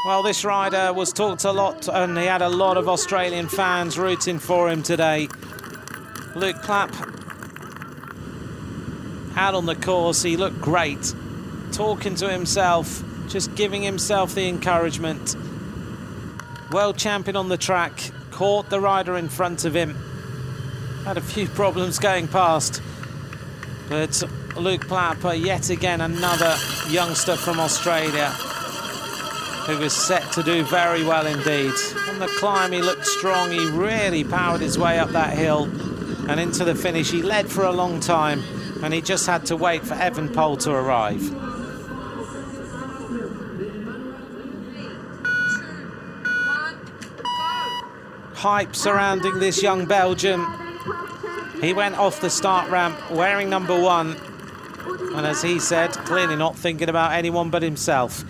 Well, this rider was talked a lot, and he had a lot of Australian fans rooting for him today. Luke Platt out on the course, he looked great, talking to himself, just giving himself the encouragement. World champion on the track, caught the rider in front of him. Had a few problems going past, but Luke Platt, yet again another youngster from Australia, who was set to do very well indeed. On the climb, he looked strong. He really powered his way up that hill and into the finish. He led for a long time, and he just had to wait for Evenepoel to arrive. Hype surrounding this young Belgian. He went off the start ramp wearing number 1, and as he said, clearly not thinking about anyone but himself.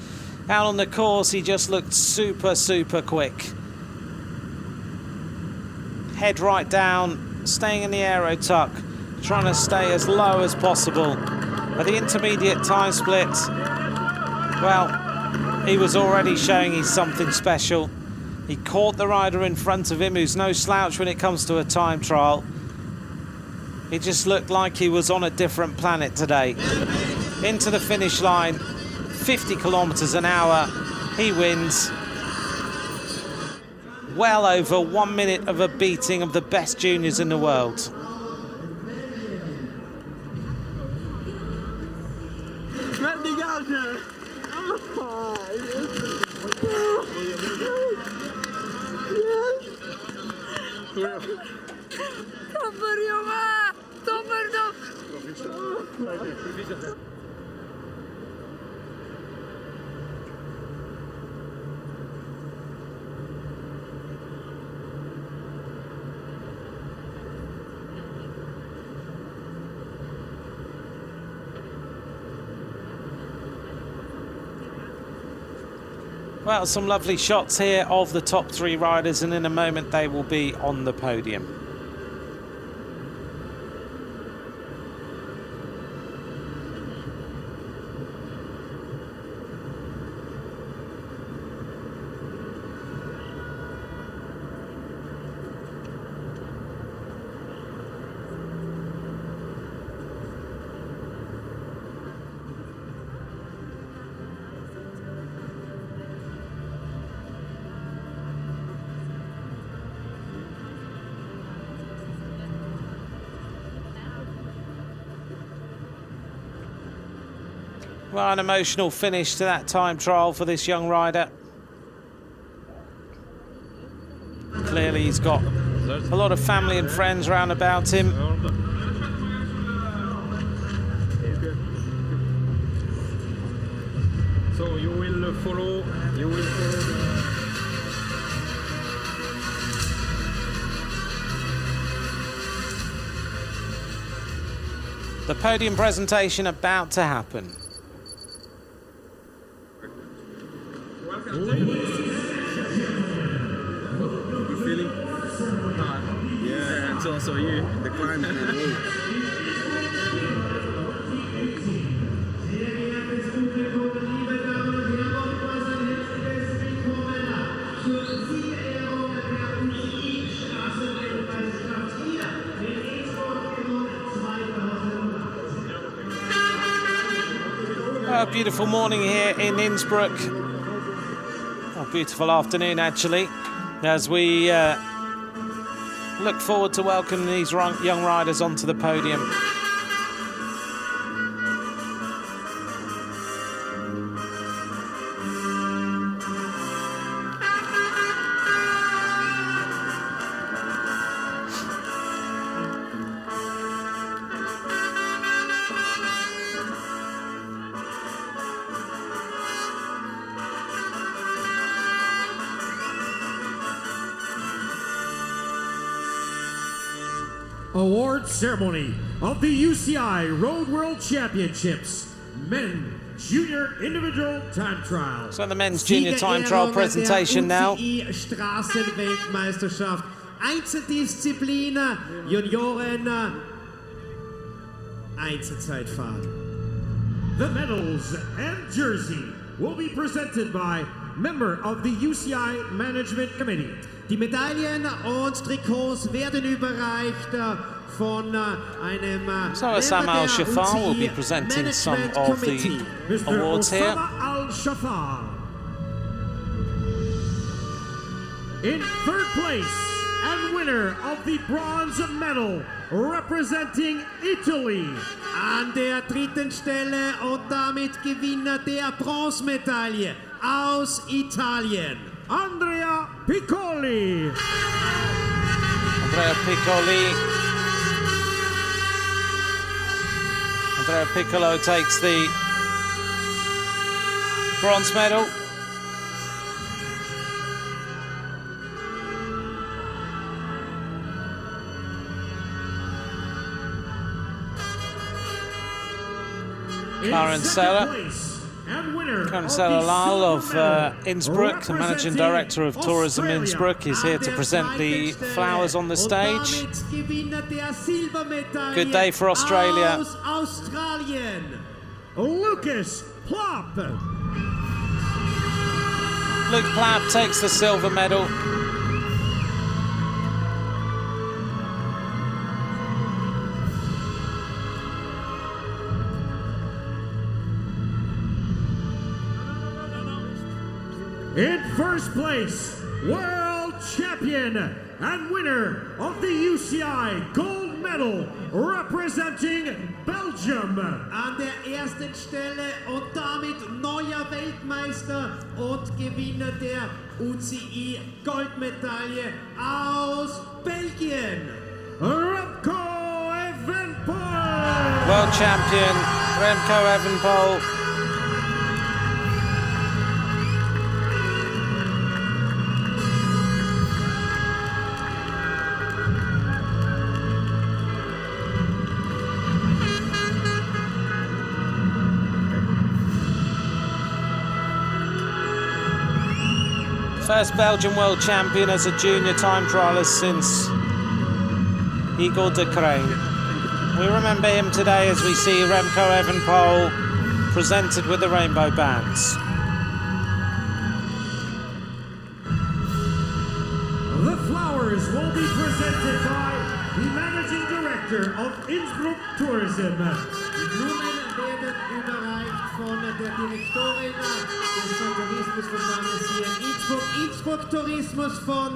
Out on the course, he just looked super, super quick. Head right down, staying in the aero tuck, trying to stay as low as possible. At the intermediate time split, well, he was already showing he's something special. He caught the rider in front of him, who's no slouch when it comes to a time trial. He just looked like he was on a different planet today. Into the finish line, 50 kilometers an hour, he wins. Well over 1 minute of a beating of the best juniors in the world. Well, some lovely shots here of the top 3 riders, and in a moment they will be on the podium. Well, an emotional finish to that time trial for this young rider. Clearly he's got a lot of family and friends round about him. So you will follow, The podium presentation about to happen. Yeah, and so you. The climb. A beautiful morning here in Innsbruck. A beautiful afternoon, actually, as we look forward to welcoming these young riders onto the podium. Award ceremony of the UCI Road World Championships Men Junior Individual Time Trial. So the men's junior time trial presentation now. UCI Straßenweltmeisterschaft, Einzeldisziplin, Junioren, Einzelzeitfahren. The medals and jersey will be presented by member of the UCI Management Committee. Die Medaillen und Trikots werden überreicht von einem So Samuel Shafar will be presenting some of the awards here. Al-Shafar. In third place and winner of the bronze medal representing Italy. An der dritten Stelle und damit Gewinner der Bronzemedaille aus Italien. Andreea Piccolo. Andreea Piccolo takes the bronze medal. Karen Lal of Innsbruck, the Managing Director of Tourism Innsbruck, is here to present the flowers on the stage. Good day for Australia. Lucas Platt. Luke Platt takes the silver medal. In first place, world champion and winner of the UCI gold medal representing Belgium. An der ersten Stelle und damit neuer Weltmeister und Gewinner der UCI Goldmedaille aus Belgien. Remco Evenepoel. World champion Remco Evenepoel. First Belgian world champion as a junior time trialist since Igor de Crane. We remember him today as we see Remco Evenepoel presented with the rainbow bands. The flowers will be presented by the Managing Director of Innsbruck Tourism. Die Blumen werden überreicht von der Direktorin des Tourismusverbandes hier in Innsbruck, Innsbruck Tourismus von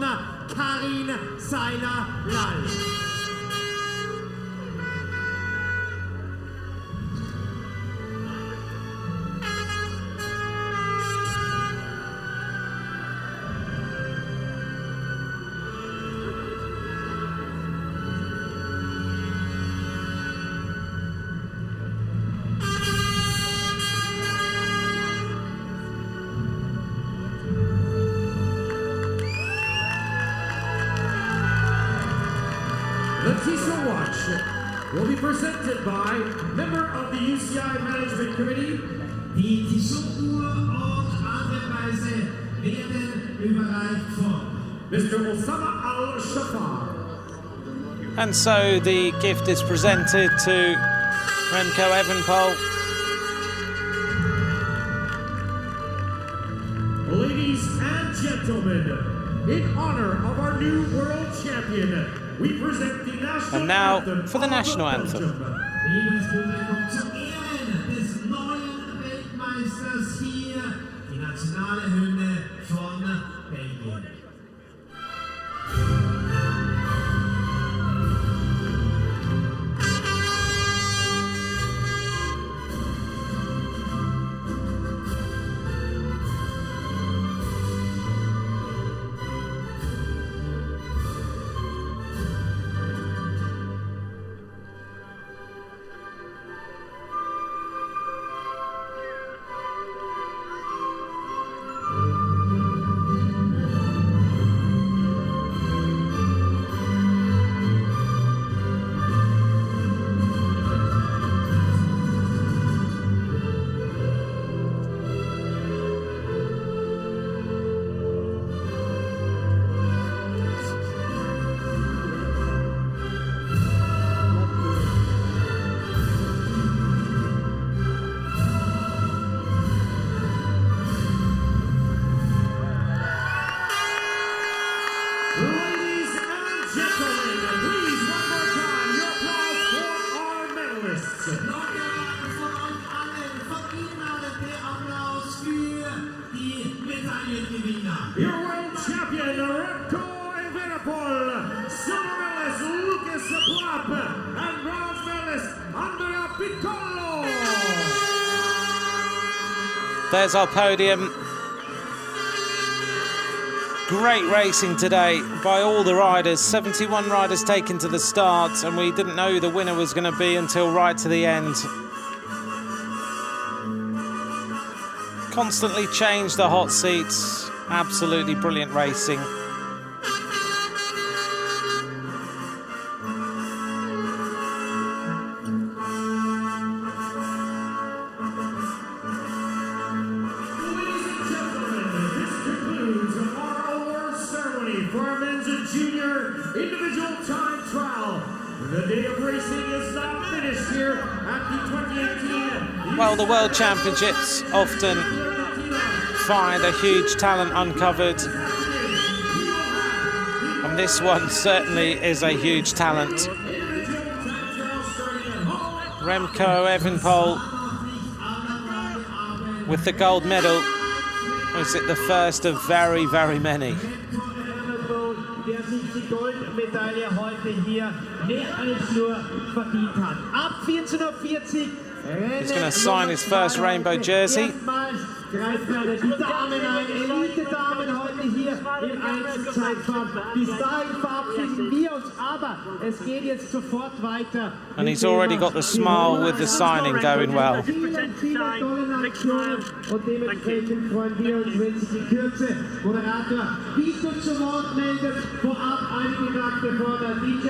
Karin Seiler-Lall. The Tissot watch will be presented by member of the UCI Management Committee. Die Tischuuhr und andere Preise werden überreicht von Mr. Osama Al-Shafar. And so the gift is presented to Remco Evenepoel. Ladies and gentlemen, in honor of our new world champion, we present the national And now anthem for the of national Belgium. anthem. Liebes Publikum, zu Ehren des neuen Weltmeisters hier die nationale Hymne von Belgien. Ladies and gentlemen, please one more time, your applause for our medalists. Noch einmal von euch allen, von Ihnen allen der Applaus für die Medaillengewinner. Your world champion, Remco Evenepoel, silver medalist Lucas Platt, and bronze medalist Andreea Piccolo. There's our podium. Great racing today by all the riders. 71 riders taken to the start, and we didn't know who the winner was going to be until right to the end. Constantly changed the hot seats. Absolutely brilliant racing. Ladies and gentlemen, this concludes our award ceremony for our men's and junior individual time trial. The day of racing is now finished here at the 2018. Well, the World Championships often find a huge talent uncovered, and this one certainly is a huge talent. Remco Evenepoel with the gold medal. Is it the first of very, very many? Der sich die Goldmedaille heute hier mehr als nur verdient hat. Ab 14:40 He's going to sign his first rainbow jersey. greifen die Damen ein, Elite-Damen heute hier im Einzelzeitfahren. Bis dahin verabschieden wir uns, aber es geht jetzt sofort weiter. And he's already got the smile with the signing going well. Vielen, vielen tollen Aktionen und dementsprechend freuen wir uns, wenn sich in Kürze Moderator Vito zu Wort meldet. Vorab eingebracht von der DJ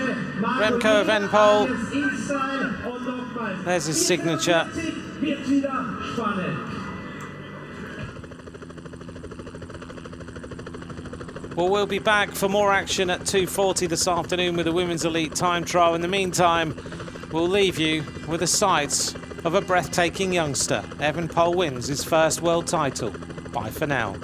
Remco Evenepoel. InStyle und nochmals. There's his signature. Wird wieder spannend. Well, we'll be back for more action at 2:40 this afternoon with the Women's Elite Time Trial. In the meantime, we'll leave you with the sights of a breathtaking youngster. Evenepoel wins his first world title. Bye for now.